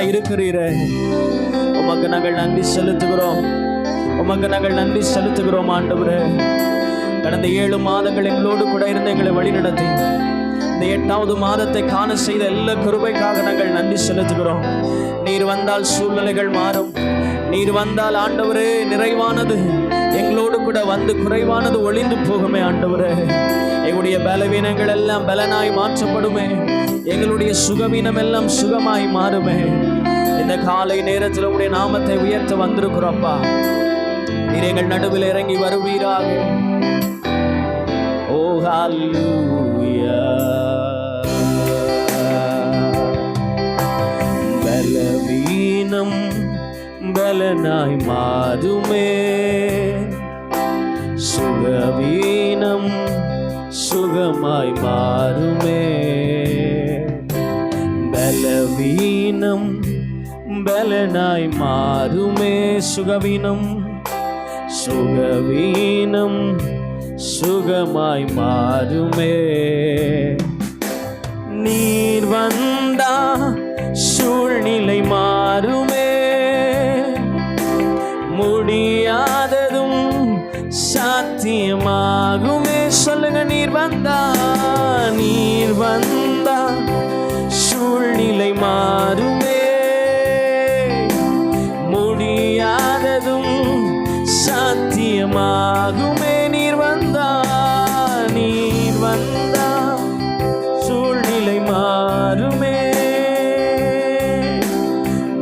இருக்கிறீரே, உமக்கு நாங்கள் நன்றி செலுத்துகிறோம். உமக்கு நாங்கள் நன்றி செலுத்துகிறோம் ஆண்டவரே. கடந்த 7 மாதங்கள் எங்களோடு கூட இருந்து எங்களை வழிநடத்தி இந்த 8வது மாதத்தை காண செய்த எல்லா கிருபைக்காக நாங்கள் நன்றி செலுத்துகிறோம். நீர் வந்தால் சூழ்நிலைகள் மாறும். நீர் வந்தால் ஆண்டவரே நிறைவானது எங்களோடு கூட வந்து குறைவானது ஒளிந்து போகுமே ஆண்டவரே. எங்களுடைய பலவீனங்கள் எல்லாம் பலனாய் மாற்றப்படுமே. எங்களுடைய சுகவீனம் எல்லாம் சுகமாய் மாறுமே. இந்த காலை நேரத்தில் உடைய நாமத்தை உயர்த்த வந்திருக்கிறோம்ப்பா. நீர் எங்கள் நடுவில் இறங்கி வருவீராக. ஓ ஹல்லேலூயா. பலவீனம் பலனாய் மாறுமே, சுகவீனம் சுகமாய் மாறுமே. பலவீனம் பலனாய் மாறுமே, சுகவீனம் சுகவீனம் சுகமாய் மாறுமே. நீர் வந்தா சூழ்நிலை மாறுமே, முடியாததும் சாத்தியமாகுமே. சொல்லுங்க, நீர் வந்தா சூழ்நிலை மாறுமே, முடியாததும் சாத்தியமாகுமே. நீர் வந்தா சூழ்நிலை மாறுமே,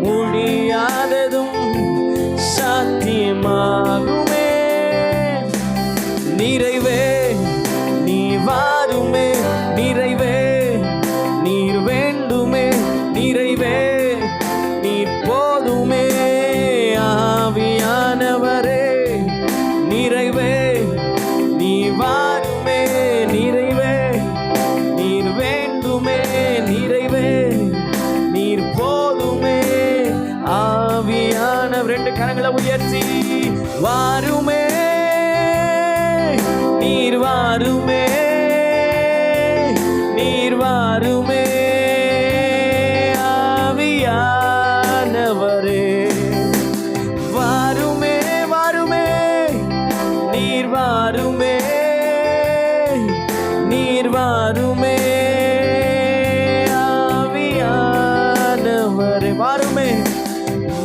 முடியாததும் சாத்தியமாகுமே. நிறைவே நீ வாருமே, நிறைவே நீர் வேண்டுமே, நிறைவே நீர் போதுமே. ஆவியானவரே நிறைவே நீ வாருமே, நிறைவே நீர் வேண்டுமே, நிறைவே நீர் போதுமே. ஆவியானவர் 2 கரங்களை உயர்த்தி வாருமே, நீர் வாருமே, நீர் வாருமே. ஆவியானவரே வாருமே, வாருமே, நீர் வாருமே, நீர் வாருமே. ஆவியானவரே வாருமே,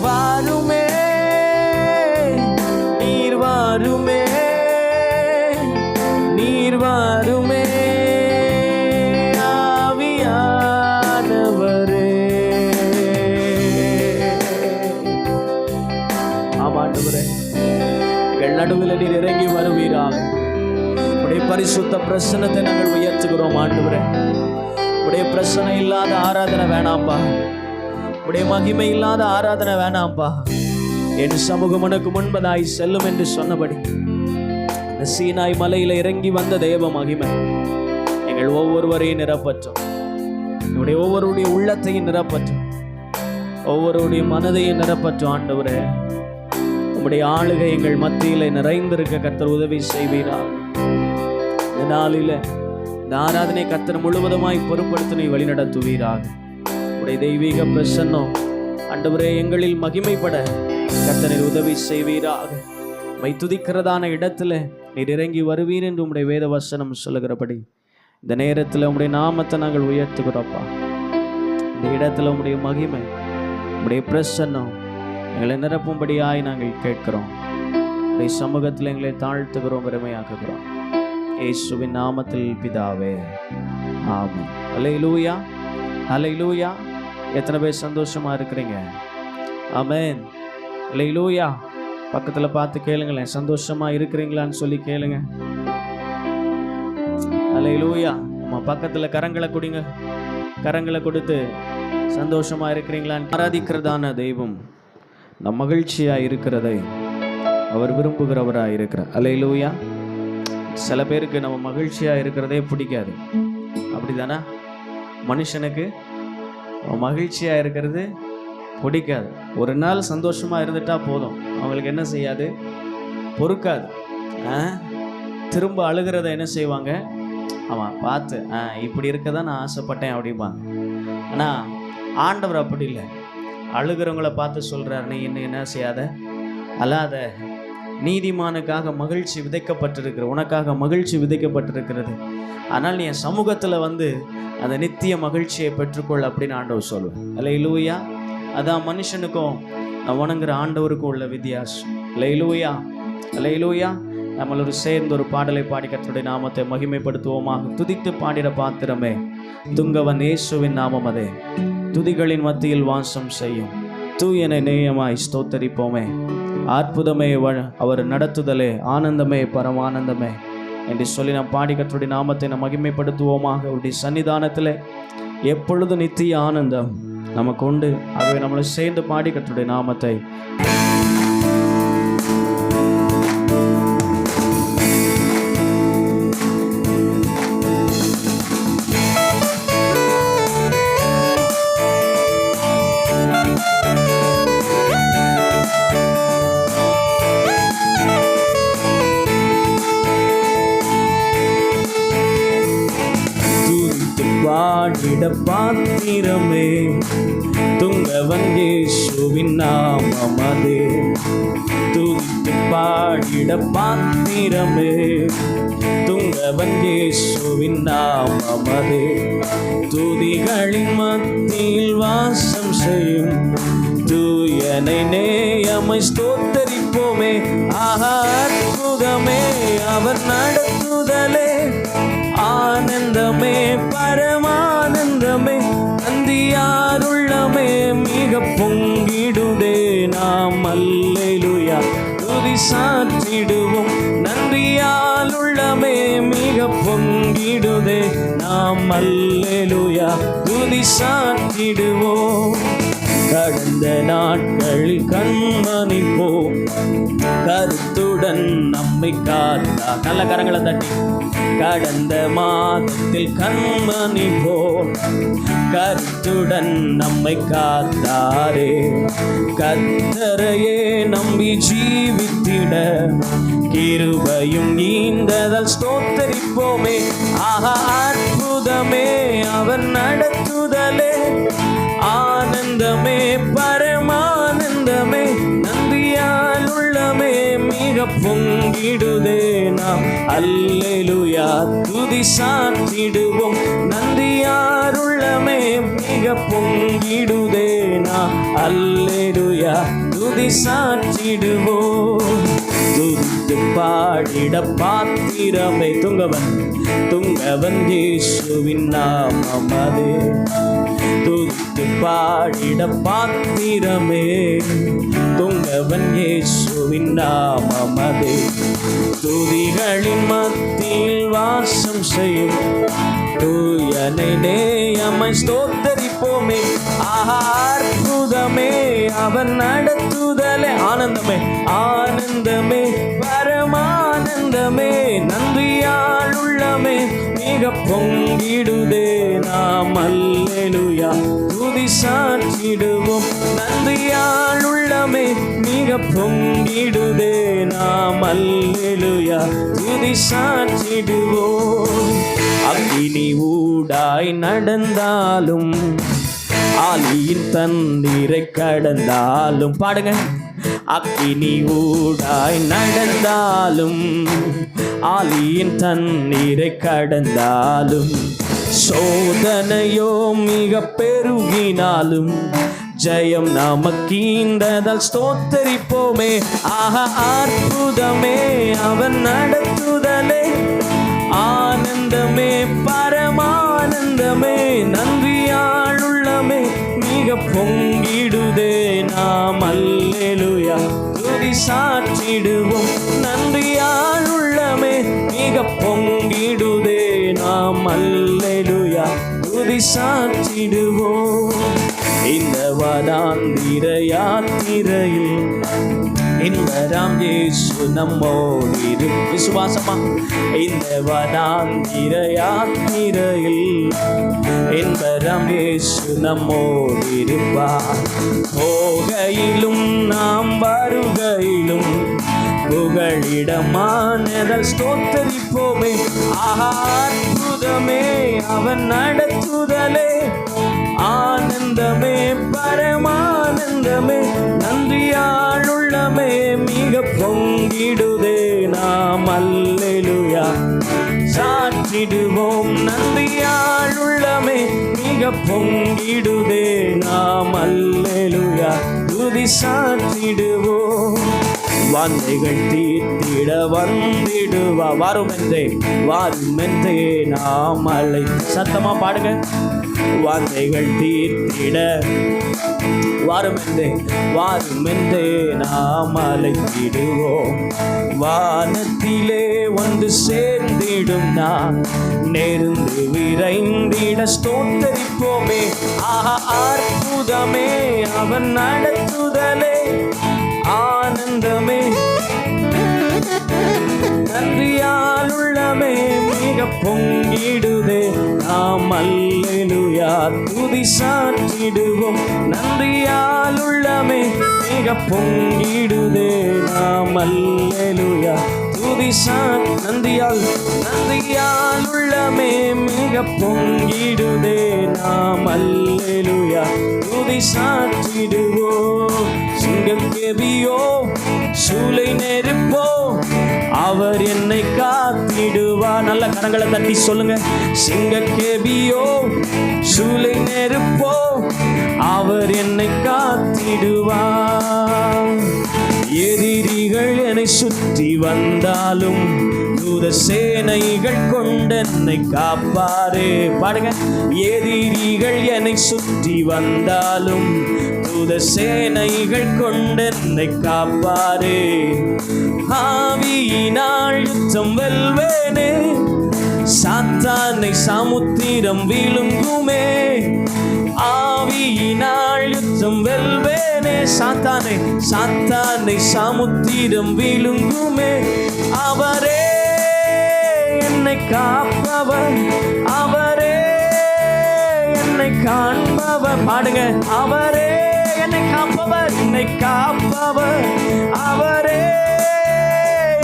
வாருமே, நீர் வாருமே, நீர் வாருமே. ஆவியானவரே. ஆமாண்டவரே, எங்கள் நடுவில் நீர் இறங்கி வருவீராக. உடைய பரிசுத்த பிரசன்னத்தை நாங்கள் உயர்த்துகிறோம் ஆண்டவரே. உடைய பிரசன்னம் இல்லாத ஆராதனை வேணாம்பா, உடைய மகிமை இல்லாத ஆராதனை வேணாம்பா. என் சமூகம் உனக்கு முன்பதாய் செல்லும் என்று சொன்னபடி இந்த சீனாய் மலையில இறங்கி வந்த தேவ மகிமை எங்கள் ஒவ்வொருவரையும் நிரப்பற்றும். என்னுடைய ஒவ்வொருடைய உள்ளத்தையும் நிரப்பற்றும், ஒவ்வொருடைய மனதையும் நிரப்பற்றும் ஆண்டவரே. உம்முடைய ஆளுகை எங்கள் மத்தியில நிறைந்திருக்க கர்த்தர் உதவி செய்வீராக. இந்த நாளில இந்த ஆராதனை கர்த்தர் முழுவதுமாய் பொறுப்படுத்தி நீ வழிநடத்துவீராக. உடைய தெய்வீக பிரசன்னம் ஆண்டவரே எங்களில் மகிமைப்பட கர்த்தரை உதவி செய்வீராக. மை துதிக்கிறதான இடத்துல நீர் இறங்கி வருவீர் என்று உம்முடைய வேத வசனம் சொல்லுகிறபடி இந்த நேரத்தில் உம்முடைய நாமத்தை நாங்கள் உயர்த்துகிறோப்பா. இந்த இடத்துல உம்முடைய மகிமை, உம்முடைய பிரசன்னம் எங்களை நிரப்பும்படியாய் நாங்கள் கேட்கிறோம். உடைய சமூகத்தில் எங்களை தாழ்த்துகிறோம், பெருமையாக்குகிறோம். இயேசுவின் நாமத்தில் பிதாவே, ஆமென். அல்லேலூயா, அல்லேலூயா. எத்தனை பேர் சந்தோஷமா இருக்கிறீங்க? ஆமென், அல்லேலூயா. பக்கத்துல பார்த்து கேளுங்களேன், சந்தோஷமா இருக்கிறீங்களான்னு சொல்லி கேளுங்க. அல்லேலூயா. நம்ம பக்கத்துல கரங்களை கொடுங்க, கரங்களை கொடுத்து சந்தோஷமா இருக்கிறீங்களான்னு. ஆராதிக்கிறதான தெய்வம் நம் மகிழ்ச்சியா இருக்கிறதை அவர் விரும்புகிறவராக இருக்கிறார். அல்லேலூயா. சில பேருக்கு நம்ம மகிழ்ச்சியா இருக்கிறதே பிடிக்காது, அப்படிதானே? மனுஷனுக்கு மகிழ்ச்சியா இருக்கிறது பிடிக்காது. ஒரு நாள் சந்தோஷமா இருந்துட்டா போதும், அவங்களுக்கு என்ன செய்யாது, பொறுக்காது. திரும்ப அழுகிறத என்ன செய்வாங்க, ஆமாம் பார்த்து இப்படி இருக்க தான் நான் ஆசைப்பட்டேன் அப்படிம்பாங்க. ஆனால் ஆண்டவர் அப்படி இல்லை. அழுகிறவங்களை பார்த்து சொல்கிறார், நீ இன்னும் என்ன செய்யாத, அல்லாத. நீதிமானுக்காக மகிழ்ச்சி விதைக்கப்பட்டிருக்கிற, உனக்காக மகிழ்ச்சி விதைக்கப்பட்டிருக்கிறது. ஆனால் நீ என் சமூகத்தில் வந்து அந்த நித்திய மகிழ்ச்சியை பெற்றுக்கொள் அப்படின்னு ஆண்டவர் சொல்லுவேன். அல்லேலூயா. அதான் மனுஷனுக்கும் நான் வணங்குற ஆண்டவருக்கும் உள்ள வித்தியாசம். அல்லேலூயா, அல்லேலூயா. நம்மளோட சேர்ந்து ஒரு பாடலை பாடி கர்த்தருடைய நாமத்தை மகிமைப்படுத்துவோமாக. துதித்து பாடிட பாத்திரமே துங்கவன் இயேசுவின் நாமம், அதே துதிகளின் மத்தியில் வாசம் செய்யும். தூயனை நேயமாய் ஸ்தோத்தரிப்போமே. அற்புதமே அவர் நடத்துதலே, ஆனந்தமே பரமானந்தமே என்று சொல்லி நாம் பாடி கர்த்தருடைய நாமத்தை நாம் மகிமைப்படுத்துவோமாக. அவருடைய சன்னிதானத்தில் எப்பொழுது நித்திய ஆனந்தம் நமக்கு உண்டு. ஆகவே நம்மளை சேர்ந்து பாடி கர்த்தருடைய நாமத்தை பாடிட பாத்திரமே துங்கவன் இயேசுவின் நாமம், அதே துதித்து பாடிட பாத்திரமே துங்கவன் இயேசுவின் நாமம், அதே துதிகளின் மத்தியில் வாசம் செய்யும். தூயனை நேயமை ஸ்தோத்தரிப்போமே. அற்புதமே அவர் நடத்துதலே, ஆனந்தமே பரமானந்தமே நந்தியாருள்ளமே மிக பொங்கிடுதே. நாம் அல்லேலூயா துதி சாற்றிடுவோம். நன்றியாலுள்ளமே மிக பொங்கிடுதே. நாம் அல்லேலூயா துதி சாற்றிடுவோம். கடந்த நாட்களில் கண்மணிப்போம், கருத்துடன் நம்மை காத்தா. நல்ல கரங்களை தட்டி. கடந்த மாதத்தில் கண்மணிப்போம், கருத்துடன் நம்மை காத்தாரே. கர்த்தரையே நம்பி ஜீவித்திட கிருபையும் நீந்ததால் ஸ்தோத்தரிப்போமே. அற்புதமே அவர் நடத்துதலே, ஆனந்தமே பரமானந்தமே நன்றியால் உள்ளமே மிக பொங்கிடுதே. நாம் அல்லேலூயா துதி சாற்றிடுவோம். நன்றியால் உள்ளமே மிக பொங்கிடுதே. நாம் அல்லேலூயா துதி சாற்றிடுவோம். துதித்து பாடிட பாத்திரமே துங்கவன் இயேசுவின் நாமம், அதே துதித்து பாடிட பாத்திரமே துங்கவன் இயேசுவின் நாமம், அதே துதிகளின் மத்தியில் வாசம் செய்யும். தூயனை நேயமை ஸ்தோத்தரிப்போமே. அற்புதமே அவர் நடத்துதலே, ஆனந்தமே ஆனந்தமே பரமானந்தமே நன்றியால் உள்ளமே மிக பொங்கிடுதே. நாம் அல்லேலூயா துதி சாற்றிடுவோம். நன்றியால் உள்ளமே மிக பொங்கிடுதே. நாம் அல்லேலூயா துதி சாற்றிடுவோம். அக்கினி ஊடாய் நடந்தாலும், ஆலியின் தண்ணீரை கடந்தாலும், பாடுங்க. அக்கினி ஊடாய் நடந்தாலும், ஆலியின் தண்ணீரை கடந்தாலும், சோதனையோ மிக பெருகினாலும், ஜெயம் நமக்கீந்ததால் ஸ்தோத்தரிப்போமே. அற்புதமே அவர் நடத்துதலே, ஆனந்தமே பரமானந்தமே நன்றியால் உள்ளமே மிக பொங்கிடுதே. நாம் அல்லேலூயா துதி சாற்றிடுவோம். நன்றியால் உள்ளமே மிக பொங்கிடுதே. நாம் அல்லேலூயா துதி சாற்றிடுவோம். இந்த வனாந்திர யாத்திரையில் இன்பராம் இயேசு நம்மோடு விசுவாசமா. இந்த வனாந்திர யாத்திரையில் இன்பராம் இயேசு நம்மோடு இருப்பார். போகையிலும் நாம் வருகையிலும் புகழிடமானதால் ஸ்தோத்தரிப்போமே. அற்புதமே அவன் நடத்துதலே, ஆனந்தமே பரமானந்தமே ஆனந்தமே நன்றியால் உள்ளமே மிக பொங்கிடுதே நாம் அல்லேலூயா சாற்றிடுவோம். நன்றியால் உள்ளமே மிக பொங்கிடுதே நாம் அல்லேலூயா துதி சாற்றிடுவோம். வாந்தைகள் தீர்த்திட வந்திடுவா வாருமென்றே நாம் அலை சத்தமா பாடுங்க. வாந்தைகள் தீர்த்திட வாருமென்றே நாம் அழைத்திடுவோம். வானத்திலே வந்து சேர்ந்திடும் நான் நெருந்து விரைந்திட ஸ்தோத்தரிப்போமே. ஆஹா அற்புதமே அவன் நடத்துதலே ஆனந்தமே நன்றியால் உள்ளமே மிக பொங்கிடுதே நாம் அல்லேலூயா துதி சாற்றிடுவோம். நன்றியால் உள்ளமே மிக பொங்கிடுதே நாம் அல்லேலூயா துதி நன்றியால் உள்ளமே மிக பொங்கிடுதே நாம் அல்லேலூயா துதி சாற்றிடுவோம். சிங்கக்கேபியோ சூளை நெருப்போ அவர் என்னை காத்திடுவா. நல்ல கரங்களை தட்டி சொல்லுங்க. சிங்கக்கேபியோ சூளை நெருப்போ அவர் என்னை காத்திடுவா. எதிரிகள் என்னை சுற்றி வந்தாலும் தூத சேனைகள் கொண்டென்னை காப்பாரே. பாடுங்க. எதிரிகள் என்னை சுற்றி வந்தாலும் தூத சேனைகள் கொண்டென்னை காப்பாரே. ஆவியினால் யுத்தம் வெல்வேனே சாத்தானை சமுத்திரம் விழுங்குமே. ஆவியினால் யுத்தம் வெல்வேனே சாத்தானை சமுத்திரம் விழுங்குமே. அவரே என்னை காப்பவர் அவரே என்னை காண்பவர். பாடுங்க. அவரே என்னை காப்பவர் அவரே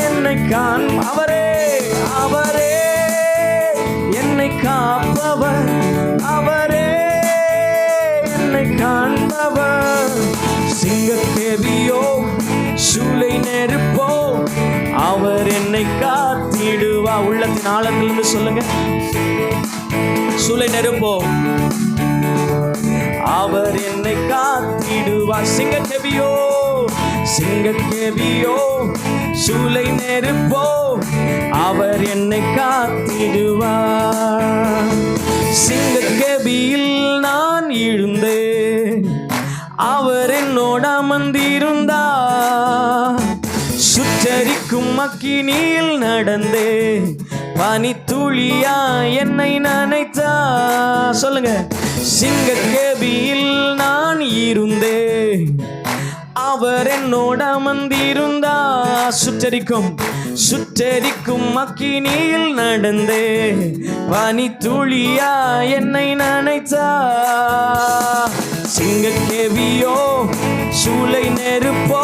என்னை அவரே என்னை காப்பவர் அவரே என்னை காண்பவர். சிங்கக்கேபியோ சூளை நெருப்போ அவர் என்னை காத்திடுவா. உள்ளத்தின் ஆழத்திலிருந்து சொல்லுங்க. சூளை நெருப்போ அவர் என்னை காத்திடுவா. சிங்கக்கேபியோ சூளை நெருப்போ அவர் என்னை காத்திடுவா. சிங்கக்கேபியில் நான் எழுந்தே அவர் என்னோட அமர்ந்திருந்தா. சுற்றரிக்கும் அக்கினியில் நடந்தே பனித்துளியா என்னை நினைத்தா. சொல்லுங்க. சிங்கக்கேபியில் நான் இருந்தே அவர் என்னோட அமர்ந்திருந்தா. சுற்றரிக்கும் அக்கினியில் நடந்தே பனித்துளியா என்னை நினைத்தா. சிங்கக்கேபியோ சூளை நெருப்போ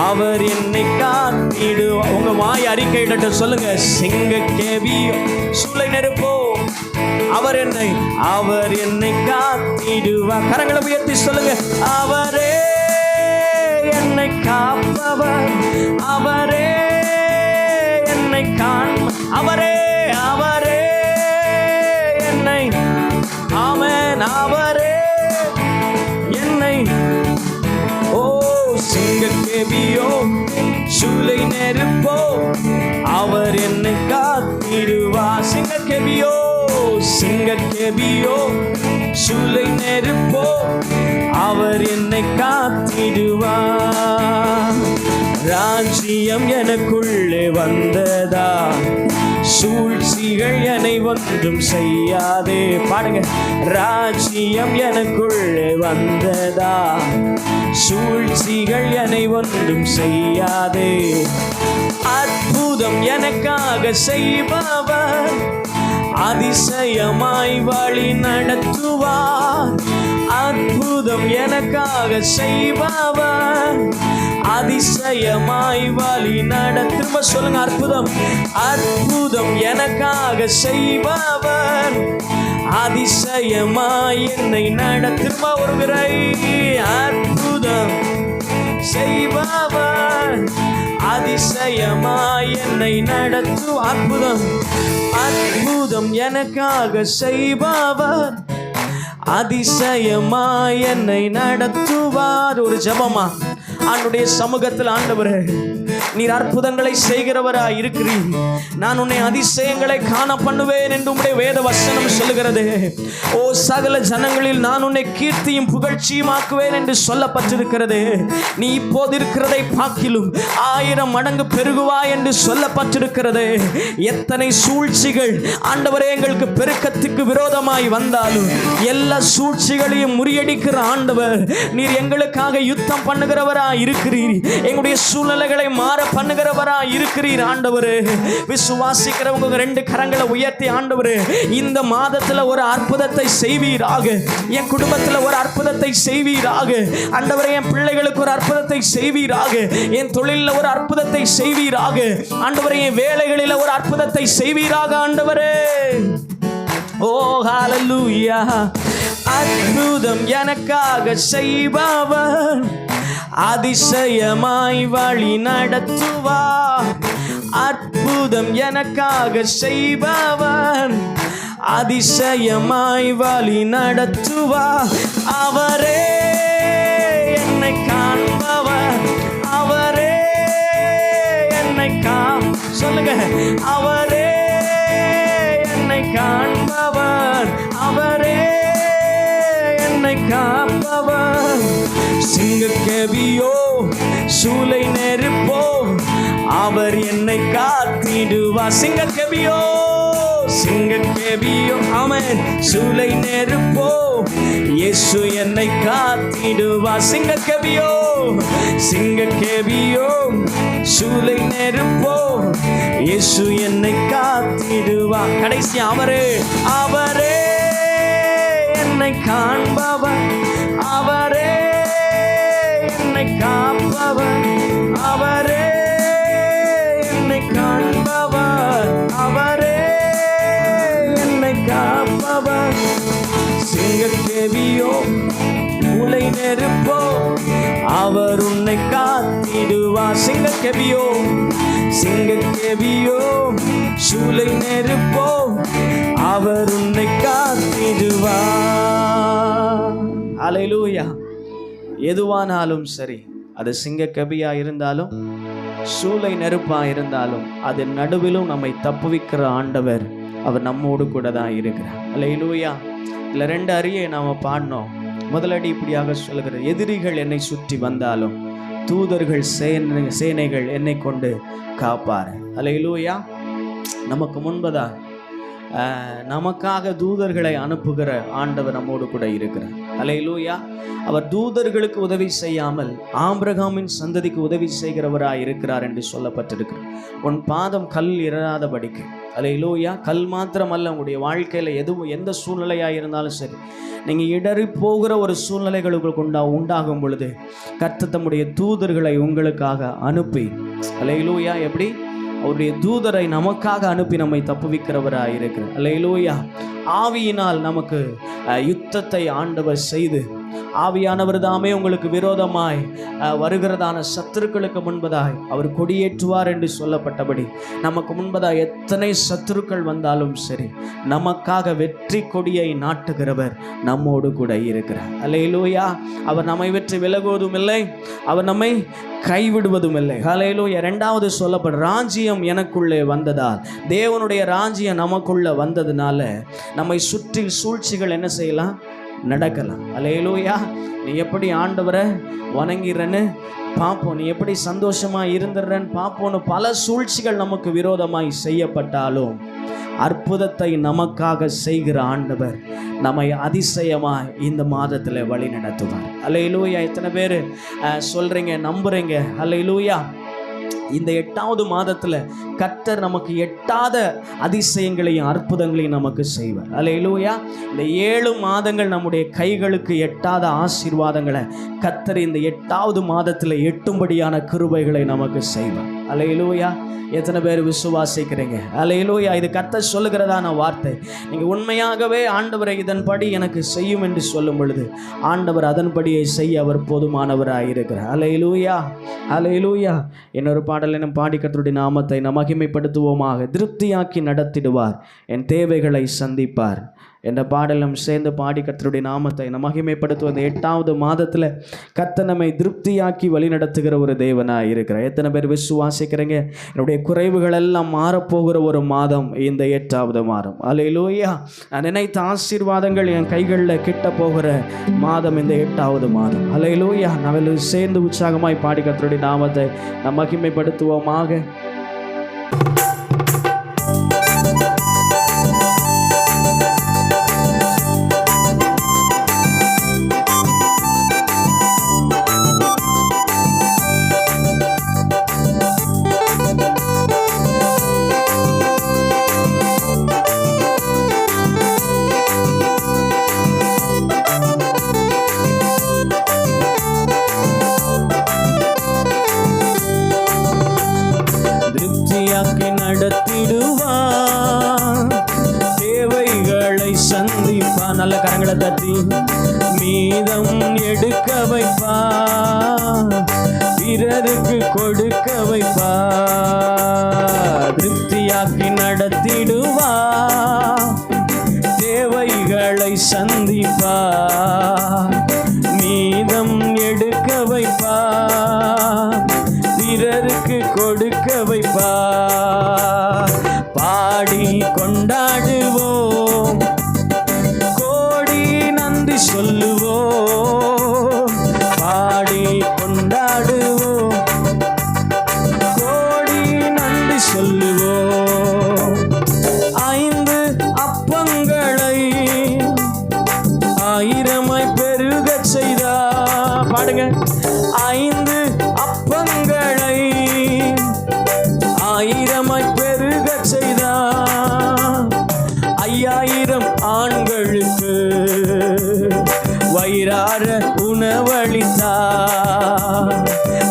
அவர் என்னை காத்திடுவா. உங்க வாய் அறிக்கையிட்ட சொல்லுங்க. சிங்கக்கேபியோ சூளை நெருப்போ அவர் என்னை காத்திடுவா. கரங்களை உயர்த்தி சொல்லுங்க. அவரே என்னை காப்பவர் அவரே என்னை அவரே என்னை ஆமென் அவரே என்னை. ஓ சிங்கக்கேபியோ சூளை நெருப்போ அவர் என்னை காத்திடுவா. சிங்கக்கேபியோ சூளை நெருப்போ அவர் என்னை காத்திடுவா. ராஜ்யம் எனக்குள்ளே வந்ததா சூழ்ச்சிகள் என்னை ஒன்றும் செய்யாதே. பாடுங்க. ராஜ்யம் எனக்குள்ளே வந்ததா சூழ்ச்சிகள் என்னை ஒன்றும் செய்யாதே. அற்புதம் எனக்காக செய்பவர் அதிசயமாய் வழி நடத்துவார். அற்புதம் எனக்காக செய்பவர் அதிசயமாய் வழி திரும்ப சொல்லுங்க. அற்புதம் எனக்காக செய்பவர் அதிசயமாய் என்னை திரும்ப ஒரு முறை. என்னை நடத்து அற்புதம் அற்புதம் எனக்காக செய்பவர் அதிசயமாய் என்னை நடத்துவார். ஒரு ஜெபமா ஆண்டுடைய சமூகத்தில், ஆண்டவரே நீர் அற்புதங்களை செய்கிறவராய் இருக்கிறீர், நான் உன்னை அதிசயங்களை காண பண்ணுவேன் என்று உம்முடைய வேத வசனம் சொல்லுகிறது. ஓ சகல ஜனங்களில் நான் உன்னை கீர்த்தியும் புகழ்ச்சியுமாக்குவேன் என்று சொல்லப்பட்டிருக்கிறது. நீ இப்போது இருக்கிறதை பார்க்கிலும் 1000 மடங்கு பெருகுவாய் என்று சொல்லப்பட்டிருக்கிறது. எத்தனை சூழ்ச்சிகள் ஆண்டவரே எங்களுக்கு பெருக்கத்துக்கு விரோதமாய் வந்தாலும் எல்லா சூழ்ச்சிகளையும் முறியடிக்கிற ஆண்டவர் நீர் எங்களுக்காக யுத்தம் பண்ணுகிறவராய் இருக்கிறீர். எங்களுடைய சூழ்நிலைகளை மாற பண்ணுகிறவரா இருக்கிறீர் ஆண்டவரே. விசுவாசிக்கிறவங்க 2 கரங்களை உயர்த்தி, ஆண்டவரே இந்த மாதத்துல ஒரு அற்புதத்தை செய்வீராக, என் குடும்பத்துல ஒரு அற்புதத்தை செய்வீராக, ஆண்டவரே என் பிள்ளைகளுக்கு ஒரு அற்புதத்தை செய்வீராக, என் தொழிலில் ஒரு அற்புதத்தை செய்வீராக, ஆண்டவரே என் வேலைகளில் ஒரு அற்புதத்தை செய்வீராக ஆண்டவரே. ஓ ஹல்லேலூயா. அற்புதம் எனக்காக செய்பவர் அதிசயமாய் வழி நடத்துவார். அற்புதம் எனக்காக செய்பவர் அதிசயமாய் வழி நடத்துவார். அவரே என்னை காண்பவர், அவரே என்னை சொல்லுங்க, அவரே என்னை காண்பவர், அவரே என்னை காப்பவர். சிங்கக்கேபியோ சூளை நெருப்போ அவர் என்னை காத்திடுவார். சிங்கக்கேபியோ சிங்கக்கேபியோ ஆமென். சூளை நெருப்போ இயேசு என்னை காத்திடுவார். சிங்கக்கேபியோ சிங்கக்கேபியோ சூளை நெருப்போ இயேசு என்னை காத்திடுவார். கடைசி அவரே, அவரே என்னை காண்பவர், அவரே என்னை காப்பவர், அவரே என்னை காண்பவர், அவரே என்னை காப்பவர். சிங்கக்கேபியோ சூளை நெருப்போ அவர் உன்னை காத்திடுவார். சிங்கக்கேபியோ சிங்கக்கேபியோ சூளை நெருப்போ அவர் உன்னை காத்திடுவார். ஹல்லேலூயா. எதுவானாலும் சரி, அது சிங்கக்கேபியா இருந்தாலும் சூளை நெருப்பா இருந்தாலும் அது நடுவிலும் நம்மை தப்புவிக்கிற ஆண்டவர் அவர் நம்மோடு கூட தான் இருக்கிறார். ஹல்லேலூயா. இல்லை 2 அரியை நாம் பாடினோம். முதலடி இப்படியாக சொல்கிறது, எதிரிகள் என்னை சுற்றி வந்தாலும் தூதர்கள் சேனைகள் என்னை கொண்டு காப்பார். ஹல்லேலூயா. நமக்கு முன்பதாக நமக்காக தூதர்களை அனுப்புகிற ஆண்டவர் நம்மோடு கூட இருக்கிறார். ஹல்லேலூயா. அவர் தூதர்களுக்கு உதவி செய்யாமல் ஆபிரகாமின் சந்ததிக்கு உதவி செய்கிறவராய் இருக்கிறார் என்று சொல்லப்பட்டிருக்கிறார். உன் பாதம் கல் இராதபடிக்கு. ஹல்லேலூயா. கல் மாத்திரமல்ல, உங்களுடைய வாழ்க்கையில் எந்த சூழ்நிலையாக இருந்தாலும் சரி, நீங்கள் இடறி போகிற ஒரு சூழ்நிலைகளுக்கு உண்டாகும் பொழுது கர்த்தர் தம்முடைய தூதர்களை உங்களுக்காக அனுப்பி, ஹல்லேலூயா, எப்படி அவருடைய தூதரை நமக்காக அனுப்பி நம்மை தப்புவிக்கிறவராக இருக்கிறார். ஹல்லேலூயா. ஆவியினால் நமக்கு யுத்தத்தை ஆண்டவர் செய்து, ஆவியானவர் தாமே உங்களுக்கு விரோதமாய் வருகிறதான சத்துருக்களுக்கு முன்பதாய் அவர் கொடியேற்றுவார் என்று சொல்லப்பட்டபடி நமக்கு முன்பதாய் எத்தனை சத்துருக்கள் வந்தாலும் சரி, நமக்காக வெற்றி கொடியை நாட்டுகிறவர் நம்மோடு கூட இருக்கிறார். ஹல்லேலூயா. அவர் நம்மை விட்டு விலகுவதும் இல்லை, அவர் நம்மை கைவிடுவதும் இல்லை. ஹல்லேலூயா. 2வது சொல்லப்படும், ராஜ்யம் எனக்குள்ளே வந்ததால், தேவனுடைய ராஜ்யம் நமக்குள்ள வந்ததுனால நம்மை சுற்றி சூழ்ச்சிகள் என்ன செய்யலாம், நடக்கலாம். ஹல்லேலூயா. நீ எப்படி ஆண்டவரை வணங்கிறன்னு பார்ப்போம், நீ எப்படி சந்தோஷமா இருந்துடுறன்னு பார்ப்போன்னு பல சூழ்ச்சிகள் நமக்கு விரோதமாய் செய்யப்பட்டாலும் அற்புதத்தை நமக்காக செய்கிற ஆண்டவர் நம்மை அதிசயமாய் இந்த மாதத்தில் வழி நடத்துவார். ஹல்லேலூயா. எத்தனை பேர் சொல்றீங்க, நம்புறீங்க? ஹல்லேலூயா. இந்த 8வது மாதத்தில் கர்த்தர் நமக்கு எட்டாத அதிசயங்களையும் அற்புதங்களையும் நமக்கு செய்வார். ஹல்லேலூயா. இந்த 7 மாதங்கள் நம்முடைய கைகளுக்கு எட்டாத ஆசீர்வாதங்களை கர்த்தர் இந்த 8வது மாதத்தில் எட்டும்படியான கிருபைகளை நமக்கு செய்வார். அல்லேலூயா. எத்தனை பேர் விசுவாசிக்கிறீங்க? அல்லேலூயா. இது கர்த்தர் சொல்லுகிறதான வார்த்தை. நீங்கள் உண்மையாகவே ஆண்டவரை இதன்படி எனக்கு செய்யும் என்று சொல்லும் பொழுது ஆண்டவர் அதன்படியை செய்ய அவர் போதுமானவராக இருக்கிறார். அல்லேலூயா, அல்லேலூயா. இன்னொரு பாடல் என்னும் பாடி கர்த்தருடைய நாமத்தை நாம் மகிமைப்படுத்துவோமாக. திருப்தியாக்கி நடத்திடுவார், என் தேவைகளை சந்திப்பார் என்ற பாடலும் சேர்ந்து பாடி கர்த்தருடைய நாமத்தை நம்ம மகிமைப்படுத்துவது. 8வது மாதத்தில் கர்த்தர் நம்மை திருப்தியாக்கி வழி நடத்துகிற ஒரு தேவனாக இருக்கிறார். எத்தனை பேர் விசுவாசிக்கிறீங்க? என்னுடைய குறைவுகள் எல்லாம் மாறப்போகிற ஒரு மாதம் இந்த 8வது மாதம். அல்லேலூயா. நான் நினைத்த ஆசீர்வாதங்கள் என் கைகளில் கிட்ட போகிற மாதம் இந்த 8வது மாதம். அல்லேலூயா. நம்ம சேர்ந்து உற்சாகமாய் பாடி கர்த்தருடைய நாமத்தை நம்ம மகிமைப்படுத்துவோமாக. நல்ல கரங்களை தட்டி மீதம் எடுக்க வைப்பா, பிறருக்கு கொடுக்க வைப்பா, திருப்தியாக்கி நடத்திடுவா, தேவைகளை சந்திப்பா, மீதம் எடுக்க வைப்பா, பிறருக்கு கொடுக்க வைப்பா. பாடி கொண்டாடுவோம், சொல்லுவோம், பாடி கொண்டாடுவோம், கோடி நன்றி சொல்லுவோம். 5 அப்பங்களை 1000 பெருகச் செய்தா, பாடுங்க. 5 அப்பங்களை 1000 பெருகச் செய்தா, 5000 ஆண்களுக்கு வயிறார உணவளித்தா,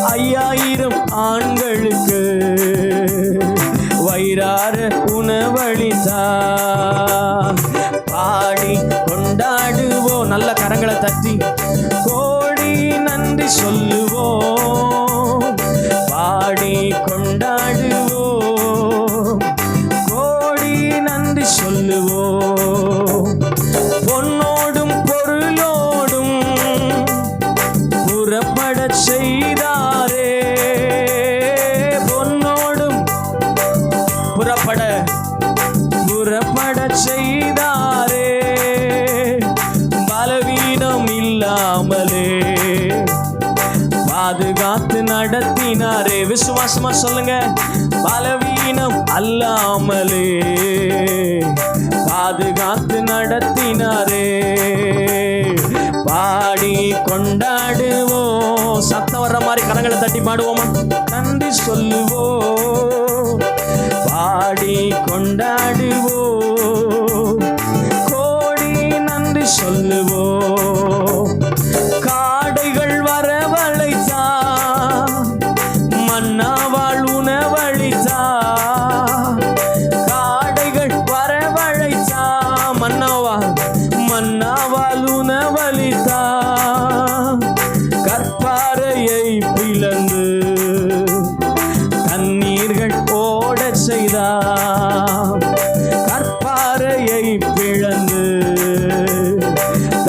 5000 ஆண்களுக்கு வயிறார உணவளித்தா. பாடி கொண்டாடுவோம், நல்ல கரங்களை தட்டி கோடி நன்றி சொல்லுவோம், பாடி கொண்டாடுவோம், கோடி நன்றி சொல்லுவோம். பொன்னோடும் பொருளோடும் புறப்பட செய்தாரே, பொன்னோடும் புறப்பட செய்தாரே, பலவீனம் இல்லாமலே பாதுகாத்து நடத்தினாரே. விசுவாசமா சொல்லுங்க. பலவீனம் அல்லாமலே பாதுகாத்து நடத்தினாரே. பாடி கொண்டாடுவோம், சத்தம் வர்ற மாதிரி கரங்களை தட்டி பாடுவோமா? நன்றி சொல்லுவோம், பாடி கொண்டாடுவோம், கோடி நன்றி சொல்லுவோம். காடைகள் வரவழைத்தா, மன்னாவாள் உணவளித்தா, காடைகள் வரவழைத்தா, மன்னாவாள் உணவளித்தா, கற்பாறையை பிளந்து தண்ணீர்கள் ஓடச் செய்தா, கற்பாறையை பிளந்து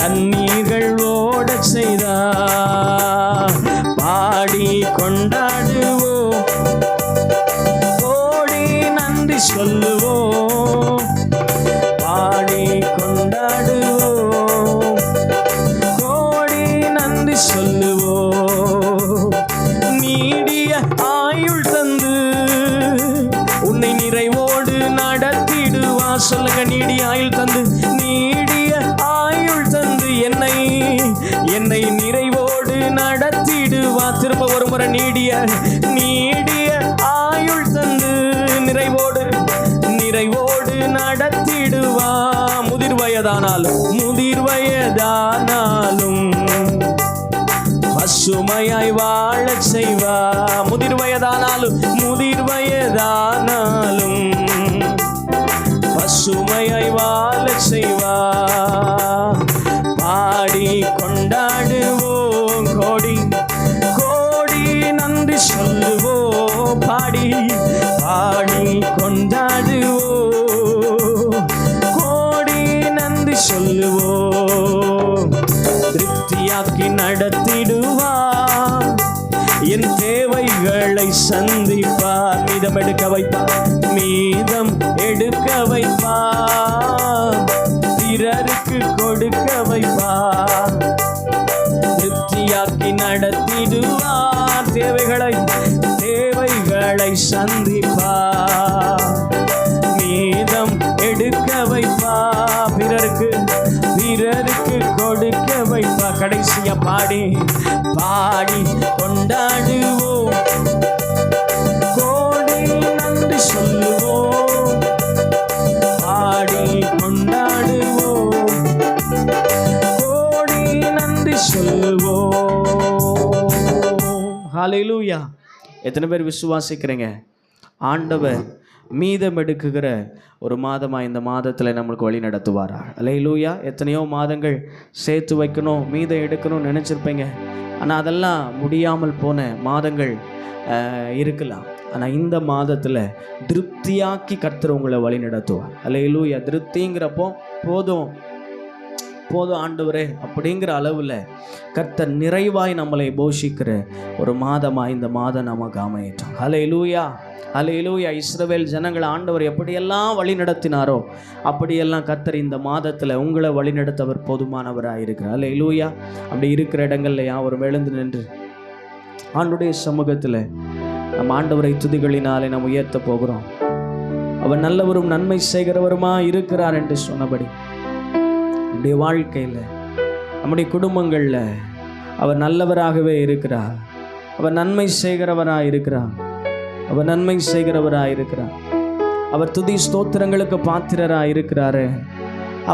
தண்ணீர்கள் ஓடச் செய்தா. பாடி கொண்டாடுவோம், கோடி நன்றி சொல்லுவோம், பாடி கொண்டாடுவோம், கோடி நன்றி சொல்லுவோம். நீடிய ஆயுள் தந்து உன்னை நிறைவோடு நடத்திடுவா. சொல்லுங்க. நீடிய ஆயுள் தந்து, நீடிய ஆயுள் தந்து என்னை நிறைவோடு நடத்திடுவா. திரும்ப ஒரு முறை. நீடிய ஆயுள் தந்து நிறைவோடு நடத்திடுவா. முதிர் வயதானாலும் பசுமையாய் வாழச் செய்வா. முதிர் வயதானாலும் பசுமையாய் வாழச் செய்வா. பாடி கொண்டாடுவோம், கோடி கோடி நன்றி சொல்லுவோம். பாடி கொண்டாடுவோம், கோடி நன்றி சொல்லுவோம். திருப்தியாக்கி நடத்திடுவார், என் தேவைகளை சந்திப்பார். மீதம் எடுக்க வைப்பார், பிறருக்கு கொடுக்க வைப்பார். திருப்தியாக்கி நடத்திடுவார், தேவைகளை சந்திப்பார். மீதம் எடுக்க வைப்பார், பிறருக்கு கொடுக்க வைப்பார். கடைசியா பாடி கொண்டாடுவோம், கோடி நன்றி சொல்லுவோம். பாடி கொண்டாடுவோம், கோடி நன்றி சொல்லுவோம். ஹல்லேலூயா. எத்தனை பேர் விசுவாசிக்கிறீங்க? ஆண்டவர் மீதம் எடுக்குகிற ஒரு மாதமாக இந்த மாதத்தில் நம்மளுக்கு வழி நடத்துவாரா? ஹல்லேலூயா. எத்தனையோ மாதங்கள் சேர்த்து வைக்கணும், மீதம் எடுக்கணும்னு நினச்சிருப்பீங்க. ஆனால் அதெல்லாம் முடியாமல் போன மாதங்கள் இருக்கலாம். ஆனால் இந்த மாதத்தில் திருப்தியாக்கி கர்த்தர் உங்களை வழி நடத்துவார். ஹல்லேலூயா. திருப்திங்கிறப்போ போதும் ஆண்டவரே அப்படிங்கிற அளவில் கர்த்தர் நிறைவாய் நம்மளை போஷிக்கிற ஒரு மாதமாக இந்த மாதம் நமக்கு அமையட்டும். ஹல்லேலூயா. இஸ்ரவேல் ஜனங்களை ஆண்டவர் எப்படியெல்லாம் வழி நடத்தினாரோ அப்படியெல்லாம் கர்த்தர் இந்த மாதத்தில் உங்களை வழி நடத்தவர் போதுமானவராக இருக்கிறார். ஹல்லேலூயா. அப்படி இருக்கிற இடங்கள்ல யாவரும் எழுந்து நின்று ஆண்டுடைய சமூகத்தில் நம்ம ஆண்டவரை துதிகளினாலே நாம் உயர்த்த போகிறோம். அவர் நல்லவரும் நன்மை செய்கிறவருமா இருக்கிறார் என்று சொன்னபடி நம்முடைய வாழ்க்கையில், நம்முடைய குடும்பங்களில் அவர் நல்லவராகவே இருக்கிறார். அவர் நன்மை செய்கிறவராக இருக்கிறார். அவர் துதி ஸ்தோத்திரங்களுக்கு பாத்திரராக இருக்கிறாரு.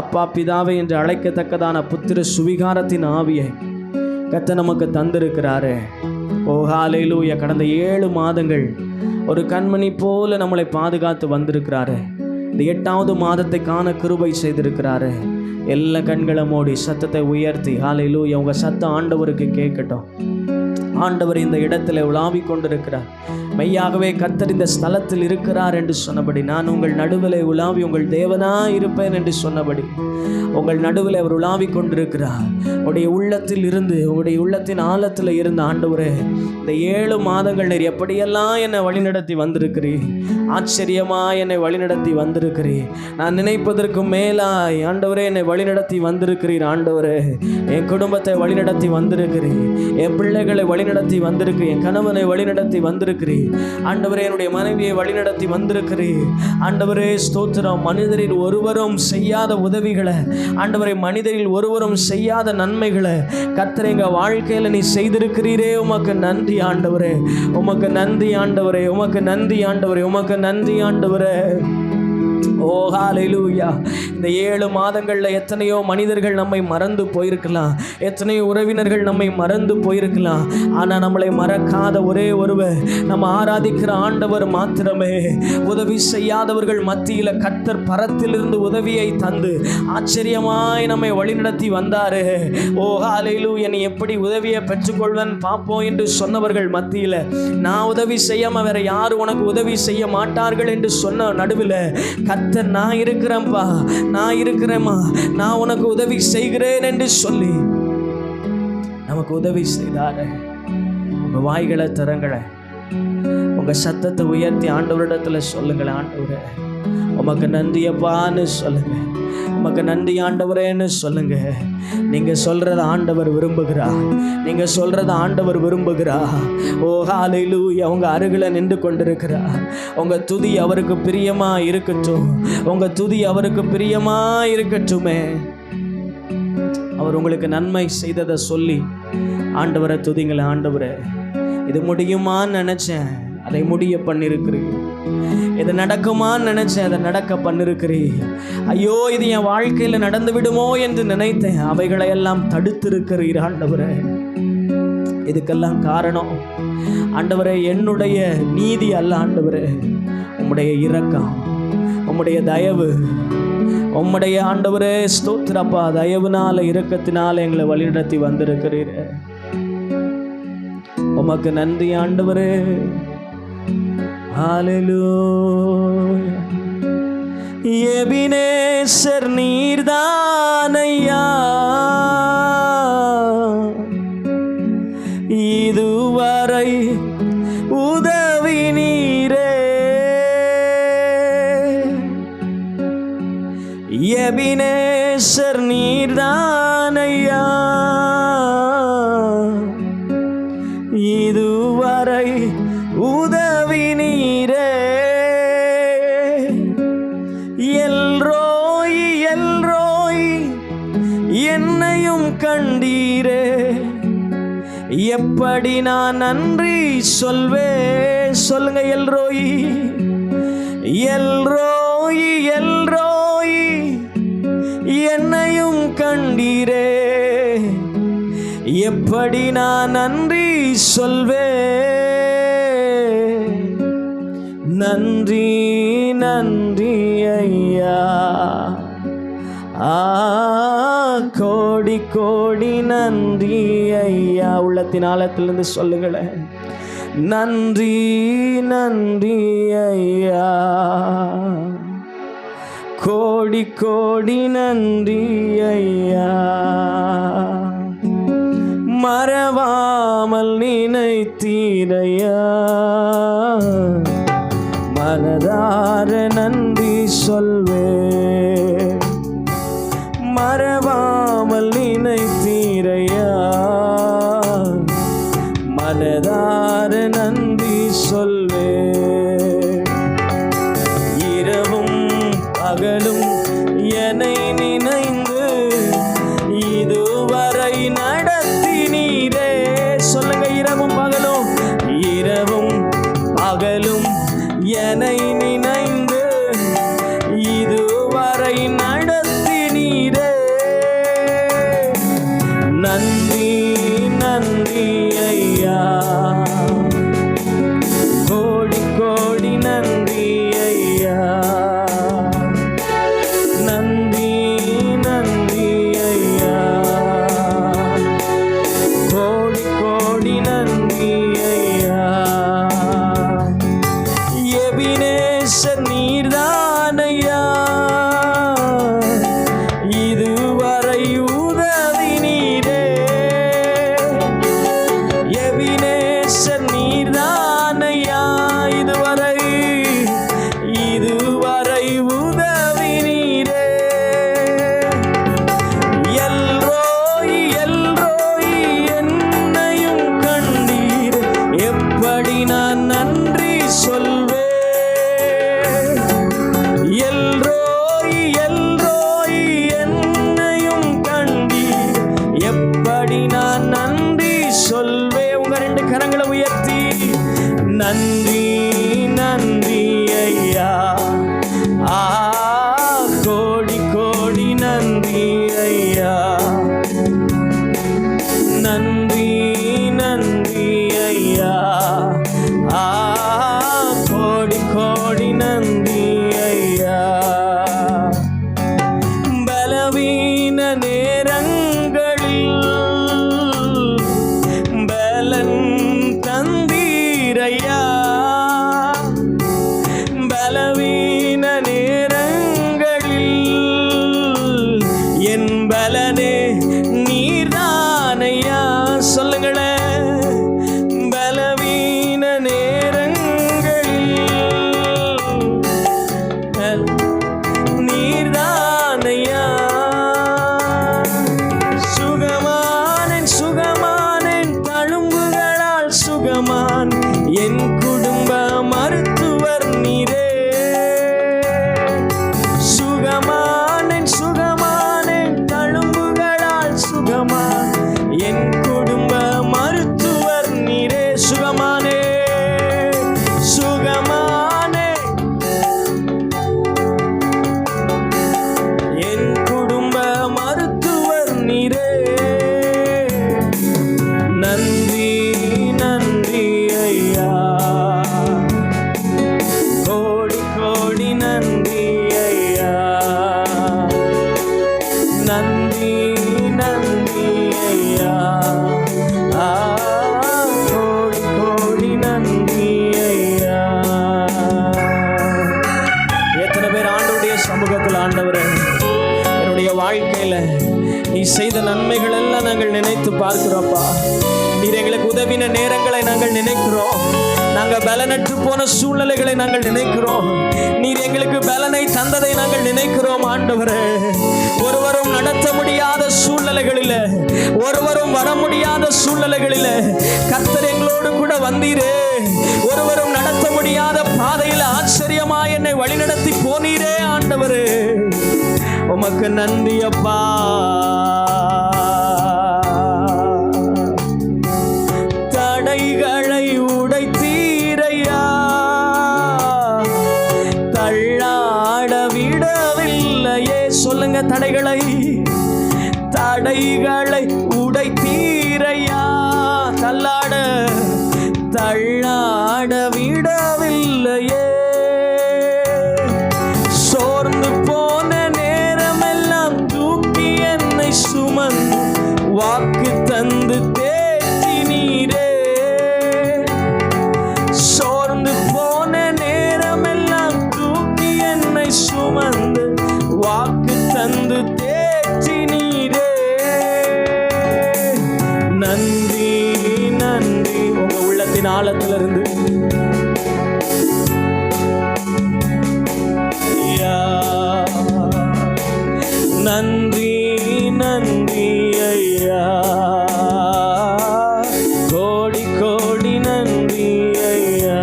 அப்பா பிதாவை என்று அழைக்கத்தக்கதான புத்திர சுவிகாரத்தின் ஆவியை கர்த்தர் நமக்கு தந்திருக்கிறாரு. ஓ ஹல்லேலூயா. கடந்த 7 மாதங்கள் ஒரு கண்மணி போல நம்மளை பாதுகாத்து வந்திருக்கிறாரு. இந்த 8வது மாதத்தை காண கிருபை செய்திருக்கிறாரு. எல்லா கண்களை மூடி சத்தத்தை உயர்த்தி ஹல்லேலூயா. உங்க சத்தம் ஆண்டவருக்கு கேட்கட்டும். ஆண்டவர் இந்த இடத்துல உலாவிக் கொண்டிருக்கிறார். மெய்யாகவே கர்த்தர் இந்த ஸ்தலத்தில் இருக்கிறார் என்று சொன்னபடி, நான் உங்கள் நடுவில் உலாவி உங்கள் தேவனாய் இருப்பேன் என்று சொன்னபடி உங்கள் நடுவில் அவர் உலாவிக் கொண்டிருக்கிறார். உடைய உள்ளத்தில் இருந்து, உங்களுடைய உள்ளத்தின் ஆழத்தில் இருந்து ஆண்டவரே இந்த 7 மாதங்கள் நீர் எப்படியெல்லாம் என்னை வழிநடத்தி வந்திருக்கிறீர். ஆச்சரியமாக என்னை வழிநடத்தி வந்திருக்கிறீர். நான் நினைப்பதற்கு மேலாய் ஆண்டவரே என்னை வழிநடத்தி வந்திருக்கிறீர். ஆண்டவரே என் குடும்பத்தை வழிநடத்தி வந்திருக்கிறீர். என் பிள்ளைகளை வழிநடத்தி வந்திருக்கிறீர். என் கணவனை வழிநடத்தி வந்திருக்கிறீர். ஆண்டவரே என்னுடைய மனைவியை வழிநடத்தி வந்திருக்கிறீர். ஆண்டவரே ஸ்தோத்திரம். மனிதரில் ஒருவரும் செய்யாத உதவிகளை, ஆண்டவரே மனிதரில் ஒருவரும் செய்யாத நன்மைகளை கர்த்தர் எங்க வாழ்க்கையில நீ செய்திருக்கிறீரே. உமக்கு நன்றி ஆண்டவரே, உமக்கு நன்றி ஆண்டவரே, உமக்கு நன்றி ஆண்டவரே, உமக்கு நன்றி ஆண்டவரே. ஓ ஹல்லேலூயா. இந்த 7 மாதங்கள்ல எத்தனையோ மனிதர்கள் நம்மை மறந்து போயிருக்கலாம், எத்தனையோ உறவினர்கள் நம்மை மறந்து போயிருக்கலாம். ஆனால் நம்மளை மறக்காத ஒரே ஒருவர் நம்ம ஆராதிக்கிற ஆண்டவர் மாத்திரமே. உதவி செய்யாதவர்கள் மத்தியில் கர்த்தர் பரத்திலிருந்து உதவியை தந்து ஆச்சரியமாய் நம்மை வழிநடத்தி வந்தாரு. ஓ ஹல்லேலூயா. நீ எப்படி உதவியை பெற்றுக்கொள்வன் பார்ப்போம் என்று சொன்னவர்கள் மத்தியில் நான் உதவி செய்யாம வேற யாரும் உனக்கு உதவி செய்ய மாட்டார்கள் என்று சொன்ன நடுவில் கர்த்தர் நான் இருக்கிறேன்ப்பா, நான் இருக்கிறேம்மா, நான் உனக்கு உதவி செய்கிறேன் என்று சொல்லி நமக்கு உதவி செய்தாரு. உங்க வாய்களை திறங்களை, உங்க சத்தத்தை உயர்த்தி ஆண்டவரிடத்துல சொல்லுங்களேன். ஆண்டவரே உமக்கு நன்றியப்பான்னு சொல்லுங்க, உமக்கு நன்றி ஆண்டவரேன்னு சொல்லுங்க. நீங்க சொல்றத ஆண்டவர் விரும்புகிறார், நீங்க சொல்றத ஆண்டவர் விரும்புகிறார். ஓ ஹல்லேலூயா. உங்க அருகில நின்று கொண்டிருக்கிறார். உங்க துதி அவருக்கு பிரியமா இருக்கட்டும், உங்க துதி அவருக்கு பிரியமா இருக்கட்டுமே. அவர் உங்களுக்கு நன்மை செய்ததை சொல்லி ஆண்டவரை துதிங்களே. ஆண்டவரே இது முடியுமான்னு நினைச்சேன், அதை முடிய பண்ணிருக்கிறீர். இது நடக்குமான்னு நினைச்சேன், அதை நடக்க பண்ணிருக்கிறீர். ஐயோ இது என் வாழ்க்கையில் நடந்து விடுமோ என்று நினைத்தேன், அவைகளை எல்லாம் தடுத்திருக்கிறீர். ஆண்டவரே இதுக்கெல்லாம் காரணம் ஆண்டவரே என்னுடைய நீதி அல்ல ஆண்டவரே, உம்முடைய இரக்கம், உம்முடைய தயவு, உம்முடைய ஆண்டவரே ஸ்தோத்திரப்பா, தயவுனால இரக்கத்தினால எங்களை வழிநடத்தி வந்திருக்கிறீர். உமக்கு நன்றி ஆண்டவரே. ஹல்லேலூயா. எபினேசர் நீர்தானையா, இதுவரை உதவி நீரே. எபினேசர் நீர்தானையா, இதுவரை உதவி நீரே. எல்ரோய் எல்ரோய் என்னையும் கண்டீரே, எப்படி நான் நன்றி சொல்வே. சொல்லுங்க, எல்ரோய் எல்ரோய் எல்ரோய் என்னையும் கண்டீரே, எப்படி நான் நன்றி சொல்வே. நன்றி நன்றி ஐயா, கோடி கோடி நன்றி ஐயா. உள்ளத்தின் ஆழத்திலிருந்து சொல்லுங்களேன், நன்றி நன்றி ஐயா, கோடி கோடி நன்றி ஐயா. மறவாமல் நினைத்தீரையா, மனதார நன்றி சொல்வே. மறவாமல் நினைத்தீரையா, மனதார நன்றி சொல்வே. இரவும் பகலும் என்னை நினைந்து இதுவரை நடத்தினீரே. சொல்லுங்க, இரவும் பகலும், இரவும் பகலும் என்னை நினைந்து இதுவரை நடத்தினீரே. நன்றி நன்றி ஐயா, கோடி கோடி நன்றி ஐயா. நன்றி நன்றி ஐயா, கோடி கோடி நன்றி ஐயா. எபினேசர் நீர்தானையா, இதுவரை உதவி நீரே. எபினேசர் நீர்தானையா, இதுவரை இதுவரை உதவி நீரே. எல்ரோய் எல்ரோய் என்னையும் கண்டீர், எப்படி நான் நன்றி சொல்வே. எல்ரோய் எல்ரோய் என்னையும் கண்டீர், எப்படி நான் நன்றி சொல்வே. உங்க ரெண்டு கரங்களை உயர்த்தி நன்றி நன்றி ஐயா, கோடி கோடி நன்றி ஐயா. நன்றி நன்றி ஐயா, கோடி கோடி நன்றி ஐயா. பலவீன நேரங்களில் பலன் தந்தீரையா, பலவீன நேரங்களில் என் பலனே நீர்தானையா. சொல்லுங்களேன், பலவீன நேரங்களில் நீர்தானையா. சுகமானேன் சுகமானேன் தழும்புகளால் சுகமான், என் குடும்ப மருத்துவர் நீரே. சுகமானேன் சுகமானேன் தழும்புகளால் சுகமான், என் குடும்ப மருத்துவர் நீரே. சுகமானே சுகமானே, என் குடும்ப மருத்துவர் நீரே. நன்றி பார்க்கிறோம்ப்பா. நீர் எங்களுக்கு உதவின நேரங்களை நாங்கள் நினைக்கிறோம். நாங்கள் பலனற்று போன சூழ்நிலைகளை நாங்கள் நினைக்கிறோம். நீர் எங்களுக்கு பலனை தந்ததை நாங்கள் நினைக்கிறோம் ஆண்டவரே. ஒருவரும் நடத்த முடியாத சூழ்நிலைகளில், ஒருவரும் வர முடியாத சூழ்நிலைகளில் கர்த்தர் எங்களோடு கூட வந்தீரே. ஒருவரும் நடத்த முடியாத பாதையில் ஆச்சரியமாய் என்னை வழிநடத்தி போனீரே ஆண்டவரே. உமக்கு நன்றி அப்பா. தடைகளை உடைத்தீரையா, தள்ளாட விடவில்லையே. சொல்லுங்க, தடைகளை உடைத்தீரையா, தள்ளாட விடவில்லையே. சோர்ந்து போன நேரமெல்லாம் தூக்கி என்னை சுமந்து வாக்கு தந்து தேற்றினீரே. சோர்ந்து போன நேரமெல்லாம் தூக்கி என்னை சுமந்து வாக்கு தந்து தேற்றினீரே. நன்றி நன்றி. உங்க உள்ளத்தின் ஆழத்திலிருந்து நன்றி நன்றி ஐயா. கோடி கோடி நன்றி ஐயா.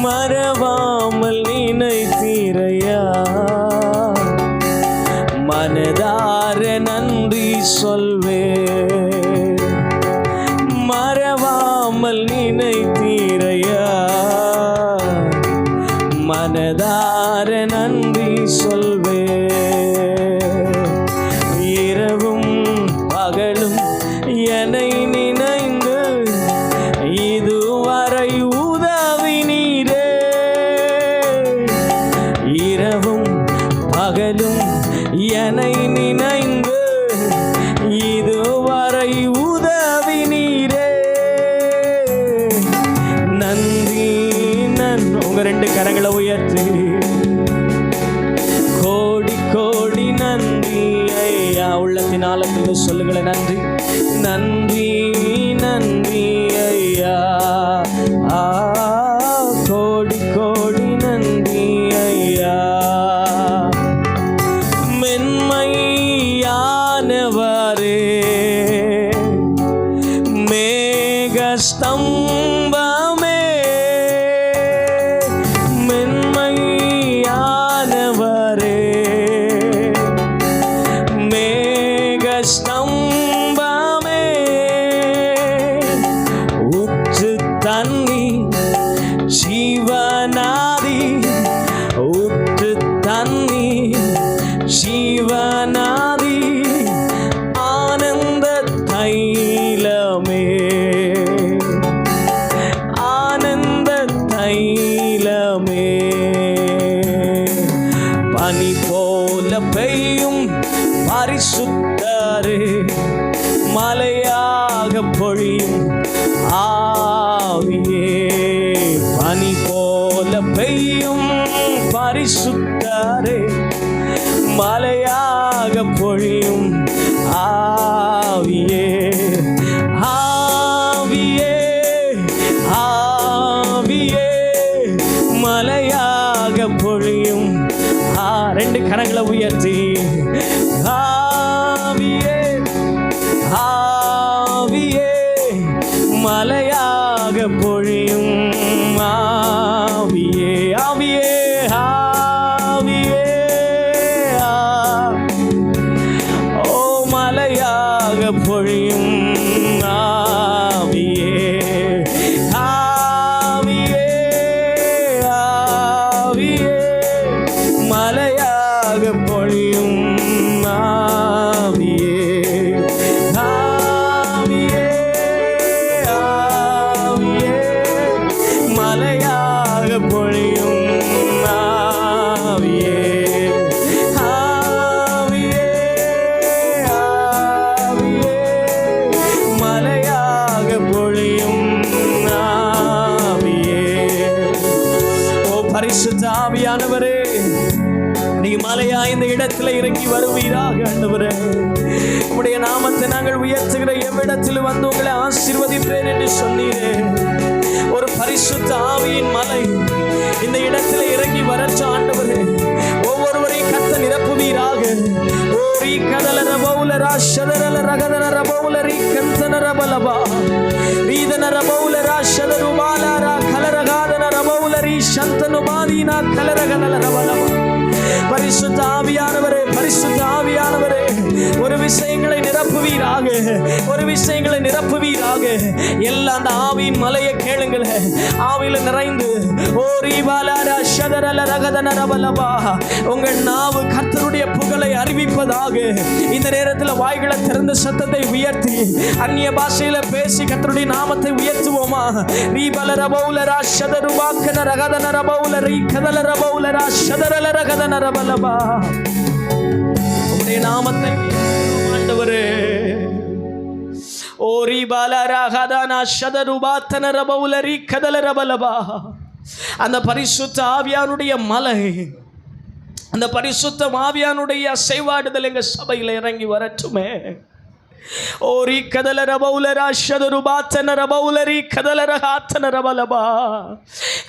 மறவாமல் நினைத்தீரையா, மனதார நன்றி சொல்வே. மறவாமல் நினைத்தீரையா, மனதார நன்றி சொல்வே. இரவும் பகலும் என்னை நினைந்து இதுவரை உதவினீரே. இரவும் பகலும் என்னை நினைந்து இதுவரை உதவினீரே. நன்றி நன்றி. உங்க ரெண்டு கரங்களை உயர்த்தி கோடி கோடி நன்றி ஐயா. உள்ளத்தின் ஆழத்தில் சொல்லுங்களேன், நன்றி நன்றி நன்றி ஐயா. கோடி கோடி நன்றி ஐயா. மென்மையானவரே, மேகஸ்தம்பமே, மென்மையானவரே, மேகஸ்தம்பமே, ஊற்று தண்ணி ஜீவனாதி, ஊற்று தண்ணி ஜீவனாதி, ஆனந்த தைலமே, ஆனந்த தைலமே. பனி போல பெய்யும் பரிசுத்தரே, மலையாக பொழியும் ஆவியே. பனி போல பெய்யும் பரிசுத்தரே, மலையாக பொழியும் ஆவியே. ஆவியே ஆவியே, மலையாக பொழியும். ரெண்டு கரங்களை உயர்த்தி ஆவியே ஆவியே, மலையாக பொழியும் ஆவியே. ஆவியே ஆவியே, ஓ மலையாக பொழியும் ஆவியே. ஆவியே ஆவியே, மலையாக பொழியும் ஆவியே. ஆவியே ஆவியே, மலையாக பொழியும் ஆவியே. ஆவியே ஆவியே, மலையாக பொழியும் ஆவியே. ஓ பரிசுத்த ஆவியானவரே, நீ மலையா இந்த இடத்துல இறங்கி வருவீராக ஆண்டவரே. உம்முடைய நாமத்தை நாங்கள் உயர்த்துகிற எவ்விடத்தில் வந்து உங்களை ஆசீர்வதிப்பேன் என்று சொன்னீரே. ஒரு பரிசுத்த ஆவியின் மலை இந்த இடத்துல இறங்கி வரச்ச ஆண்டவரே. ஒவ்வொருவரையும் கத்த நிரப்புவீராக. ஓரி கதலர பௌலரா ஷதரல ரகதர பௌலரி கந்தனர பலபா வீதனர பௌலரா ஷதருபாலரா கலரகாதனர பௌலரி சந்தனுபாதீனா கலரகதலர பலபா. பரிசுத்த ஆவியானவரே, பரிசுத்த ஆவியானவரே, ஒரு விஷயங்களை நிரப்புவீராக, ஒரு விஷயங்களை நிரப்புவீராக. எல்லாம் அந்த ஆவியின் மலையை கேளுங்களேன். ஆவியில நிறைந்து உங்கள் நாவு கர்த்தருடைய புகழை அறிவிப்பதாக. இந்த நேரத்தில் வாய்களை திறந்த சத்தத்தை உயர்த்தி அந்நிய பாஷையில பேசி கர்த்தருடைய நாமத்தை உயர்த்துவோமா? உம்முடைய நாமத்தை ஆண்டவரே. ஓரி பாலராகதானா ஷதருபாத்தன ரபௌலரி கதல ரபலபா. அந்த பரிசுத்த ஆவியானுடைய மலை, அந்த பரிசுத்த ஆவியானுடைய அசைவாடுதல் எங்க சபையில் இறங்கி வரட்டுமே. ஓரி கதல ரபௌலரா ஷதருபாத்தன ரபௌலரி கதல ரகாத்தன ரபலபா.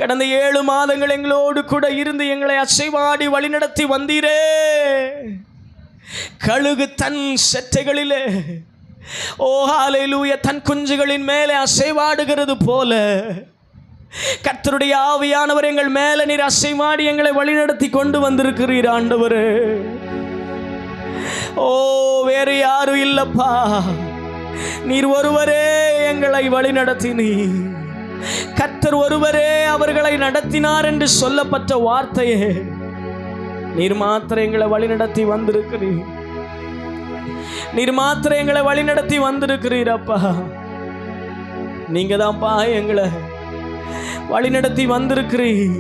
கடந்த 7 மாதங்கள் எங்களோடு கூட இருந்து எங்களை அசைவாடி வழிநடத்தி வந்தீரே. கழுகு தன் செட்டைகளிலே ஹல்லேலூயா தன் குஞ்சுகளின் மேலே அசைவாடுகிறது போல கர்த்தருடைய ஆவியானவர் எங்கள் மேலே நீர் அசைவாடி எங்களை வழிநடத்தி கொண்டு வந்திருக்கிறீர் ஆண்டவரே. வேறு யாரும் இல்லப்பா, நீர் ஒருவரே எங்களை வழிநடத்தினீர். கர்த்தர் ஒருவரே அவர்களை நடத்தினார் என்று சொல்லப்பட்ட வார்த்தையே நீர் மாத்திரம் எங்களை வழிநடத்தி வந்திருக்கிறீர். நீர் மாத்திரம் எங்களை வழிநடத்தி வந்திருக்கிறீர் அப்பா. நீங்க தான்ப்பா எங்களை வழிநடத்தி வந்திருக்கிறீர்.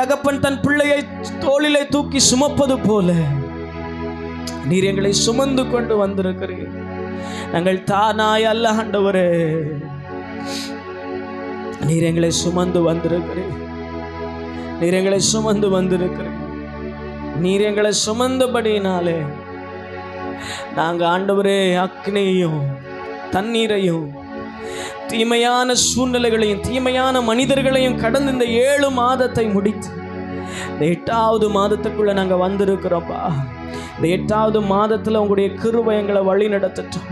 தகப்பன் தன் பிள்ளையை தோளிலே தூக்கி சுமப்பது போல நீர் எங்களை சுமந்து கொண்டு வந்திருக்கிறீர். நாங்கள் தானாய் அல்ல ஆண்டவரே, நீர் எங்களை சுமந்து வந்திருக்கிறீர். நீர் எங்களை சுமந்து வந்திருக்கிறீர். நீர் எங்களை சுமந்தபடினாலே நாங்கள் ஆண்டவரே அக்னியையும் தண்ணீரையும் தீமையான சூழ்நிலைகளையும் தீமையான மனிதர்களையும் கடந்து இந்த 7 மாதத்தை முடித்து இந்த 8வது மாதத்துக்குள்ள நாங்கள் வந்திருக்கிறோம்ப்பா. இந்த 8வது மாதத்தில் உங்களுடைய கிருபை எங்களை வழி நடத்தட்டும்,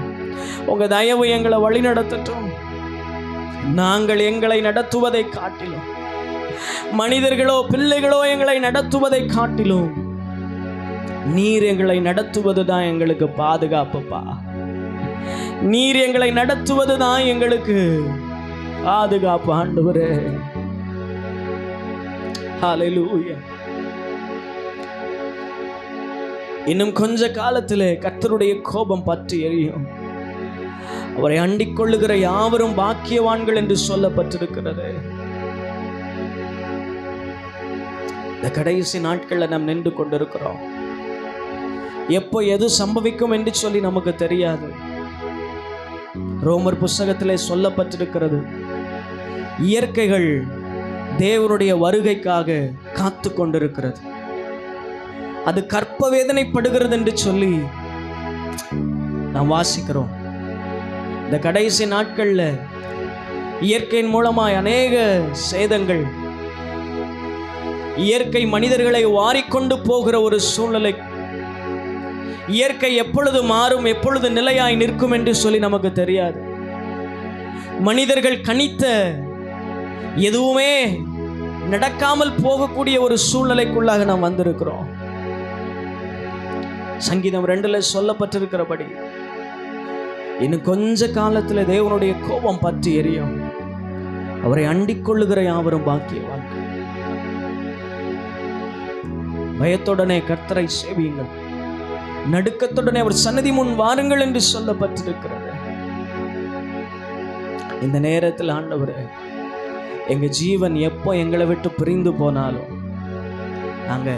உங்க தயவு எங்களை வழி நடத்தட்டும். நாங்கள் எங்களை நடத்துவதை காட்டிலும், மனிதர்களோ பிள்ளைகளோ எங்களை நடத்துவதை காட்டிலும் நீர் எங்களை நடத்துவது தான் எங்களுக்கு பாதுகாப்புப்பா. நீர் எங்களை நடத்துவது தான் எங்களுக்கு பாதுகாப்பு ஆண்டவரே. ஹல்லேலூயா. இன்னும் கொஞ்ச காலத்திலே கர்த்தருடைய கோபம் பற்றி எரியும். அவரை அண்டிக் கொள்ளுகிற யாவரும் பாக்கியவான்கள் என்று சொல்லப்பட்டிருக்கிறது. இந்த கடைசி நாட்களில் நாம் நின்று கொண்டிருக்கிறோம். எப்போ எது சம்பவிக்கும் என்று சொல்லி நமக்கு தெரியாது. ரோமர் புஸ்தகத்திலே சொல்லப்பட்டிருக்கிறது, இயற்கைகள் தேவனுடைய வருகைக்காக காத்து கொண்டிருக்கிறது. அது கற்ப வேதனைப்படுகிறது என்று சொல்லி நாம் வாசிக்கிறோம். இந்த கடைசி நாட்கள்ல இயற்கையின் மூலமாய் அநேக சேதங்கள், இயற்கை மனிதர்களை வாரிக்கொண்டு போகிற ஒரு சூழ்நிலை. இயற்கை எப்பொழுது மாறும், எப்பொழுது நிலையாய் நிற்கும் என்று சொல்லி நமக்கு தெரியாது. மனிதர்கள் கணித்த எதுவுமே நடக்காமல் போகக்கூடிய ஒரு சூழ்நிலைக்குள்ளாக நாம் வந்திருக்கிறோம். சங்கீதம் 2 சொல்லப்பட்டிருக்கிறபடி இன்னும் கொஞ்ச காலத்தில் தேவனுடைய கோபம் பற்றி எரியும். அவரை அண்டிக் கொள்ளுகிற யாவரும் பாக்கியவான்கள். பயத்துடனே கர்த்தரை சேவியுங்கள், நடுக்கத்துடனே அவர் சன்னதி முன் வாருங்கள் என்று சொல்லப்பட்டிருக்கிறது. இந்த நேரத்தில் ஆண்டவரே, எங்க ஜீவன் எப்போ எங்களை விட்டு பிரிந்து போனாலும் நாங்க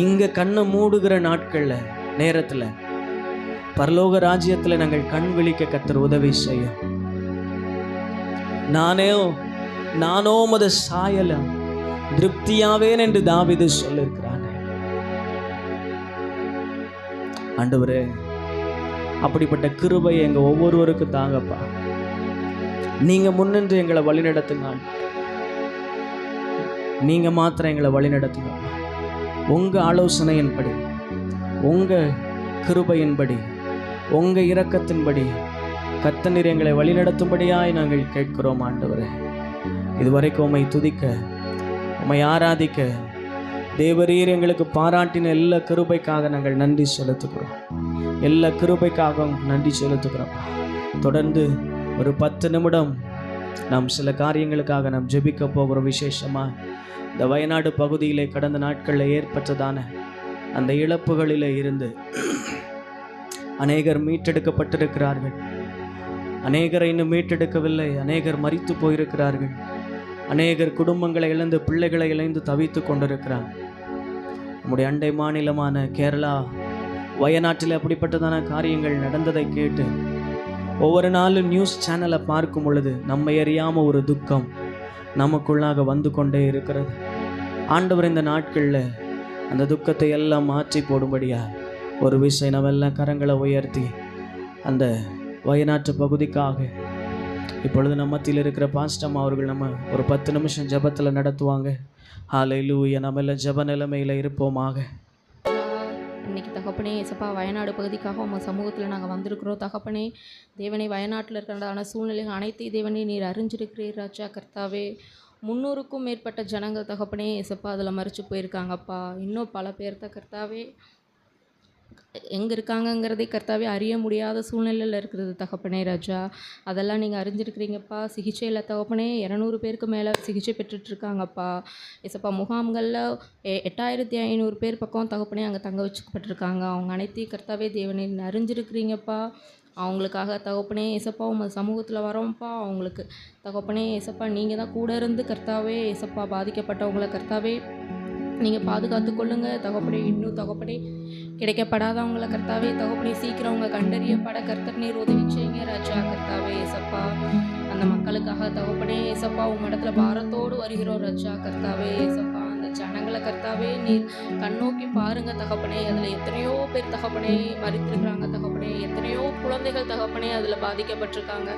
இங்க கண்ணை மூடுகிற நாட்கள்ல நேரத்துல பரலோக ராஜ்யத்துல நாங்கள் கண் விழிக்க கர்த்தர் உதவி செய்யும். நானோ மத சாயல திருப்தியாவேன் என்று தாவீது சொல்லியிருக்கிறானே. ஆண்டவரே, அப்படிப்பட்ட கிருபையை எங்கள் ஒவ்வொருவருக்கும் தாங்கப்பா. நீங்கள் முன்னின்று எங்களை வழிநடத்துங்க. நீங்கள் மாத்திரம் எங்களை வழிநடத்துங்கப்பா. உங்கள் ஆலோசனையின்படி, உங்கள் கிருபையின்படி, உங்கள் இரக்கத்தின்படி கர்த்தர் எங்களை வழிநடத்தும்படியாய் நாங்கள் கேட்கிறோம் ஆண்டவரே. இதுவரைக்கும் உம்மை துதிக்க, உம்மை ஆராதிக்க தேவரீர் எங்களுக்கு பாராட்டின எல்லா கிருபைக்காக நாங்கள் நன்றி செலுத்துகிறோம். எல்லா கிருபைக்காகவும் நன்றி செலுத்துகிறோம். தொடர்ந்து ஒரு 10 நிமிடம் நாம் சில காரியங்களுக்காக நாம் ஜெபிக்க போகிறோம். விசேஷமாக இந்த வயநாடு பகுதியிலே கடந்த நாட்களில் ஏற்பட்டதான அந்த இழப்புகளிலே இருந்து அநேகர் மீட்டெடுக்கப்பட்டிருக்கிறார்கள். அநேகரை இன்னும் மீட்டெடுக்கவில்லை. அநேகர் மரித்து போயிருக்கிறார்கள். அநேகர் குடும்பங்களை இழந்து, பிள்ளைகளை இழந்து தவித்து கொண்டிருக்கிறாங்க. நம்முடைய அண்டை மாநிலமான கேரளா வயநாட்டில் அப்படிப்பட்டதான காரியங்கள் நடந்ததை கேட்டு ஒவ்வொரு நாளும் நியூஸ் சேனலை பார்க்கும் பொழுது நம்மை அறியாமல் ஒரு துக்கம் நமக்குள்ளாக வந்து கொண்டே இருக்கிறது. ஆண்டவர் இந்த நாட்களில் அந்த துக்கத்தை எல்லாம் மாற்றி போடும்படியா ஒரு விஷயம் நம்ம எல்லாம் கரங்களை உயர்த்தி அந்த வயநாட்டு பகுதிக்காக இப்பொழுது நம்ம மத்தியில் இருக்கிற பாஸ்டம் அவர்கள் நம்ம ஒரு 10 நிமிஷம் ஜெபத்தில் நடத்துவாங்க. ஹல்லேலூயா. நம்ம எல்லாம் ஜெப நிலைமையில் இருப்போமாக. இன்னைக்கு தகப்பனே ஏசப்பா, வயநாடு பகுதிக்காக உங்கள் சமூகத்தில் நாங்கள் வந்திருக்கிறோம் தகப்பனே. தேவனை வயநாட்டில் இருக்கிறதான சூழ்நிலைகள் அனைத்தையும் தேவனே நீர் அறிஞ்சிருக்கிறீர் ராஜா கர்த்தாவே. 300க்கும் மேற்பட்ட ஜனங்கள் தகப்பனே ஏசப்பா அதில் மறித்து போயிருக்காங்கப்பா. இன்னும் பல பேர்த்த கர்த்தாவே எங்கே இருக்காங்கங்கிறதே கர்த்தாவே அறிய முடியாத சூழ்நிலையில் இருக்கிறது தகப்பனே ராஜா. அதெல்லாம் நீங்கள் அறிஞ்சிருக்கிறீங்கப்பா. சிகிச்சையில் தகப்பனே 200 பேருக்கு மேலே சிகிச்சை பெற்றுட்ருக்காங்கப்பா. ஏசப்பா, முகாம்களில் 8500 பேர் பக்கம் தகப்பனே அங்கே தங்க வச்சுக்கப்பட்டிருக்காங்க. அவங்க அனைத்தையும் கர்த்தாவே தேவனே அறிஞ்சிருக்கிறீங்கப்பா. அவங்களுக்காக தகப்பனே ஏசப்பா உங்கள் சமூகத்தில் வரோம்ப்பா. அவங்களுக்கு தகப்பனே ஏசப்பா நீங்கள் தான் கூட இருந்து கர்த்தாவே ஏசப்பா பாதிக்கப்பட்டவங்களை கர்த்தாவே நீங்கள் பாதுகாத்து கொள்ளுங்கள் தகப்பனே. இன்னும் தகப்பனே கிடைக்கப்படாதவங்களை கர்த்தாவே தகப்பனே சீக்கிரம் அவங்க கண்டறியப்பட கர்த்தர் நீர் உதவி செய்யுங்க ராஜா கர்த்தாவே ஏசப்பா. அந்த மக்களுக்காக தகப்பனே ஏசப்பா உங்கள் இடத்துல பாரத்தோடு வருகிறோம் ராஜா கர்த்தாவே ஏசப்பா. அந்த ஜனங்களை கர்த்தாவே நீர் கண்ணோக்கி பாருங்க தகப்பனே. அதில் எத்தனையோ பேர் தகப்பனே மறித்திருக்கிறாங்க தகப்பனே. எத்தனையோ குழந்தைகள் தகப்பனே அதில் பாதிக்கப்பட்டிருக்காங்க.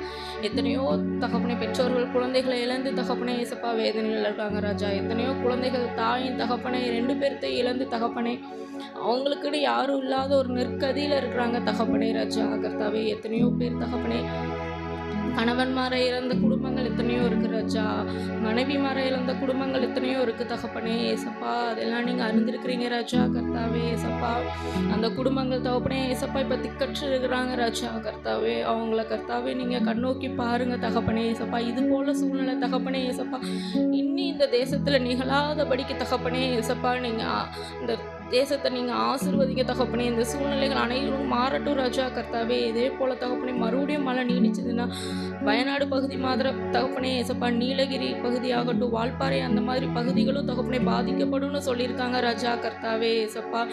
எத்தனையோ தகப்பனே பெற்றோர்கள் குழந்தைகளை இழந்து தகப்பனே ஏசப்பா வேதனையில் இருக்காங்க ராஜா. எத்தனையோ குழந்தைகள் தாயின் தகப்பனே 2 பேர்த்தை இழந்து தகப்பனே அவங்களுக்குன்னு யாரும் இல்லாத ஒரு நெற்கதியில் இருக்கிறாங்க தகப்பனே ராஜா கர்த்தாவே. எத்தனையோ பேர் தகப்பனே கணவன்மாரை இழந்த குடும்பங்கள் எத்தனையோ இருக்குது ராஜா. மனைவிமாரை இழந்த குடும்பங்கள் எத்தனையோ இருக்குது தகப்பனே ஏசப்பா. அதெல்லாம் நீங்கள் அறிந்திருக்கிறீங்க ராஜா கர்த்தாவே ஏசப்பா. அந்த குடும்பங்கள் தகப்பனே ஏசப்பா இப்போ திக்கற்று இருக்கிறாங்க ராஜா கர்த்தாவே. அவங்கள கர்த்தாவே நீங்கள் கண்ணோக்கி பாருங்கள் தகப்பனே ஏசப்பா. இது போல் சூழ்நிலை தகப்பனே ஏசப்பா இன்னி இந்த தேசத்தில் நிகழாதபடிக்கு தகப்பனே ஏசப்பா நீங்கள் இந்த தேசத்தை நீங்கள் ஆசீர்வதிக்க தகப்பனே. இந்த சூழ்நிலைகள் அனைவரும் மாறட்டும் ராஜா கர்த்தாவே. இதே போல் தகப்பனே மறுபடியும் மழை நீடிச்சதுன்னா வயநாடு பகுதி மாதிரி தகப்பனே ஏசப்பா நீலகிரி பகுதியாகட்டும், வால்பாறை அந்த மாதிரி பகுதிகளும் தகப்பனே பாதிக்கப்படும்னு சொல்லியிருக்காங்க ராஜா கர்த்தாவே ஏசப்பா.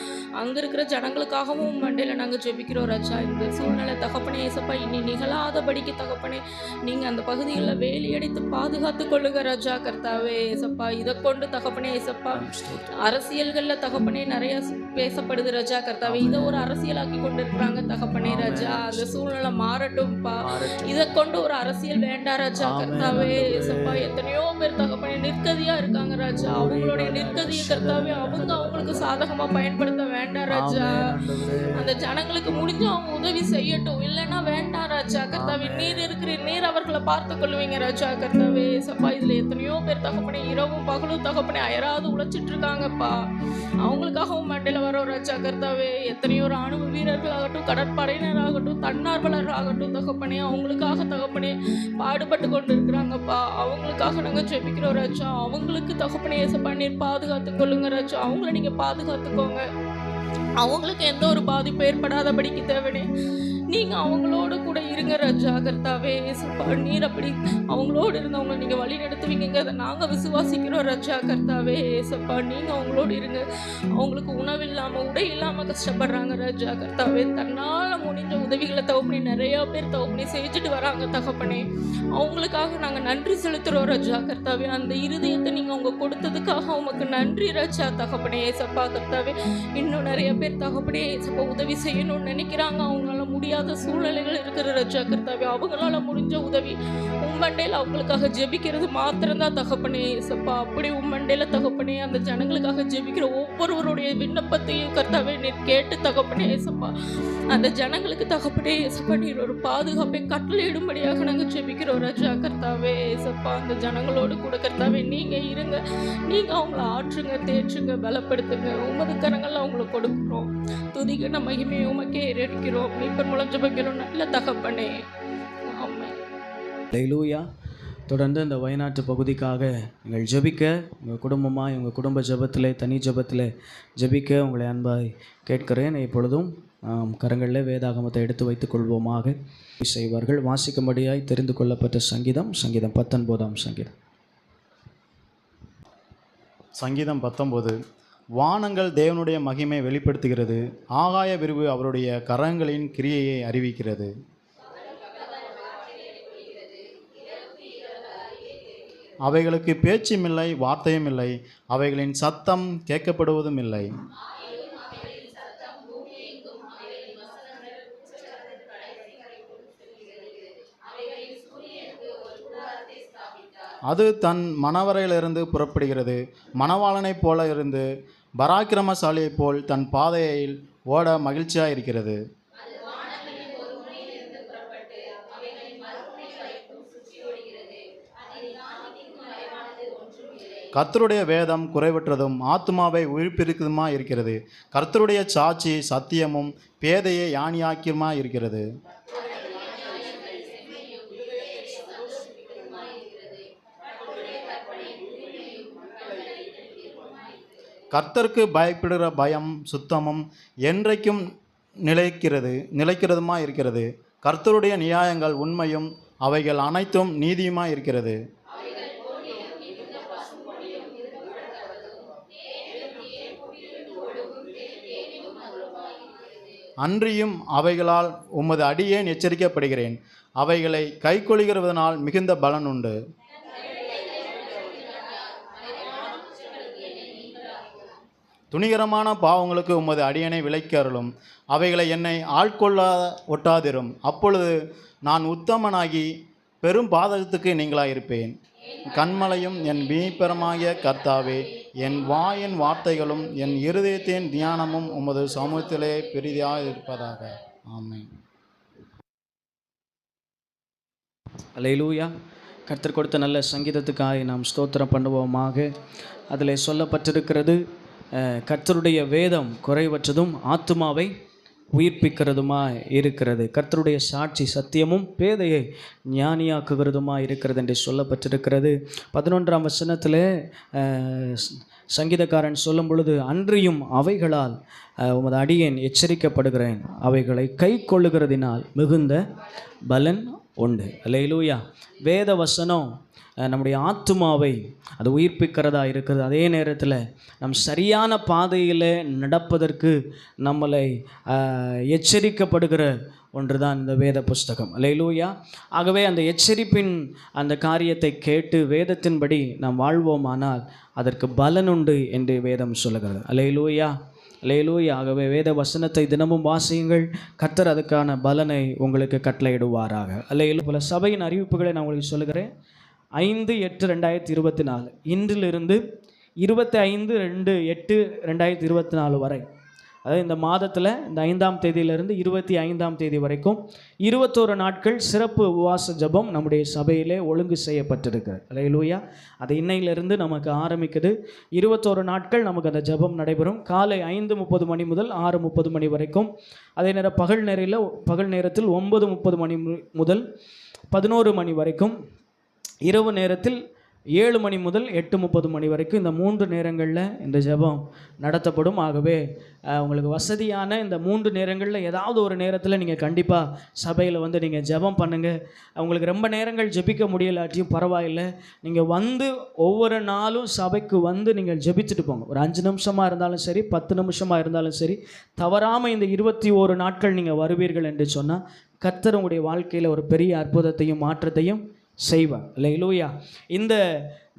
அங்கே இருக்கிற ஜனங்களுக்காகவும் மண்டையில் நாங்கள் ஜெபிக்கிறோம் ராஜா. இந்த சூழ்நிலை தகப்பனே ஏசப்பா இனி நிகழாதபடிக்கு தகப்பனே நீங்கள் அந்த பகுதிகளில் வேலியடித்து பாதுகாத்து கொள்ளுங்க ராஜா கர்த்தாவே ஏசப்பா. இதை கொண்டு தகப்பனே ஏசப்பா அரசியல்களில் தகப்பனே நிறைய பேசப்படுது ராஜா கர்த்தாவே. இதை ஒரு அரசியலாக்கி கொண்டு இருக்கிறாங்க தகப்பனே ராஜா. அந்த சூழ்நிலை மாறட்டும்பா. இதை கொண்டு ஒரு அரசியல் வேண்டாம் ராஜா கர்த்தாவே ஏசப்பா. எத்தனையோ பேர் தகப்பனே நிற்கதியா இருக்காங்க ராஜா. அவங்களுடைய நிற்கதியை கர்த்தாவே அவங்களுக்கு சாதகமா பயன்படுத்த வேண்டாம் ராஜா. அந்த ஜனங்களுக்கு முடிஞ்சு அவங்க உதவி செய்யட்டும், இல்லைன்னா வேண்டாம் ராஜா கர்த்தாவே. நீர் இருக்கிற நீர் அவர்களை பார்த்து கொள்வீங்க ராஜா கர்த்தாவே ஏசப்பா. இதுல எத்தனையோ பேர் தகப்பனே இரவும் பகலும் தகப்பனே அயராது உழைச்சிட்டு இருக்காங்கப்பா. அவங்களுக்காக மண்டையில் வரோம் ராஜா கர்த்தாவே. எத்தனையோ ராணுவ வீரர்களாகட்டும், கடற்படையினராகட்டும், தன்னார்வலராகட்டும் தகப்பனே அவங்களுக்காக தகப்பனே பாடுபட்டு கொண்டு இருக்கிறாங்கப்பா. அவங்களுக்காக நாங்கள் ஜெபிக்கிறோம் ராஜா. அவங்களுக்கு தகப்பனே ஏசப்பா நீர் பாதுகாத்து கொள்ளுங்க ராஜா. அவங்கள நீங்கள் பாதுகாத்துக்கோங்க. அவங்களுக்கு எந்த ஒரு பாதிப்பு ஏற்படாதபடிக்கு தேவனே நீங்கள் அவங்களோட கூட இருங்க ராஜா கர்த்தாவே. ஏசப்பா நீர் அப்படி அவங்களோடு இருந்து அவங்களை நீங்கள் வழி நடத்துவீங்கிறத நாங்கள் விசுவாசிக்கிறோம் ராஜா கர்த்தாவே. ஏசப்பா நீங்கள் அவங்களோடு இருங்க. அவங்களுக்கு உணவு இல்லாமல் உடை இல்லாமல் கஷ்டப்படுறாங்க ராஜா கர்த்தாவே. தன்னால் முடிஞ்ச உதவிகளை தகப்பனே நிறையா பேர் தகப்பனே செஞ்சுட்டு வராங்க தகப்பனே. அவங்களுக்காக நாங்கள் நன்றி செலுத்துகிறோம் ராஜா கர்த்தாவே. அந்த இருதயத்தை நீங்கள் அவங்க கொடுத்ததுக்காக உமக்கு நன்றி ராஜா தகப்பனே. ஏசப்பா கர்த்தாவே இன்னும் நிறைய பேர் தகப்பனே ஏசப்பா உதவி செய்யணும்னு நினைக்கிறாங்க. அவங்களால முடியாத சூழ்நிலைகள் இருக்கிற ராஜா கர்த்தாவே. அவங்களால முடிஞ்ச உதவி உம்மண்டையில் அவங்களுக்காக ஜெபிக்கிறது மாத்திரம்தான் தகப்பனே. ஏசப்பா அப்படி உம்மண்டையில் தகப்பனே அந்த ஜனங்களுக்காக ஜெபிக்கிற ஒவ்வொருவருடைய விண்ணப்பத்தையும் கர்த்தாவே நீர் கேட்டு தகப்பனே ஏசப்பா அந்த ஜனங்களுக்கு தகப்பனே ஏசப்பா நீர் ஒரு பாதுகாப்பை கட்டளையிடும்படியாக நாங்கள் ஜெபிக்கிறோம் ராஜா கர்த்தாவே. ஏசப்பா அந்த ஜனங்களோடு கூட கர்த்தாவே நீங்கள் இருங்க. நீங்கள் அவங்கள ஆற்றுங்க, தேற்றுங்க, பலப்படுத்துங்க. உமது கரங்கள் அவங்களுக்கு கொடுக்குறோம். துதிகன மகிமையை உமக்கே ஏறெடுக்கிறோம். மீட்பர் மூலம் ஜெபிக்கிறோம் நல்ல தகப்பனே. ஆமென். ஹல்லேலூயா. தொடர்ந்து இந்த வயநாட்டு பகுதிக்காக நீங்கள் ஜெபிக்க, உங்கள் குடும்பமாக உங்கள் குடும்ப ஜெபத்தில் தனி ஜெபத்தில் ஜெபிக்க உங்களை அன்பாய் கேட்கிறேன். இப்பொழுதும் கரங்களில் வேதாகமத்தை எடுத்து வைத்துக் கொள்வோமாக. செய்வார்கள். வாசிக்கும்படியாய் தெரிந்து கொள்ளப்பட்ட சங்கீதம் 19ஆம் சங்கீதம். சங்கீதம் 19. வானங்கள் தேவனுடைய மகிமை வெளிப்படுத்துகிறது, ஆகாய விரிவு அவருடைய கரங்களின் கிரியையை அறிவிக்கிறது. அவைகளுக்கு பேச்சும் இல்லை, வார்த்தையும் இல்லை, அவைகளின் சத்தம் கேட்கப்படுவதும் இல்லை. அது தன் மணவரையிலிருந்து புறப்படுகிறது, மணவாளனைப் போல இருந்து பராக்கிரமசாலியைப் போல் தன் பாதையில் ஓட மகிழ்ச்சியாக இருக்கிறது. கர்த்தருடைய வேதம் குறைவற்றதும் ஆத்துமாவை உயிர்ப்பிருக்குமா இருக்கிறது. கர்த்தருடைய சாட்சி சத்தியமும் பேதையை யானியாக்கியுமா இருக்கிறது. கர்த்தருக்கு பயப்படுகிற பயம் சுத்தமும் என்றைக்கும் நிலைக்கிறதுமா இருக்கிறது. கர்த்தருடைய நியாயங்கள் உண்மையும் அவைகள் அனைத்தும் நீதியுமா இருக்கிறது. அன்றியும் அவைகளால் உமது அடியேன் எச்சரிக்கப்படுகிறேன். அவைகளை கைக்கொள்கிறதனால் மிகுந்த பலன் உண்டு. துணிகரமான பாவங்களுக்கு உமது அடியனை விலக்கி அருளும். அவைகளை என்னை ஆட்கொள்ள ஒட்டாதிரும். அப்பொழுது நான் உத்தமனாகி பெரும் பாதகத்துக்கு நீங்களாயிருப்பேன். கண்மலையும் என் மீட்பருமாகிய கர்த்தாவே, என் வாயின் வார்த்தைகளும் என் இருதயத்தின் தியானமும் உமது சமூகத்திலே பெரிதாக இருப்பதாக. ஆமென். அல்லேலூயா. கர்த்தர் கொடுத்த நல்ல சங்கீதத்துக்காக நாம் ஸ்தோத்திரம் பண்ணுவோமாக. அதில் சொல்லப்பட்டிருக்கிறது, கர்த்தருடைய வேதம் குறைவற்றதும் ஆத்துமாவை உயிர்ப்பிக்கிறதுமா இருக்கிறது. கர்த்தருடைய சாட்சி சத்தியமும் பேதையை ஞானியாக்குகிறதுமா இருக்கிறது என்று சொல்லப்பட்டிருக்கிறது. 11ஆம் வசனத்தில் சங்கீதக்காரன் சொல்லும் பொழுது, அன்றியும் அவைகளால் உமது அடியேன் எச்சரிக்கப்படுகிறேன். அவைகளை கை கொள்ளுகிறதினால் மிகுந்த பலன் உண்டு. அல்லேலூயா. வேத வசனம் நம்முடைய ஆத்துமாவை அது உயிர்ப்பிக்கிறதா இருக்குது. அதே நேரத்தில் நம் சரியான பாதையில் நடப்பதற்கு நம்மளை எச்சரிக்கப்படுகிற ஒன்று தான் இந்த வேத புஸ்தகம். அல்லேலூயா. ஆகவே அந்த எச்சரிப்பின் அந்த காரியத்தை கேட்டு வேதத்தின்படி நாம் வாழ்வோமானால் அதற்கு பலனுண்டு என்று வேதம் சொல்லுகிறது. அல்லேலூயா. அல்லேலூயா. ஆகவே வேத வசனத்தை தினமும் வாசியுங்கள். கர்த்தர் அதுக்கான பலனை உங்களுக்கு கட்டளையிடுவாராக. அல்லேலூயா. பல சபையின் அறிவிப்புகளை நான் உங்களுக்கு சொல்லுகிறேன். 5/8/2024 இன்றிலிருந்து 25/2/8/2024 வரை, அதாவது இந்த மாதத்தில் இந்த 5ஆம் தேதியிலிருந்து 25ஆம் தேதி வரைக்கும் 21 நாட்கள் சிறப்பு உபவாச ஜபம் நம்முடைய சபையிலே ஒழுங்கு செய்யப்பட்டிருக்கிறது. அல்லேலூயா. அது இன்னையிலிருந்து நமக்கு ஆரம்பிக்குது. 21 நாட்கள் நமக்கு அந்த ஜபம் நடைபெறும். காலை 5:30 மணி முதல் 6:30 மணி வரைக்கும். அதே நேரம் பகல் நேரத்தில் 9:30 மணி முதல் 11 மணி வரைக்கும். இரவு நேரத்தில் 7 மணி முதல் 8:30 மணி வரைக்கும் இந்த 3 நேரங்களில் இந்த ஜெபம் நடத்தப்படும். ஆகவே உங்களுக்கு வசதியான இந்த 3 நேரங்களில் ஏதாவது ஒரு நேரத்தில் நீங்கள் கண்டிப்பாக சபையில் வந்து நீங்கள் ஜெபம் பண்ணுங்கள். உங்களுக்கு ரொம்ப நேரங்கள் ஜெபிக்க முடியலாட்டியும் பரவாயில்லை, நீங்கள் வந்து ஒவ்வொரு நாளும் சபைக்கு வந்து நீங்கள் ஜெபிச்சுட்டு போங்க. ஒரு 5 நிமிஷமாக இருந்தாலும் சரி, 10 நிமிஷமாக இருந்தாலும் சரி, தவறாமல் இந்த 21 நாட்கள் நீங்கள் வருவீர்கள் என்று சொன்னால் கர்த்தர் உங்களுடைய வாழ்க்கையில் ஒரு பெரிய அற்புதத்தையும் மாற்றத்தையும் செய்வார். அல்லேலூயா. இந்த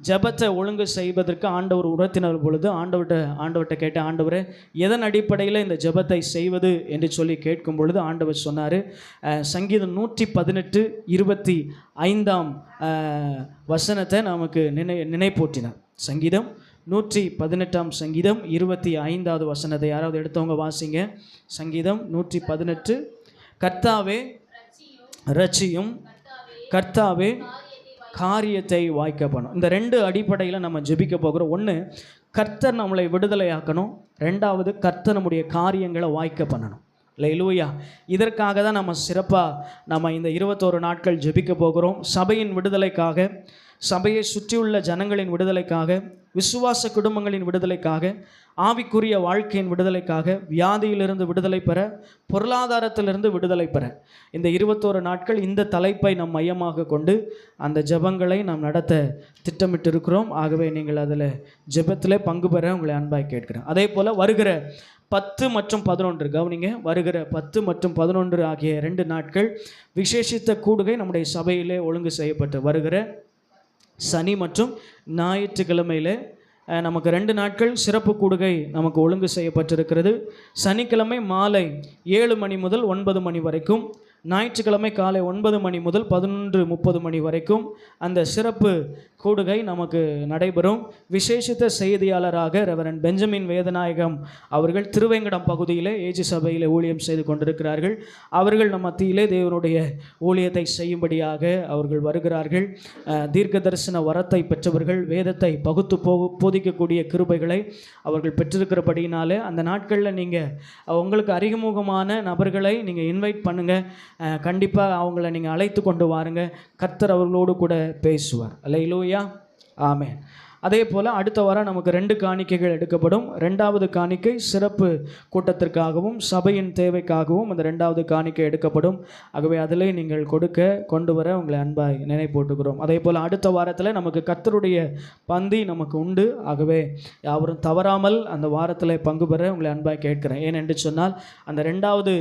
ஜெபத்தை ஒழுங்கு செய்வதற்கு ஆண்டவர் உணர்த்தினர் பொழுது ஆண்டவர்கிட்ட கேட்ட, ஆண்டவரே எதன் அடிப்படையில் இந்த ஜெபத்தை செய்வது என்று சொல்லி கேட்கும் பொழுது ஆண்டவர் சொன்னார், சங்கீதம் 118:25 வசனத்தை நமக்கு நினைப்பூட்டினார். சங்கீதம் 118 சங்கீதம் 25 வசனத்தை யாராவது எடுத்தவங்க வாசிங்க. சங்கீதம் 118. கர்த்தாவே இரட்சியும், கர்த்தாவே காரியத்தை வாய்க்க பண்ணும். இந்த 2 அடிப்படையில் நம்ம ஜெபிக்க போகிறோம். ஒன்று, கர்த்தர் நம்மளை விடுதலையாக்கணும். 2வது, கர்த்தர் நம்முடைய காரியங்களை வாய்க்க பண்ணணும். அல்லேலூயா. இதற்காக தான் நம்ம சிறப்பாக இந்த 21 நாட்கள் ஜெபிக்க போகிறோம். சபையின் விடுதலைக்காக, சபையை சுற்றியுள்ள ஜனங்களின் விடுதலைக்காக, விசுவாச குடும்பங்களின் விடுதலைக்காக, ஆவிக்குரிய வாழ்க்கையின் விடுதலைக்காக, வியாதியிலிருந்து விடுதலை பெற, பொருளாதாரத்திலிருந்து விடுதலை பெற இந்த 21 நாட்கள் இந்த தலைப்பை நம் மையமாக கொண்டு அந்த ஜெபங்களை நாம் நடத்த திட்டமிட்டு இருக்கிறோம். ஆகவே நீங்கள் அதில் ஜெபத்திலே பங்கு பெற உங்களை அன்பாய் கேட்கிறேன். அதே போல் வருகிற 10 மற்றும் 11 கவனிங்க, வருகிற 10 மற்றும் 11 ஆகிய 2 நாட்கள் விசேஷித்த கூடுகை நம்முடைய சபையிலே ஒழுங்கு செய்யப்பட்டு வருகிற சனி மற்றும் ஞாயிற்றுக்கிழமையில் நமக்கு 2 நாட்கள் சிறப்பு கூடுகை நமக்கு ஒழுங்கு செய்யப்பட்டிருக்கிறது. சனிக்கிழமை மாலை 7 மணி முதல் 9 மணி வரைக்கும், ஞாயிற்றுக்கிழமை காலை 9 மணி முதல் 11:30 மணி வரைக்கும் அந்த சிறப்பு கூடுகை நமக்கு நடைபெறும். விசேஷித்த செய்தியாளராக ரெவரண்ட் பெஞ்சமின் வேதநாயகம் அவர்கள் திருவேங்கடம் பகுதியிலே ஏஜி சபையில் ஊழியம் செய்து கொண்டிருக்கிறார்கள். அவர்கள் நம் மத்தியிலே தேவனுடைய ஊழியத்தை செய்யும்படியாக அவர்கள் வருகிறார்கள். தீர்க்க தரிசன வரத்தை பெற்றவர்கள், வேதத்தை பகுத்து போதிக்கக்கூடிய கிருபைகளை அவர்கள் பெற்றிருக்கிறபடினாலே அந்த நாட்களில் நீங்கள் உங்களுக்கு அறிமுகமான நபர்களை நீங்கள் இன்வைட் பண்ணுங்கள். கண்டிப்பாக அவங்கள நீங்கள் அழைத்து கொண்டு வாருங்க. கர்த்தர் அவர்களோடு கூட பேசுவார். அல்லேலூயா, ஆமென். அதே போல் அடுத்த வாரம் நமக்கு 2 காணிக்கைகள் எடுக்கப்படும். 2வது காணிக்கை சிறப்பு கூட்டத்திற்காகவும் சபையின் தேவைக்காகவும் அந்த 2வது காணிக்கை எடுக்கப்படும். ஆகவே அதிலே நீங்கள் கொண்டு வர உங்களை அன்பாய் நினைப்பூட்டுகிறோம். அதே போல் அடுத்த வாரத்தில் நமக்கு கர்த்தருடைய பந்தி நமக்கு உண்டு. ஆகவே யாவரும் தவறாமல் அந்த வாரத்தில் பங்கு பெற உங்களை அன்பாய் கேட்கிறேன். ஏனென்று சொன்னால் அந்த 2வது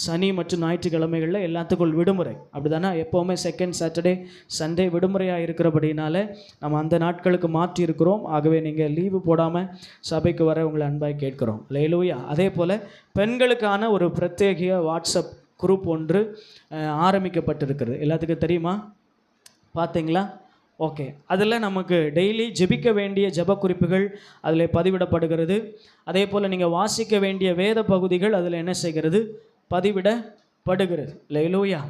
சனி மற்றும் ஞாயிற்றுக்கிழமைகளில் எல்லாத்துக்குள் விடுமுறை, அப்படி தானே? எப்போவுமே செகண்ட் சாட்டர்டே சண்டே விடுமுறையாக இருக்கிறபடினால நம்ம அந்த நாட்களுக்கு மாற்றி இருக்கிறோம். ஆகவே நீங்கள் லீவு போடாமல் சபைக்கு வர உங்களை அன்பாய் கேட்கிறோம். அல்லேலூயா. அதே போல் பெண்களுக்கான ஒரு பிரத்யேக வாட்ஸ்அப் குரூப் ஒன்று ஆரம்பிக்கப்பட்டிருக்கிறது. எல்லாத்துக்கும் தெரியுமா? பார்த்தீங்களா? ஓகே. அதில் நமக்கு டெய்லி ஜெபிக்க வேண்டிய ஜெப குறிப்புகள் அதில் பதிவிடப்படுகிறது. அதே போல் நீங்கள் வாசிக்க வேண்டிய வேத பகுதிகள் அதில் என்ன செய்கிறது? பதிவிடப்படுகிறது. அல்லேலூயா.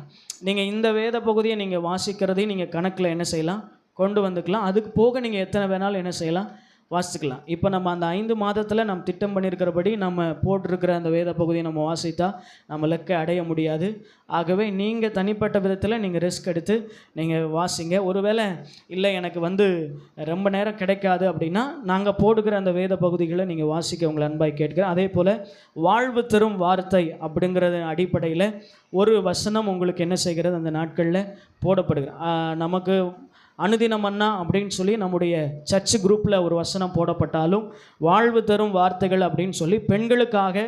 நீங்கள் இந்த வேத பகுதியை நீங்கள் வாசிக்கிறதையும் நீங்கள் கணக்கில் என்ன செய்யலாம்? கொண்டு வந்துக்கலாம். அதுக்கு போக நீங்கள் எத்தனை வேணாலும் என்ன செய்யலாம்? வாசிக்கலாம். இப்போ நம்ம அந்த 5 மாதத்தில் நம்ம திட்டம் பண்ணியிருக்கிறபடி நம்ம போட்டிருக்கிற அந்த வேத பகுதியை நம்ம வாசித்தா நம்ம இலக்கை அடைய முடியாது. ஆகவே நீங்கள் தனிப்பட்ட விதத்தில் நீங்கள் ரிஸ்க் எடுத்து நீங்கள் வாசிங்க. ஒருவேளை இல்லை எனக்கு ரொம்ப நேரம் கிடைக்காது அப்படின்னா நாங்கள் போடுகிற அந்த வேத பகுதிகளை நீங்கள் வாசிக்க உங்களை அன்பாய் கேட்கிறேன். அதே போல் வாழ்வு தரும் வார்த்தை அப்படிங்கிறது அடிப்படையில் ஒரு வசனம் உங்களுக்கு என்ன செய்கிறது? அந்த நாட்களில் போடப்படுகிறது. நமக்கு அனுதினம் அண்ணா அப்படின்னு சொல்லி நம்முடைய சர்ச் குரூப்பில் ஒரு வசனம் போடப்பட்டாலும் வாழ்வு தரும் வார்த்தைகள் அப்படின்னு சொல்லி பெண்களுக்காக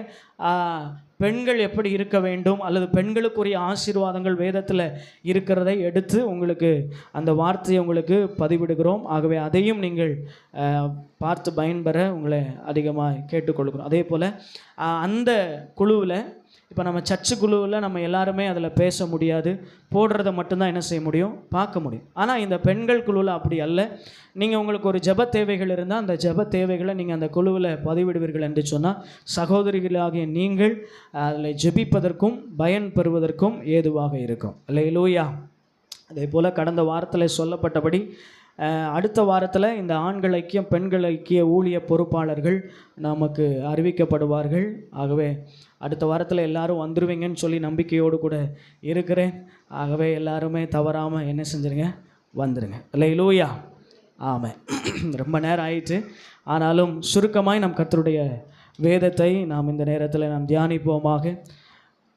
பெண்கள் எப்படி இருக்க வேண்டும் அல்லது பெண்களுக்குரிய ஆசீர்வாதங்கள் வேதத்தில் இருக்கிறதை எடுத்து உங்களுக்கு அந்த வார்த்தையை உங்களுக்கு பதிவிடுகிறோம். ஆகவே அதையும் நீங்கள் பார்த்து பயன்பெற உங்களை அதிகமாக கேட்டுக்கொள்கிறோம். அதே போல் அந்த குழுவில் இப்போ நம்ம சர்ச்சு குழுவில் நம்ம எல்லாருமே அதில் பேச முடியாது, போடுறத மட்டும்தான் என்ன செய்ய முடியும்? பார்க்க முடியும். ஆனால் இந்த பெண்கள் குழுவில் அப்படி அல்ல. நீங்கள் உங்களுக்கு ஒரு ஜெப தேவைகள் இருந்தால் அந்த ஜெப தேவைகளை நீங்கள் அந்த குழுவில் பதிவிடுவீர்கள் என்று சொன்னால் சகோதரிகளாகிய நீங்கள் அதில் ஜெபிப்பதற்கும் பயன் பெறுவதற்கும் ஏதுவாக இருக்கும். அல்லேலூயா. அதே போல் கடந்த வாரத்தில் சொல்லப்பட்டபடி அடுத்த வாரத்தில் இந்த ஆண்கள் ஐக்கியம் பெண்கள் ஐக்கிய ஊழிய பொறுப்பாளர்கள் நமக்கு அறிவிக்கப்படுவார்கள். ஆகவே அடுத்த வாரத்தில் எல்லாரும் வந்துடுவீங்கன்னு சொல்லி நம்பிக்கையோடு கூட இருக்கிறேன். ஆகவே எல்லாருமே தவறாமல் என்ன செஞ்சுருங்க? வந்துடுங்க. அல்லேலூயா. ஆமென். ரொம்ப நேரம் ஆயிற்று. ஆனாலும் சுருக்கமாய் நம் கர்த்தருடைய வேதத்தை நாம் இந்த நேரத்தில் நாம் தியானிப்போமாக.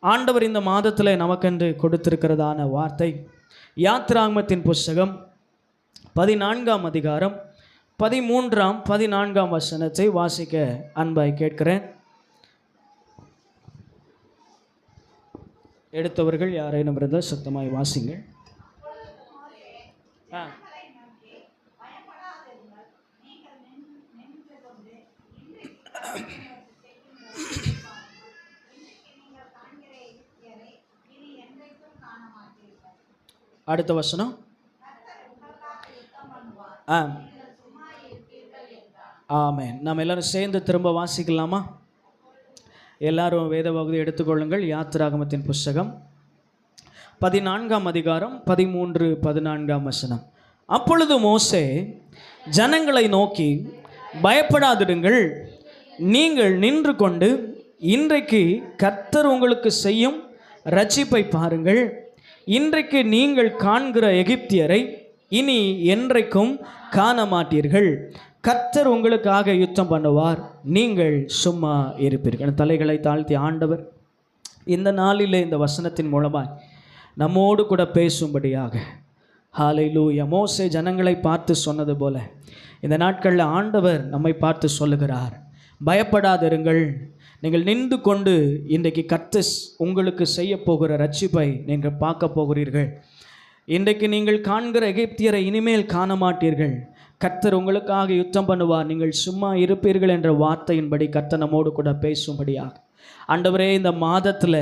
ஆண்டவர் இந்த மாதத்தில் நமக்கென்று கொடுத்திருக்கிறதான வார்த்தை யாத்திராகமத்தின் புஸ்தகம் 14ஆம் அதிகாரம் 13ஆம் 14ஆம் வசனத்தை வாசிக்க அன்பாய் கேட்கிறேன். எடுத்தவர்கள் யாரேனும் இருந்தால் சத்தமாய் வாசிங்கள். அடுத்த வசனம். ஆமென். நாம் எல்லாரும் சேர்ந்து திரும்ப வாசிக்கலாமா? எல்லாரும் வேத பகுதி எடுத்துக்கொள்ளுங்கள். யாத்திராகமத்தின் புஸ்தகம் 14ஆம் அதிகாரம் 13, 14ஆம் வசனம். அப்பொழுது மோசே ஜனங்களை நோக்கி, பயப்படாதிருங்கள், நீங்கள் நின்று கொண்டு இன்றைக்கு கர்த்தர் உங்களுக்கு செய்யும் இரட்சிப்பை பாருங்கள். இன்றைக்கு நீங்கள் காண்கிற எகிப்தியரை இனி என்றைக்கும் காண மாட்டீர்கள். கர்த்தர் உங்களுக்காக யுத்தம் பண்ணுவார், நீங்கள் சும்மா இருப்பீர்கள். தலைகளை தாழ்த்தி ஆண்டவர் இந்த நாளிலே இந்த வசனத்தின் மூலமாய் நம்மோடு கூட பேசும்படியாக, ஹல்லேலூயா, மோசே ஜனங்களை பார்த்து சொன்னது போல இந்த நாட்களில் ஆண்டவர் நம்மை பார்த்து சொல்லுகிறார், பயப்படாதிருங்கள், நீங்கள் நின்று கொண்டு இன்றைக்கு கர்த்தர் உங்களுக்கு செய்ய போகிற இரட்சிப்பை நீங்கள் பார்க்க போகிறீர்கள். இன்றைக்கு நீங்கள் காண்கிற எகிப்தியரை இனிமேல் காண மாட்டீர்கள். கர்த்தர் உங்களுக்காக யுத்தம் பண்ணுவார், நீங்கள் சும்மா இருப்பீர்கள் என்ற வார்த்தையின்படி கர்த்தர் நம்மோடு கூட பேசும்படியாக. ஆண்டவரே, இந்த மாதத்தில்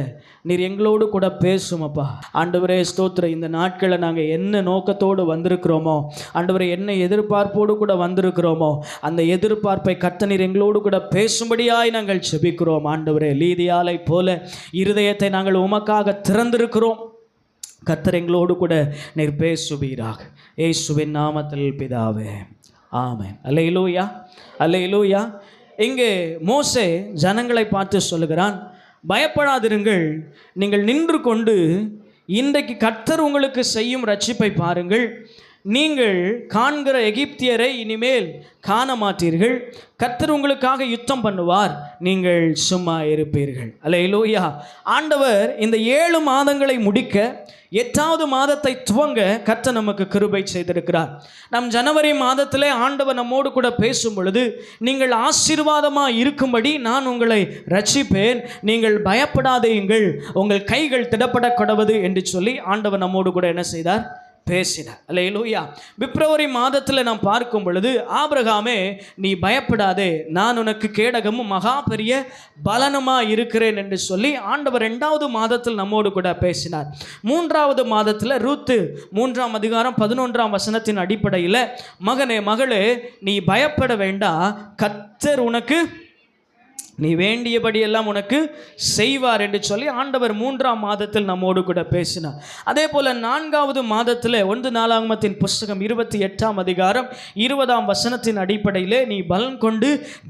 நீர் எங்களோடு கூட பேசுமப்பா. ஆண்டவரே ஸ்தோத்திரம். இந்த நாட்களில் நாங்கள் என்ன நோக்கத்தோடு வந்திருக்கிறோமோ, ஆண்டவரே என்ன எதிர்பார்ப்போடு கூட வந்திருக்கிறோமோ, அந்த எதிர்பார்ப்பை கர்த்தர் நீர் எங்களோடு கூட பேசும்படியாய் நாங்கள் செபிக்கிறோம். ஆண்டவரே, லீதியாலை போல இருதயத்தை நாங்கள் உமக்காக திறந்திருக்கிறோம். கர்த்தர் எங்களோடு கூட நீர் பேசுவீராக. இயேசுவின் நாமத்தில் பிதாவே, ஆமென். அல்லேலூயா, அல்லேலூயா. இங்கே மோசே ஜனங்களை பார்த்து சொல்லுகிறான், பயப்படாதிருங்கள், நீங்கள் நின்று கொண்டு இன்றைக்கு கர்த்தர் உங்களுக்கு செய்யும் இரட்சிப்பை பாருங்கள். நீங்கள் காண்கிற எகிப்தியரை இனிமேல் காண மாட்டீர்கள். கர்த்தர் உங்களுக்காக யுத்தம் பண்ணுவார், நீங்கள் சும்மா இருப்பீர்கள். அல்லேலூயா. ஆண்டவர் இந்த 7 மாதங்களை முடிக்க 8வது மாதத்தை துவங்க கர்த்தர் நமக்கு கிருபை செய்திருக்கிறார். நம் ஜனவரி மாதத்திலே ஆண்டவர் நம்மோடு கூட பேசும் பொழுது, நீங்கள் ஆசீர்வாதமாக இருக்கும்படி நான் உங்களை ரட்சிப்பேன், நீங்கள் பயப்படாதீங்கள், உங்கள் கைகள் திடப்பட கடவது என்று சொல்லி ஆண்டவர் நம்மோடு கூட என்ன செய்தார்? பேசினார். அல்லேலூயா. பிப்ரவரி மாதத்தில் நாம் பார்க்கும் பொழுது, ஆபிரகாமே நீ பயப்படாதே, நான் உனக்கு கேடகமும் மகா பெரிய பலனுமாக இருக்கிறேன் என்று சொல்லி ஆண்டவர் 2வது மாதத்தில் நம்மோடு கூட பேசினார். 3வது மாதத்தில் ரூத்து 3ஆம் அதிகாரம் 11ஆம் வசனத்தின் அடிப்படையில், மகனே மகளே நீ பயப்பட வேண்டாம், கர்த்தர் உனக்கு நீ வேண்டியபடியெல்லாம் உனக்கு செய்வார் என்று சொல்லி ஆண்டவர் 3ஆம் மாதத்தில் நம்மோடு கூட பேசினார். அதே போல் 4வது மாதத்தில் 1 நாளாகமத்தின் புஸ்தகம் 28ஆம் அதிகாரம் 20ஆம் வசனத்தின் அடிப்படையிலே, நீ பலன் கொண்டு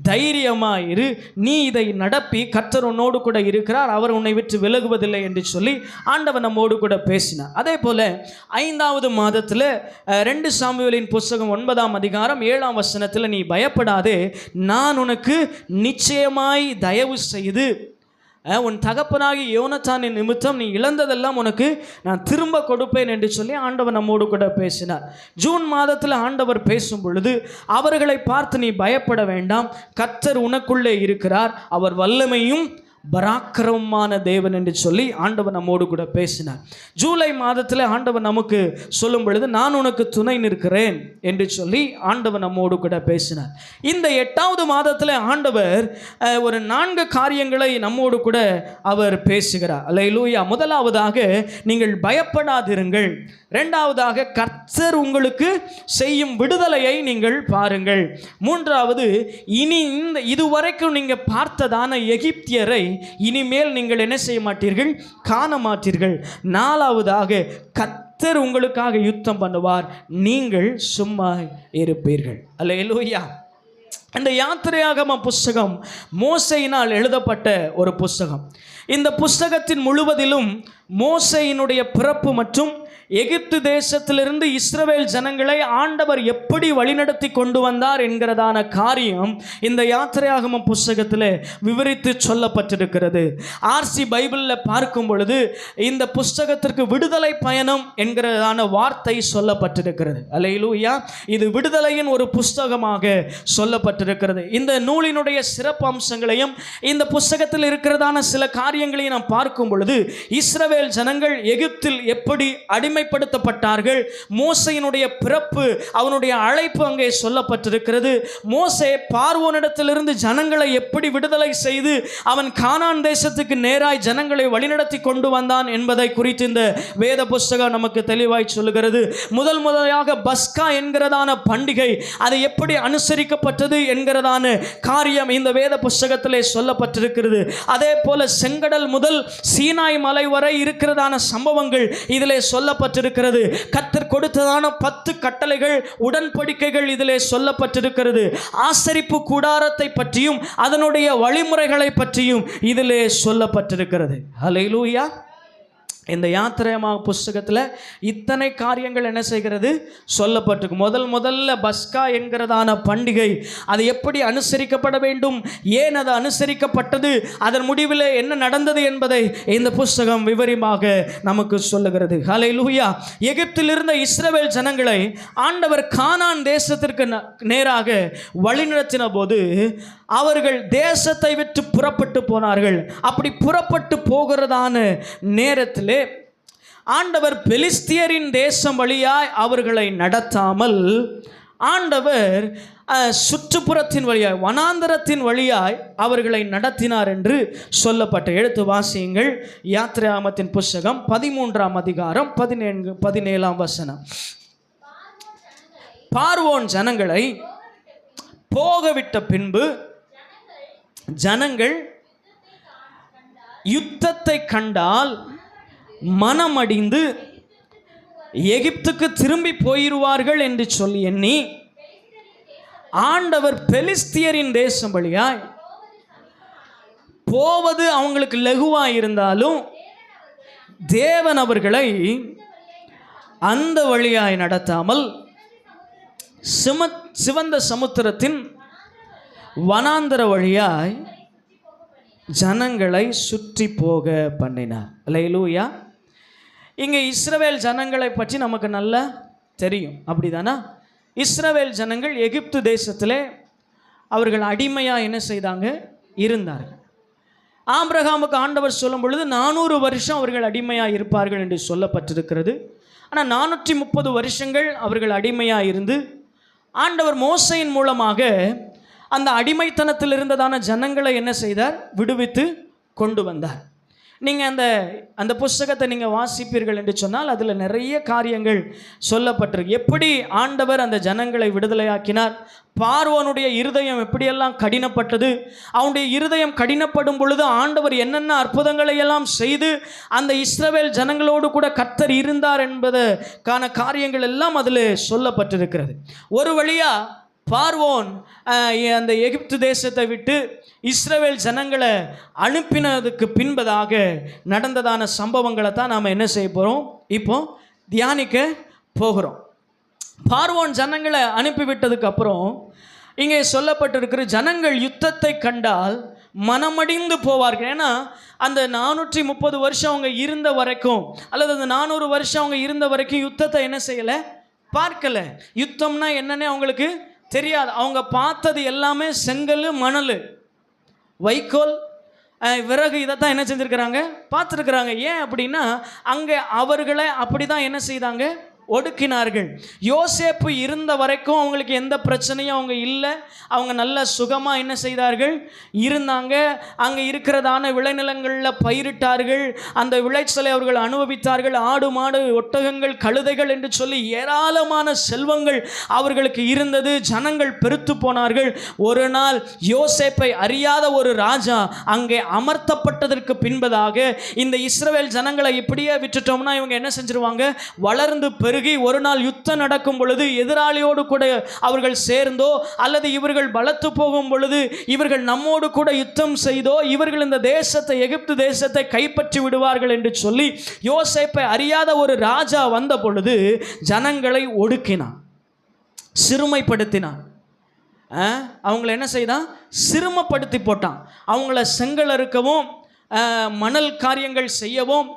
தைரியமாயிரு, நீ இதை நடப்பி, கர்த்தர் உன்னோடு கூட இருக்கிறார், அவர் உன்னை விட்டு விலகுவதில்லை என்று சொல்லி ஆண்டவர் நம்மோடு கூட பேசினார். அதே போல் 5வது மாதத்தில் 2 சாமுவேலின் புஸ்தகம் 9ஆம் அதிகாரம் 7ஆம் வசனத்தில், நீ பயப்படாதே, நான் உனக்கு நிச்சயமாய் தயவு செய்து உன் தகப்பனாகி யோனத்தானின் நிமித்தம் நீ இழந்ததெல்லாம் உனக்கு நான் திரும்ப கொடுப்பேன் என்று சொல்லி ஆண்டவர் நம்மோடு கூட பேசினார். ஜூன் மாதத்தில் ஆண்டவர் பேசும் பொழுது, அவர்களை பார்த்து நீ பயப்பட வேண்டாம், கர்த்தர் உனக்குள்ளே இருக்கிறார், அவர் வல்லமையும் பராக்கிரமமான தேவன் என்று சொல்லி ஆண்டவர் நம்மோடு கூட பேசினார். ஜூலை மாதத்தில் ஆண்டவர் நமக்கு சொல்லும் பொழுது, நான் உனக்கு துணை நிற்கிறேன் என்று சொல்லி ஆண்டவர் நம்மோடு கூட பேசினார். இந்த 8வது மாதத்தில் ஆண்டவர் ஒரு 4 காரியங்களை நம்மோடு கூட அவர் பேசுகிறார். அல்லேலூயா. முதலாவதாக, நீங்கள் பயப்படாதிருங்கள். 2வதாக, கர்த்தர் உங்களுக்கு செய்யும் விடுதலையை நீங்கள் பாருங்கள். 3வது, இனி இதுவரைக்கும் நீங்கள் பார்த்ததான எகிப்தியரை இனிமேல் நீங்கள் என்ன செய்ய மாட்டீர்கள்? காண மாட்டீர்கள். 4வதாக, கர்த்தர் உங்களுக்காக யுத்தம் பண்ணுவார், நீங்கள் சும்மா இருப்பீர்கள். அல்லேலூயா. இந்த யாத்திரையாகம புஸ்தகம் மோசேயினால் எழுதப்பட்ட ஒரு புஸ்தகம். இந்த புஸ்தகத்தின் முழுவதிலும் மோசேயினுடைய பிறப்பு மற்றும் எகிப்து தேசத்திலிருந்து இஸ்ரவேல் ஜனங்களை ஆண்டவர் எப்படி வழிநடத்தி கொண்டு வந்தார் என்கிறதான காரியம் இந்த யாத்திரையாகமம் புஸ்தகத்தில் விவரித்து சொல்லப்பட்டிருக்கிறது. ஆர்சி பைபிளில் பார்க்கும் பொழுது இந்த புஸ்தகத்திற்கு விடுதலை பயணம் என்கிறதான வார்த்தை சொல்லப்பட்டிருக்கிறது. அல்லேலூயா. இது விடுதலையின் ஒரு புஸ்தகமாக சொல்லப்பட்டிருக்கிறது. இந்த நூலினுடைய சிறப்பு அம்சங்களையும் இந்த புஸ்தகத்தில் இருக்கிறதான சில காரியங்களையும் நாம் பார்க்கும் பொழுது இஸ்ரவேல் ஜனங்கள் எகிப்தில் எப்படி அடிமைப்படுத்தப்பட்டார்கள், மோசையினுடைய பிறப்பு, அவனுடைய அழைப்பு அங்கே சொல்லப்பட்டிருக்கிறது. மோசே பார்வோனிடத்திலிருந்து ஜனங்களை எப்படி விடுதலை செய்து அவன் கானான் தேசத்துக்கு நேராய் ஜனங்களை வழிநடத்தி கொண்டு வந்தான் என்பதை குறித்து இந்த வேத புஸ்தகம் நமக்கு தெளிவாய் சொல்லுகிறது. முதலாக பஸ்கா என்கிறதான பண்டிகை அது எப்படி அனுசரிக்கப்பட்டது என்கிறதான காரியம் இந்த வேத புஸ்தகத்திலே சொல்லப்பட்டிருக்கிறது. அதே போல செங்கடல் முதல் சீனாய் மலை வரை இருக்கிறதான சம்பவங்கள் இதிலே சொல்லப்பட்டிருக்கிறது. கர்த்தர் கொடுத்ததான 10 கட்டளைகள், உடன்படிக்கைகள் இதிலே சொல்லப்பட்டிருக்கிறது. ஆசரிப்பு கூடாரத்தை பற்றியும் அதனுடைய வழிமுறைகளை பற்றியும் இதிலே சொல்லப்பட்டிருக்கிறது. ஹல்லேலூயா. இந்த யாத்திரையமாக புஸ்தகத்தில் இத்தனை காரியங்கள் என்ன செய்கிறது சொல்லப்பட்டிருக்கு. முதல்ல பஸ்கா என்கிறதான பண்டிகை அது எப்படி அனுசரிக்கப்பட வேண்டும், ஏன் அது அனுசரிக்கப்பட்டது, அதன் முடிவில் என்ன நடந்தது என்பதை இந்த புஸ்தகம் விவரமாக நமக்கு சொல்லுகிறது. ஹல்லேலூயா. எகிப்தில் இருந்த இஸ்ரவேல் ஜனங்களை ஆண்டவர் கானான் தேசத்திற்கு நேராக வழிநடத்தின போது அவர்கள் தேசத்தை விட்டு புறப்பட்டு போனார்கள். அப்படி புறப்பட்டு போகிறதான நேரத்தில் ஆண்டவர் பெலிஸ்தியரின் தேசம் வழியாய் அவர்களை நடத்தாமல் ஆண்டவர் சுற்றுப்புறத்தின் வழியாய், வனாந்தரத்தின் வழியாய் அவர்களை நடத்தினார் என்று சொல்லப்பட்ட எழுத்து வாசியுங்கள். யாத்திராகமத்தின் புஸ்தகம் 13ஆம் அதிகாரம் 17ஆம் வசனம். பார்வோன் ஜனங்களை போகவிட்ட பின்பு ஜனங்கள் யுத்தத்தை கண்டால் மனமடிந்து எகிப்துக்கு திரும்பி போயிருவார்கள் என்று சொல்லி எண்ணி ஆண்டவர் பெலிஸ்தியரின் தேசம் வழியாய் போவது அவங்களுக்கு லகுவாய் இருந்தாலும் தேவன் அவர்களை அந்த வழியாய் நடத்தாமல் சிவந்த சமுத்திரத்தின் வனாந்தர வழியாய் ஜனங்களை சுற்றி போக பண்ணினார். அல்லேலூயா. இங்கே இஸ்ரவேல் ஜனங்களை பற்றி நமக்கு நல்லா தெரியும், அப்படிதானா? இஸ்ரவேல் ஜனங்கள் எகிப்து தேசத்திலே அவர்கள் அடிமையாக என்ன செய்தாங்க இருந்தார்கள். ஆபிரகாமுக்கு ஆண்டவர் சொல்லும் பொழுது 400 வருஷம் அவர்கள் அடிமையாக இருப்பார்கள் என்று சொல்லப்பட்டிருக்கிறது. ஆனால் 430 வருஷங்கள் அவர்கள் அடிமையாக இருந்து ஆண்டவர் மோசையின் மூலமாக அந்த அடிமைத்தனத்தில் இருந்ததான ஜனங்களை என்ன செய்தார்? விடுவித்து கொண்டு வந்தார். நீங்கள் அந்த புஸ்தகத்தை நீங்கள் வாசிப்பீர்கள் என்று சொன்னால் அதில் நிறைய காரியங்கள் சொல்லப்பட்டிருக்கு. எப்படி ஆண்டவர் அந்த ஜனங்களை விடுதலையாக்கினார், பார்வோனுடைய இருதயம் எப்படியெல்லாம் கடினப்பட்டது, அவனுடைய இருதயம் கடினப்படும் பொழுது ஆண்டவர் என்னென்ன அற்புதங்களை எல்லாம் செய்து அந்த இஸ்ரவேல் ஜனங்களோடு கூட கர்த்தர் இருந்தார் என்பதற்கான காரியங்கள் எல்லாம் அதில் சொல்லப்பட்டிருக்கிறது. ஒரு வழியாக பார்வோன் அந்த எகிப்து தேசத்தை விட்டு இஸ்ரவேல் ஜனங்களை அனுப்பினதுக்கு பின்பதாக நடந்ததான சம்பவங்களை தான் நாம் என்ன செய்ய போகிறோம், இப்போ தியானிக்க போகிறோம். பார்வோன் ஜனங்களை அனுப்பிவிட்டதுக்கு அப்புறம் இங்கே சொல்லப்பட்டிருக்கிற ஜனங்கள் யுத்தத்தை கண்டால் மனமடிந்து போவார்கள். ஏன்னா அந்த 430 வருஷம் அவங்க இருந்த வரைக்கும், அல்லது அந்த 400 வருஷம் அவங்க இருந்த வரைக்கும் யுத்தத்தை என்ன செய்யலை, பார்க்கல. யுத்தம்னா என்னன்னே அவங்களுக்கு தெரியாது. அவங்க பார்த்தது எல்லாமே செங்கல், மணல், வைக்கோல், விறகு, இதைத்தான் என்ன செஞ்சுருக்கிறாங்க, பார்த்துருக்குறாங்க. ஏன் அப்படின்னா அங்கே அவர்களை அப்படி தான் என்ன செய்தாங்க, ஒடுக்கினார்கள். யோசேப்பு இருந்த வரைக்கும் அவங்களுக்கு எந்த பிரச்சனையும் அவங்க இல்லை, அவங்க நல்ல சுகமாக என்ன செய்தார்கள் இருந்தாங்க. அங்கே இருக்கிறதான விளைநிலங்களில் பயிரிட்டார்கள், அந்த விளைச்சலை அவர்கள் அனுபவித்தார்கள். ஆடு மாடு ஒட்டகங்கள் கழுதைகள் என்று சொல்லி ஏராளமான செல்வங்கள் அவர்களுக்கு இருந்தது. ஜனங்கள் பெருத்து போனார்கள். ஒரு நாள் யோசேப்பை அறியாத ஒரு ராஜா அங்கே அமர்த்தப்பட்டதற்கு பின்பதாக இந்த இஸ்ரவேல் ஜனங்களை இப்படியே விட்டுட்டோம்னா இவங்க என்ன செஞ்சிருவாங்க, வளர்ந்து பெருகி ஒரு நாள் யுத்தம் நடக்கும் பொழுது எதிராளியோடு கூட அவர்கள் சேர்ந்தோ அல்லது இவர்கள் பலத்து போகும் பொழுது இவர்கள் நம்மோடு கூட யுத்தம் செய்தோ இவர்கள் இந்த தேசத்தை, எகிப்து தேசத்தை கைப்பற்றி விடுவார்கள் என்று சொல்லி யோசேப்பை அறியாத ஒரு ராஜா வந்த பொழுது ஜனங்களை ஒடுக்கினான், சிறுமைப்படுத்தினான். அவங்கள என்ன செய்தான்? சிறுமப்படுத்தி போட்டான். அவங்கள செங்கல் அறுக்கவும் மணல் காரியங்கள் செய்யவும்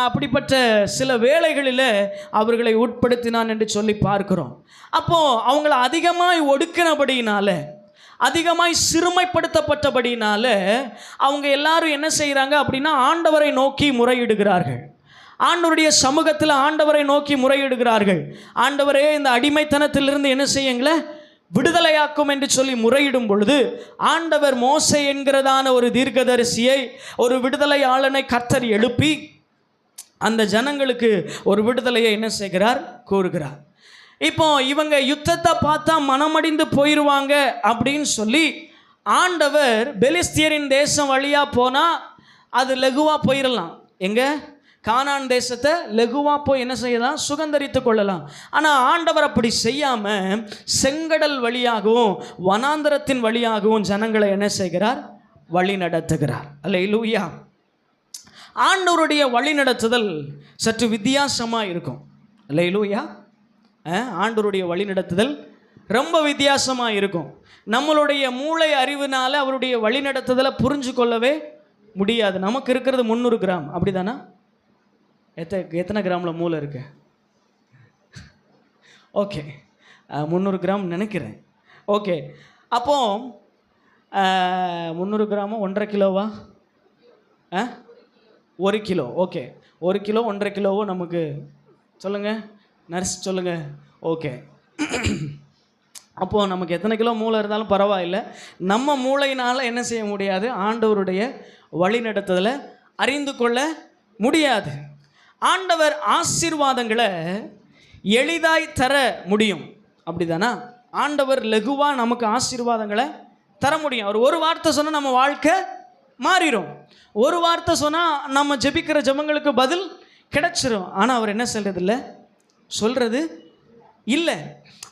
அப்படிப்பட்ட சில வேலைகளில் அவர்களை உட்படுத்தினான் என்று சொல்லி பார்க்கிறோம். அப்போது அவங்கள அதிகமாய் ஒடுக்கினபடியினால, அதிகமாய் சிறுமைப்படுத்தப்பட்டபடியினால அவங்க எல்லாரும் என்ன செய்கிறாங்க அப்படின்னா ஆண்டவரை நோக்கி முறையிடுகிறார்கள். ஆண்டவருடைய சமூகத்தில் ஆண்டவரை நோக்கி முறையிடுகிறார்கள். ஆண்டவரே, இந்த அடிமைத்தனத்திலிருந்து என்ன செய்யுங்களேன், விடுதலையாக்கும் என்று சொல்லி முறையிடும் பொழுது ஆண்டவர் மோசே என்கிறதான ஒரு தீர்க்கதரிசியை, ஒரு விடுதலையாளனை கர்த்தர் எழுப்பி அந்த ஜனங்களுக்கு ஒரு விடுதலையை என்ன செய்கிறார், கூறுகிறார். இப்போ இவங்க யுத்தத்தை பார்த்தா மனமடிந்து போயிடுவாங்க அப்படின்னு சொல்லி ஆண்டவர் பெலிஸ்தியரின் தேசம் வழியாக போனால் அது லகுவாக போயிடலாம். எங்கே? கானான் தேசத்தை லகுவாக போய் என்ன செய்யலாம், சுகந்தரித்து கொள்ளலாம். ஆனால் ஆண்டவர் அப்படி செய்யாமல் செங்கடல் வழியாகவும் வனாந்தரத்தின் வழியாகவும் ஜனங்களை என்ன செய்கிறார், வழி நடத்துகிறார். அல்லேலூயா. ஆண்டவருடைய வழி நடத்துதல் சற்று வித்தியாசமாக இருக்கும். அல்லேலூயா. ஆண்டவருடைய வழி நடத்துதல் ரொம்ப வித்தியாசமாக இருக்கும். நம்மளுடைய மூளை அறிவினால் அவருடைய வழி நடத்துதலை புரிஞ்சு கொள்ளவே முடியாது. நமக்கு இருக்கிறது 300 கிராம், அப்படி தானே? எத்தனை கிராமில் மூளை இருக்கு? ஓகே, 300 கிராம் நினைக்கிறேன். ஓகே, அப்போ 300 கிராமோ 1.5 கிலோவா? 1 கிலோ. ஓகே, 1 கிலோ 1.5 கிலோவோ நமக்கு சொல்லுங்கள், நர்ஸ் சொல்லுங்கள். ஓகே, அப்போது நமக்கு எத்தனை கிலோ மூளை இருந்தாலும் பரவாயில்லை, நம்ம மூளையினால் என்ன செய்ய முடியாது, ஆண்டவருடைய வழி நடத்துதலை அறிந்து கொள்ள முடியாது. ஆண்டவர் ஆசீர்வாதங்களை எளிதாய் தர முடியும், அப்படி தானே? ஆண்டவர் லகுவாக நமக்கு ஆசீர்வாதங்களை தர முடியும். அவர் ஒரு வார்த்தை சொன்னால் நம்ம வாழ்க்கை மாறிடும். ஒரு வார்த்தை சொன்னால் நம்ம ஜெபிக்கிற ஜெபங்களுக்கு பதில் கிடைச்சிரும். ஆனால் அவர் என்ன சொல்கிறது இல்லை.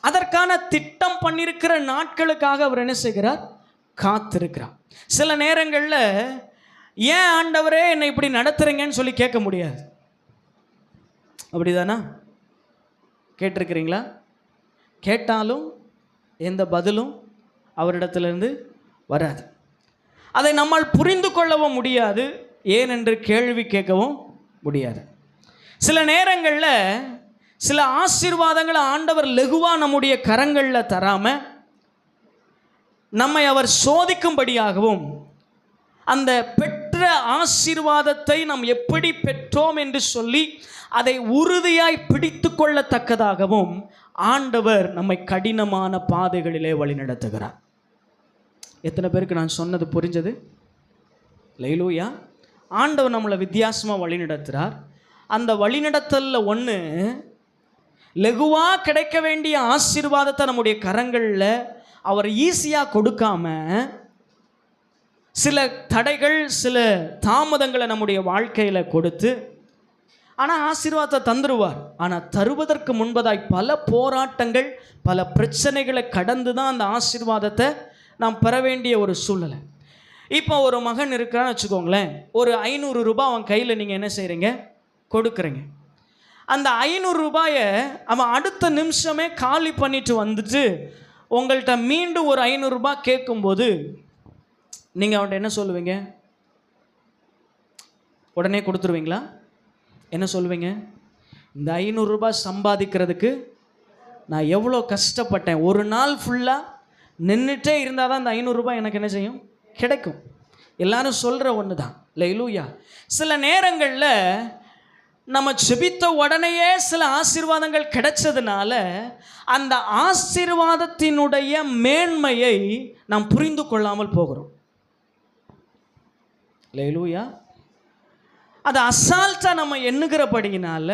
அதற்கான திட்டம் பண்ணியிருக்கிற நாட்களுக்காக அவர் என்ன செய்கிறார், காத்திருக்கிறார். சில நேரங்களில் ஏன் ஆண்டவரே என்னை இப்படி நடத்துகிறீங்கன்னு சொல்லி கேட்க முடியாது, அப்படிதானா? கேட்டிருக்கிறீங்களா? கேட்டாலும் எந்த பதிலும் அவரிடத்திலிருந்து வராது. அதை நம்மால் புரிந்து கொள்ளவும் முடியாது, ஏனென்று கேள்வி கேட்கவும் முடியாது. சில நேரங்களில் சில ஆசீர்வாதங்களை ஆண்டவர் லகுவாக நம்முடைய கரங்களில் தராமல் நம்மை அவர் சோதிக்கும்படியாகவும், அந்த பெற்ற ஆசீர்வாதத்தை நாம் எப்படி பெற்றோம் என்று சொல்லி அதை உறுதியாய் பிடித்து கொள்ளத்தக்கதாகவும் ஆண்டவர் நம்மை கடினமான பாதைகளிலே வழி நடத்துகிறார். எத்தனை பேருக்கு நான் சொன்னது புரிஞ்சது? அல்லேலூயா. ஆண்டவர் நம்மளை வித்தியாசமாக வழி நடத்துகிறார். அந்த வழிநடத்தலில் ஒன்று, லகுவாக கிடைக்க வேண்டிய ஆசீர்வாதத்தை நம்முடைய கரங்களில் அவர் ஈஸியாக கொடுக்காம சில தடைகள், சில தாமதங்களை நம்முடைய வாழ்க்கையில் கொடுத்து, ஆனால் ஆசீர்வாதத்தை தந்துடுவார். ஆனால் தருவதற்கு முன்பதாய் பல போராட்டங்கள், பல பிரச்சனைகளை கடந்து தான் அந்த ஆசீர்வாதத்தை நாம் பெற வேண்டிய ஒரு சூழ்நிலை. இப்போ ஒரு மகன் இருக்கிறான்னு வச்சுக்கோங்களேன், ஒரு 500 ரூபாய் அவன் கையில் நீங்கள் என்ன செய்கிறீங்க, கொடுக்குறீங்க. அந்த 500 ரூபாயை அவன் அடுத்த நிமிஷமே காலி பண்ணிட்டு வந்துட்டு உங்கள்கிட்ட மீண்டும் ஒரு 500 ரூபாய் கேட்கும்போது நீங்கள் அவன்கிட்ட என்ன சொல்லுவீங்க? உடனே கொடுத்துருவீங்களா? என்ன சொல்லுவீங்க? இந்த 500 ரூபாய் சம்பாதிக்கிறதுக்கு நான் எவ்வளோ கஷ்டப்பட்டேன், ஒரு நாள் ஃபுல்லாக நின்றுட்டே இருந்தால் தான் இந்த 500 ரூபாய் எனக்கு என்ன செய்யும், கிடைக்கும். எல்லாரும் சொல்கிற ஒன்று தான். அல்லேலூயா. சில நேரங்களில் நம்ம ஜெபித்த உடனேயே சில ஆசீர்வாதங்கள் கிடைச்சதுனால அந்த ஆசீர்வாதத்தினுடைய மேன்மையை நாம் புரிந்து கொள்ளாமல் போகிறோம். அல்லேலூயா. அது அசால்ட்டாக நம்ம எண்ணுகிறபடியினால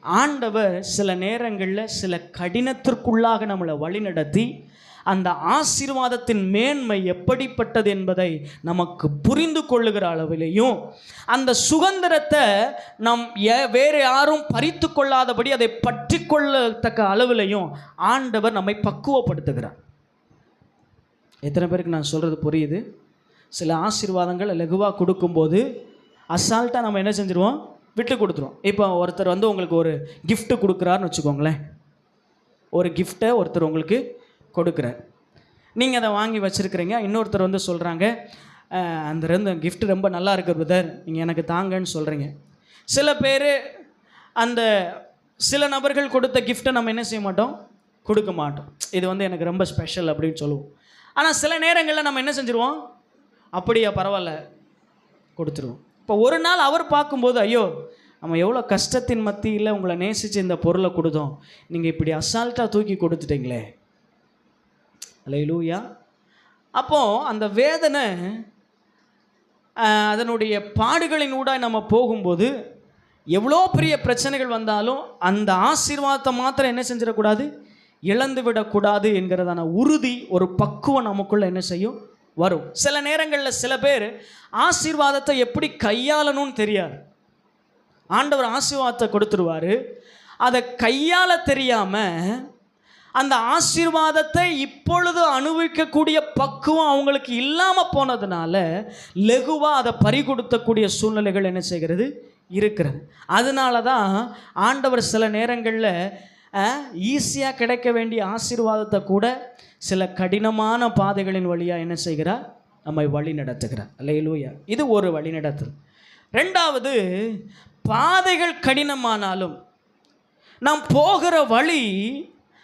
ஆண்டவர் சில நேரங்களில் சில கடினத்திற்குள்ளாக நம்மளை வழி நடத்தி அந்த ஆசீர்வாதத்தின் மேன்மை எப்படிப்பட்டது என்பதை நமக்கு புரிந்து கொள்ளுகிற அளவிலேயும், அந்த சுதந்திரத்தை நாம் வேறு யாரும் பறித்து கொள்ளாதபடி அதை பற்றி கொள்ளத்தக்க அளவிலையும் ஆண்டவர் நம்மை பக்குவப்படுத்துகிறார். எத்தனை பேருக்கு நான் சொல்கிறது புரியுது? சில ஆசீர்வாதங்கள் லகுவாக கொடுக்கும்போது அசால்ட்டாக நம்ம என்ன செஞ்சுருவோம், விட்டு கொடுத்துருவோம். இப்போ ஒருத்தர் வந்து உங்களுக்கு ஒரு கிஃப்ட்டு கொடுக்குறாருன்னு வச்சுக்கோங்களேன். ஒரு கிஃப்ட்டை ஒருத்தர் உங்களுக்கு கொடுக்குறார், நீங்கள் அதை வாங்கி வச்சுருக்கிறீங்க. இன்னொருத்தர் வந்து சொல்கிறாங்க, அந்த கிஃப்ட் ரொம்ப நல்லா இருக்குது பிரதர், நீங்கள் எனக்கு தாங்கன்னு சொல்கிறீங்க. சில பேர் அந்த சில நபர்கள் கொடுத்த கிஃப்ட்டை நம்ம என்ன செய்ய மாட்டோம், கொடுக்க மாட்டோம். இது வந்து எனக்கு ரொம்ப ஸ்பெஷல் அப்படின்னு சொல்லுவோம். ஆனால் சில நேரங்களில் நம்ம என்ன செஞ்சுருவோம், அப்படியா பரவாயில்ல கொடுத்துருவோம். இப்போ ஒரு நாள் அவர் பார்க்கும்போது, ஐயோ நம்ம எவ்வளோ கஷ்டத்தின் மத்தியில் உங்களை நேசித்து இந்த பொருளை கொடுத்தோம், நீங்கள் இப்படி அசால்ட்டாக தூக்கி கொடுத்துட்டீங்களே. அல்லேலூயா. அப்போது அந்த வேதனை, அதனுடைய பாடுகளின் ஊடாக நம்ம போகும்போது எவ்வளோ பெரிய பிரச்சனைகள் வந்தாலும் அந்த ஆசீர்வாதத்தை மாத்திரம் என்ன செஞ்சிடக்கூடாது, இழந்து விடக்கூடாது என்கிறதான உறுதி, ஒரு பக்குவம் நமக்குள்ளே என்ன செய்யும், வரும். சில நேரங்களில் சில பேர் ஆசீர்வாதத்தை எப்படி கையாளணும்னு தெரியாது. ஆண்டவர் ஆசீர்வாதத்தை கொடுத்துருவார், அதை கையாள தெரியாமல் அந்த ஆசீர்வாதத்தை இப்பொழுது அனுபவிக்கக்கூடிய பக்குவம் அவங்களுக்கு இல்லாமல் போனதுனால லகுவாக அதை பறிகொடுத்தக்கூடிய சூழ்நிலைகள் என்ன செய்கிறது, இருக்கிறது. அதனால தான் ஆண்டவர் சில நேரங்களில் ஈஸியாக கிடைக்க வேண்டிய ஆசீர்வாதத்தை கூட சில கடினமான பாதைகளின் வழியாக என்ன செய்கிறார், நம்மை வழி நடத்துகிறார். அல்லேலூயா. இது ஒரு வழிநடத்தல். ரெண்டாவது, பாதைகள் கடினமானாலும் நாம் போகிற வழி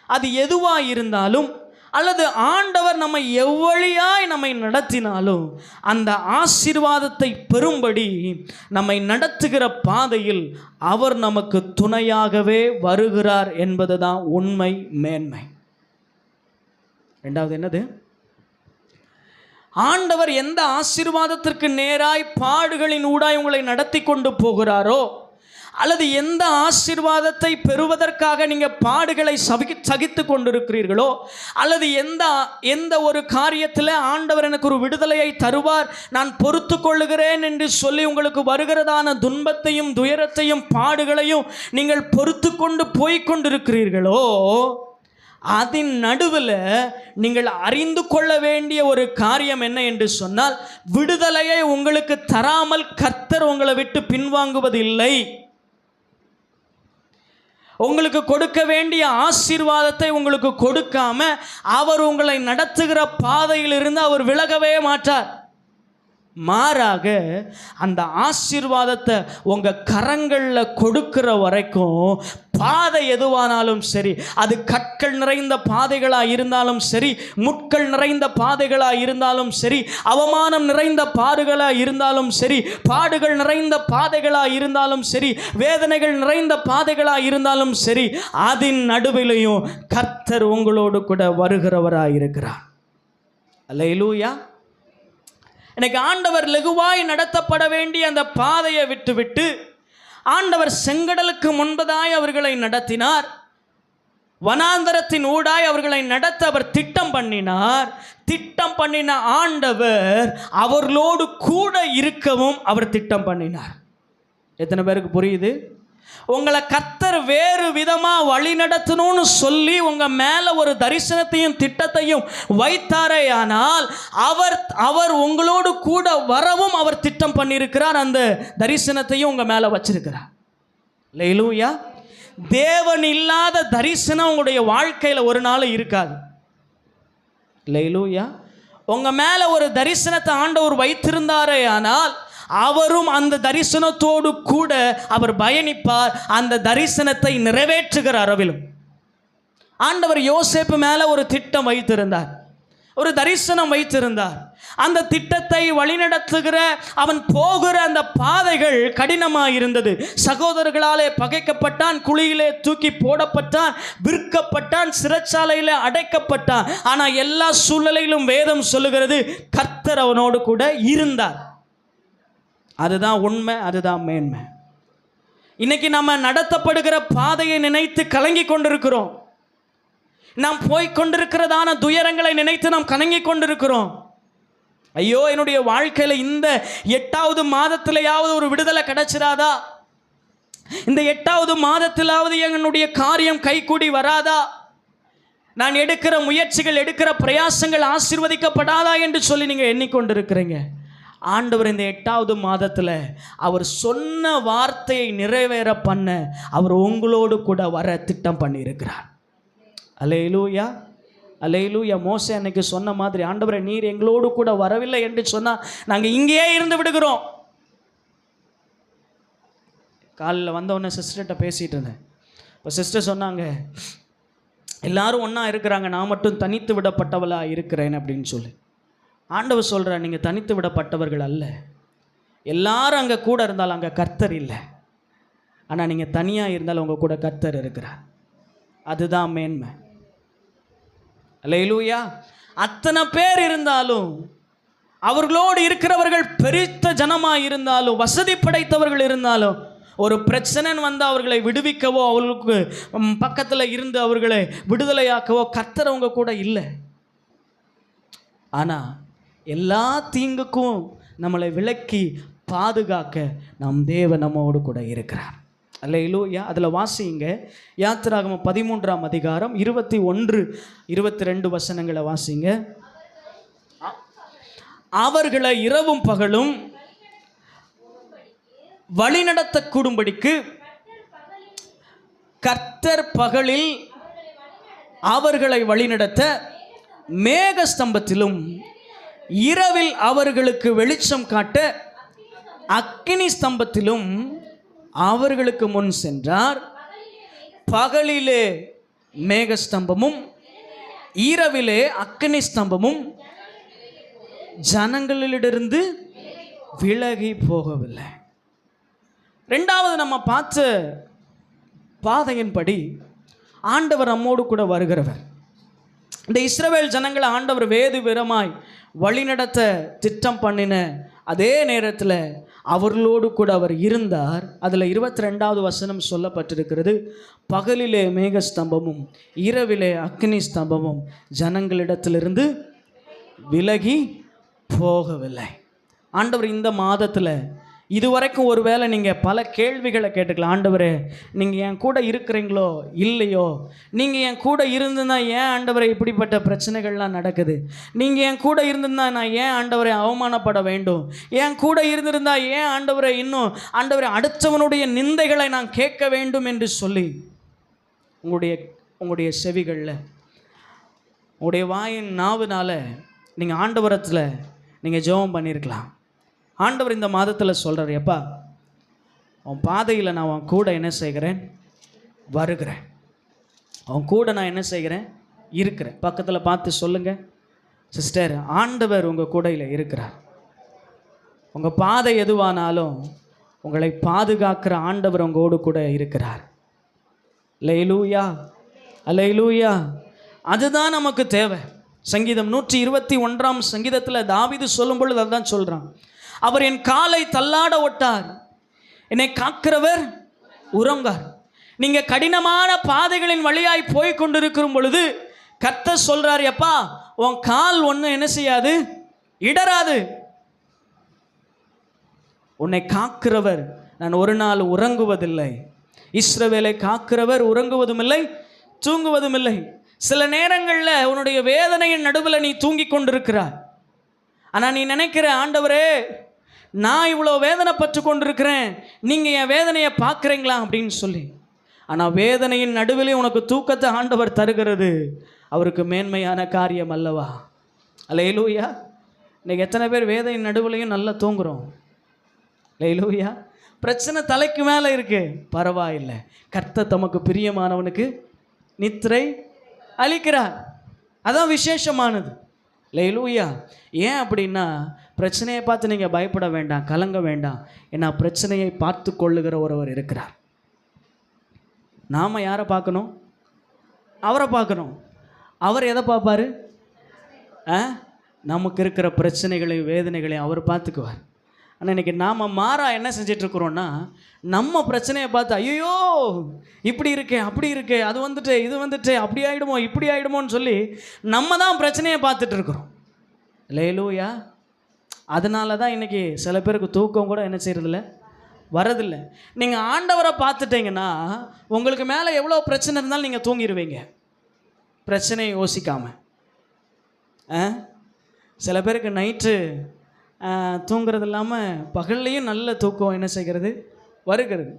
அது எதுவாக இருந்தாலும், அல்லது ஆண்டவர் நம்மை எவ்வழியாய் நம்மை நடத்தினாலும் அந்த ஆசீர்வாதத்தை பெறும்படி நம்மை நடத்துகிற பாதையில் அவர் நமக்கு துணையாகவே வருகிறார் என்பது தான் உண்மை, மேன்மை. ரெண்டாவது என்னது, ஆண்டவர் எந்த ஆசீர்வாதத்திற்கு நேராய் பாடுகளின் ஊடாய் உங்களை நடத்தி கொண்டு போகிறாரோ, அல்லது எந்த ஆசீர்வாதத்தை பெறுவதற்காக நீங்கள் பாடுகளை சகித்து கொண்டிருக்கிறீர்களோ, அல்லது எந்த ஒரு காரியத்தில் ஆண்டவர் எனக்கு ஒரு விடுதலையை தருவார், நான் பொறுத்து கொள்ளுகிறேன் என்று சொல்லி உங்களுக்கு வருகிறதான துன்பத்தையும் துயரத்தையும் பாடுகளையும் நீங்கள் பொறுத்து கொண்டு போய்கொண்டிருக்கிறீர்களோ, அதன் நடுவில் நீங்கள் அறிந்து கொள்ள வேண்டிய ஒரு காரியம் என்ன என்று சொன்னால், விடுதலையை உங்களுக்கு தராமல் கர்த்தர் உங்களை விட்டு பின்வாங்குவதில்லை. உங்களுக்கு கொடுக்க வேண்டிய ஆசீர்வாதத்தை உங்களுக்கு கொடுக்காம அவர் உங்களை நடத்துகிற பாதையிலிருந்து அவர் விலகவே மாட்டார். மாறாக அந்த ஆசீர்வாதத்தை உங்கள் கரங்களில் கொடுக்கிற வரைக்கும் பாதை எதுவானாலும் சரி, அது கற்கள் நிறைந்த பாதைகளாக இருந்தாலும் சரி, முட்கள் நிறைந்த பாதைகளாக இருந்தாலும் சரி, அவமானம் நிறைந்த பாடுகளாக இருந்தாலும் சரி, பாடுகள் நிறைந்த பாதைகளாக இருந்தாலும் சரி, வேதனைகள் நிறைந்த பாதைகளாக இருந்தாலும் சரி, அதன் நடுவிலையும் கர்த்தர் உங்களோடு கூட வருகிறவராக இருக்கிறார். அல்லேலூயா. எனக்கு ஆண்டவர் லகுவாய் நடத்தப்பட வேண்டிய அந்த பாதையை விட்டுவிட்டு ஆண்டவர் செங்கடலுக்கு முன்பதாய் அவர்களை நடத்தினார். வனாந்தரத்தின் ஊடாய் அவர்களை நடத்த அவர் திட்டம் பண்ணினார். திட்டம் பண்ணின ஆண்டவர் அவர்களோடு கூட இருக்கவும் அவர் திட்டம் பண்ணினார். எத்தனை பேருக்கு புரியுது? உங்களை கர்த்தர் வேறு விதமாக வழி நடத்தணும்னு சொல்லி உங்கள் மேலே ஒரு தரிசனத்தையும் திட்டத்தையும் வைத்தாரே, ஆனால் அவர் உங்களோடு கூட வரவும் அவர் திட்டம் பண்ணியிருக்கிறார். அந்த தரிசனத்தையும் உங்கள் மேலே வச்சிருக்கிறார். அல்லேலூயா. தேவன் இல்லாத தரிசனம் உங்களுடைய வாழ்க்கையில் ஒரு நாள் இருக்காது. அல்லேலூயா. உங்கள் மேலே ஒரு தரிசனத்தை ஆண்டவர் வைத்திருந்தாரே, ஆனால் அவரும் அந்த தரிசனத்தோடு கூட அவர் பயணிப்பார், அந்த தரிசனத்தை நிறைவேற்றுகிற அளவிலும். ஆண்டவர் யோசேப்பு மேலே ஒரு திட்டம் வைத்திருந்தார், ஒரு தரிசனம் வைத்திருந்தார். அந்த திட்டத்தை வழிநடத்துகிற அவன் போகிற அந்த பாதைகள் கடினமாக இருந்தது. சகோதரர்களாலே பகைக்கப்பட்டான், குழியிலே தூக்கி போடப்பட்டான், விற்கப்பட்டான், சிறைச்சாலையில் அடைக்கப்பட்டான். ஆனால் எல்லா சூழ்நிலையிலும் வேதம் சொல்லுகிறது கர்த்தர் அவனோடு கூட இருந்தார். அதுதான் உண்மை, அதுதான் மேன்மை. இன்னைக்கு நம்ம நடத்தப்படுகிற பாதையை நினைத்து கலங்கி கொண்டிருக்கிறோம். நாம் போய் கொண்டிருக்கிறதான துயரங்களை நினைத்து நாம் கலங்கி கொண்டிருக்கிறோம். ஐயோ, என்னுடைய வாழ்க்கையில் இந்த 8வது மாதத்திலேயாவது ஒரு விடுதலை கிடைச்சிராதா? இந்த 8வது மாதத்திலாவது என்னுடைய காரியம் கைகூடி வராதா? நான் எடுக்கிற முயற்சிகள், எடுக்கிற பிரயாசங்கள் ஆசீர்வதிக்கப்படாதா என்று சொல்லி நீங்கள் எண்ணிக்கொண்டிருக்கிறீங்க. ஆண்டவர் இந்த 8வது மாதத்தில் அவர் சொன்ன வார்த்தையை நிறைவேற பண்ண அவர் உங்களோடு கூட வர திட்டம் பண்ணியிருக்கிறார். அல்லேலூயா, அல்லேலூயா. மோசே அன்னைக்கு சொன்ன மாதிரி, ஆண்டவரே நீர் எங்களோடு கூட வரவில்லை என்று சொன்னால் நாங்கள் இங்கேயே இருந்து விடுகிறோம். காலையில் வந்தவுடனே சிஸ்டர்கிட்ட பேசிகிட்டு இருந்தேன். இப்போ சிஸ்டர் சொன்னாங்க, எல்லாரும் ஒன்றா இருக்கிறாங்க, நான் மட்டும் தனித்து விடப்பட்டவளாக இருக்கிறேன் அப்படின்னு சொல்லி. ஆண்டவர் சொல்கிறார், நீங்கள் தனித்து விடப்பட்டவர்கள் அல்ல. எல்லாரும் அங்கே கூட இருந்தாலும் அங்கே கர்த்தர் இல்லை. ஆனால் நீங்கள் தனியாக இருந்தாலும் உங்கள் கூட கர்த்தர் இருக்கிறார். அதுதான் மேன்மை. அல்லேலூயா. அத்தனை பேர் இருந்தாலும், அவர்களோடு இருக்கிறவர்கள் பெரித்த ஜனமாக இருந்தாலும், வசதி படைத்தவர்கள் இருந்தாலும், ஒரு பிரச்சனைன்னு வந்து அவர்களை விடுவிக்கவோ, அவர்களுக்கு பக்கத்தில் இருந்து அவர்களை விடுதலையாக்கவோ கர்த்தர் அவங்க கூட இல்லை. ஆனால் எல்லா தீங்குக்கும் நம்மளை விலக்கி பாதுகாக்க நம் தேவன் நம்மோடு கூட இருக்கிறார். அல்லேலூயா. அதில் வாசிங்க, யாத்திராகமம் 13ஆம் அதிகாரம் 21, 22 வசனங்களை வாசிங்க. அவர்களை இரவும் பகலும் வழிநடத்தக்கூடும்படிக்கு கர்த்தர் பகலில் அவர்களை வழிநடத்த மேக ஸ்தம்பத்திலும், இரவில் அவர்களுக்கு வெளிச்சம் காட்ட அக்கினி ஸ்தம்பத்திலும் அவர்களுக்கு முன் சென்றார். பகலிலே மேகஸ்தம்பமும் இரவிலே அக்கினி ஸ்தம்பமும் ஜனங்களிலிருந்து விலகி போகவில்லை. ரெண்டாவது நம்ம பார்த்த பாதையின்படி ஆண்டவர் நம்மோடு கூட வருகிறவர். இந்த இஸ்ரவேல் ஜனங்களை ஆண்டவர் வேறு விதமாய் வழிநடத்த திட்டம் பண்ணின அதே நேரத்தில் அவர்களோடு கூட அவர் இருந்தார். அதில் 22வது வசனம் சொல்லப்பட்டிருக்கிறது, பகலிலே மேகஸ்தம்பமும் இரவிலே அக்னி ஸ்தம்பமும் ஜனங்களிடத்திலிருந்து விலகி போகவில்லை. ஆண்டவர் இந்த மாதத்தில் இதுவரைக்கும் ஒருவேளை நீங்கள் பல கேள்விகளை கேட்டுக்கலாம். ஆண்டவரே, நீங்கள் என் கூட இருக்கிறீங்களோ இல்லையோ? நீங்கள் என் கூட இருந்துன்னா ஏன் ஆண்டவரை இப்படிப்பட்ட பிரச்சனைகள்லாம் நடக்குது? நீங்கள் என் கூட இருந்திருந்தா நான் ஏன் ஆண்டவரை அவமானப்பட வேண்டும்? என் கூட இருந்திருந்தா ஏன் ஆண்டவரை இன்னும் ஆண்டவரை அடுத்தவனுடைய நிந்தைகளை நான் கேட்க வேண்டும் என்று சொல்லி உங்களுடைய செவிகளில், உங்களுடைய வாயின் நாவுனால நீங்கள் ஆண்டவரத்தில் நீங்கள் ஜெபம் பண்ணியிருக்கலாம். ஆண்டவர் இந்த மாதத்தில் சொல்கிறார், எப்பா உன் பாதையில் நான் உன் கூட என்ன செய்கிறேன்? வருகிறேன். உன் கூட நான் என்ன செய்கிறேன்? இருக்கிறேன். பக்கத்தில் பார்த்து சொல்லுங்கள், சிஸ்டர், ஆண்டவர் உங்கள் கூடையில் இருக்கிறார். உங்கள் பாதை எதுவானாலும் உங்களை பாதுகாக்கிற ஆண்டவர் உங்களோடு கூட இருக்கிறார். அல்லேலூயா, அல்லேலூயா. அதுதான் நமக்கு தேவை. சங்கீதம் 121ஆம் சங்கீதத்தில் தாவீது சொல்லும் பொழுது அதுதான் சொல்கிறான். அவர் என் காலை தள்ளாட ஒட்டார், என்னை காக்கிறவர் உறங்கார். நீங்கள் கடினமான பாதைகளின் வழியாய் போய் கொண்டிருக்கிற பொழுது கர்த்தர் சொல்கிறார், எப்பா உன் கால் ஒன்று என்ன செய்யாது? இடராது. உன்னை காக்கிறவர் நான் ஒரு நாள் உறங்குவதில்லை. இஸ்ரவேலை காக்கிறவர் உறங்குவதும் இல்லை, தூங்குவதும் இல்லை. சில நேரங்களில் உன்னுடைய வேதனையின் நடுவில் நீ தூங்கி கொண்டிருக்கிறாய். ஆனால் நீ நினைக்கிற, ஆண்டவரே நான் இவ்வளோ வேதனைப்பட்டு கொண்டிருக்கிறேன், நீங்கள் என் வேதனையை பார்க்குறீங்களா அப்படின்னு சொல்லி. ஆனால் வேதனையின் நடுவிலே உனக்கு தூக்கத்தை ஆண்டவர் தருகிறது அவருக்கு மேன்மையான காரியம் அல்லவா? அல்லேலூயா. இன்றைக்கி எத்தனை பேர் வேதனையின் நடுவிலையும் நல்லா தூங்குகிறோம்? அல்லேலூயா. பிரச்சனை தலைக்கு மேலே இருக்குது, பரவாயில்லை. கர்த்தர் தமக்கு பிரியமானவனுக்கு நித்திரை அளிக்கிறார். அதான் விசேஷமானது. அல்லேலூயா. ஏன் அப்படின்னா, பிரச்சனையை பார்த்து நீங்கள் பயப்பட வேண்டாம், கலங்க வேண்டாம். ஏன்னா பிரச்சனையை பார்த்து கொள்ளுகிற ஒருவர் இருக்கிறார். நாம் யாரை பார்க்கணும்? அவரை பார்க்கணும். அவர் எதை பார்ப்பார்? நமக்கு இருக்கிற பிரச்சனைகளையும் வேதனைகளையும் அவர் பார்த்துக்குவார். ஆனால் இன்றைக்கி நாம் மாறா என்ன செஞ்சிட்ருக்குறோன்னா, நம்ம பிரச்சனையை பார்த்து ஐயோ இப்படி இருக்கே அப்படி இருக்கே, அது வந்துட்டு இது வந்துட்டு அப்படி ஆகிடுமோ இப்படி ஆகிடுமோன்னு சொல்லி நம்ம தான் பிரச்சனையை பார்த்துட்ருக்குறோம். அல்லேலூயா. அதனால தான் இன்றைக்கி சில பேருக்கு தூக்கம் கூட என்ன செய்கிறதில்ல, வரதில்லை. நீங்கள் ஆண்டவரை பார்த்துட்டீங்கன்னா உங்களுக்கு மேலே எவ்வளோ பிரச்சனை இருந்தாலும் நீங்கள் தூங்கிடுவீங்க, பிரச்சனையை யோசிக்காமல். சில பேருக்கு நைட்டு தூங்குறது இல்லாமல் பகல்லையும் நல்ல தூக்கம் என்ன செய்கிறது, வருகிறது.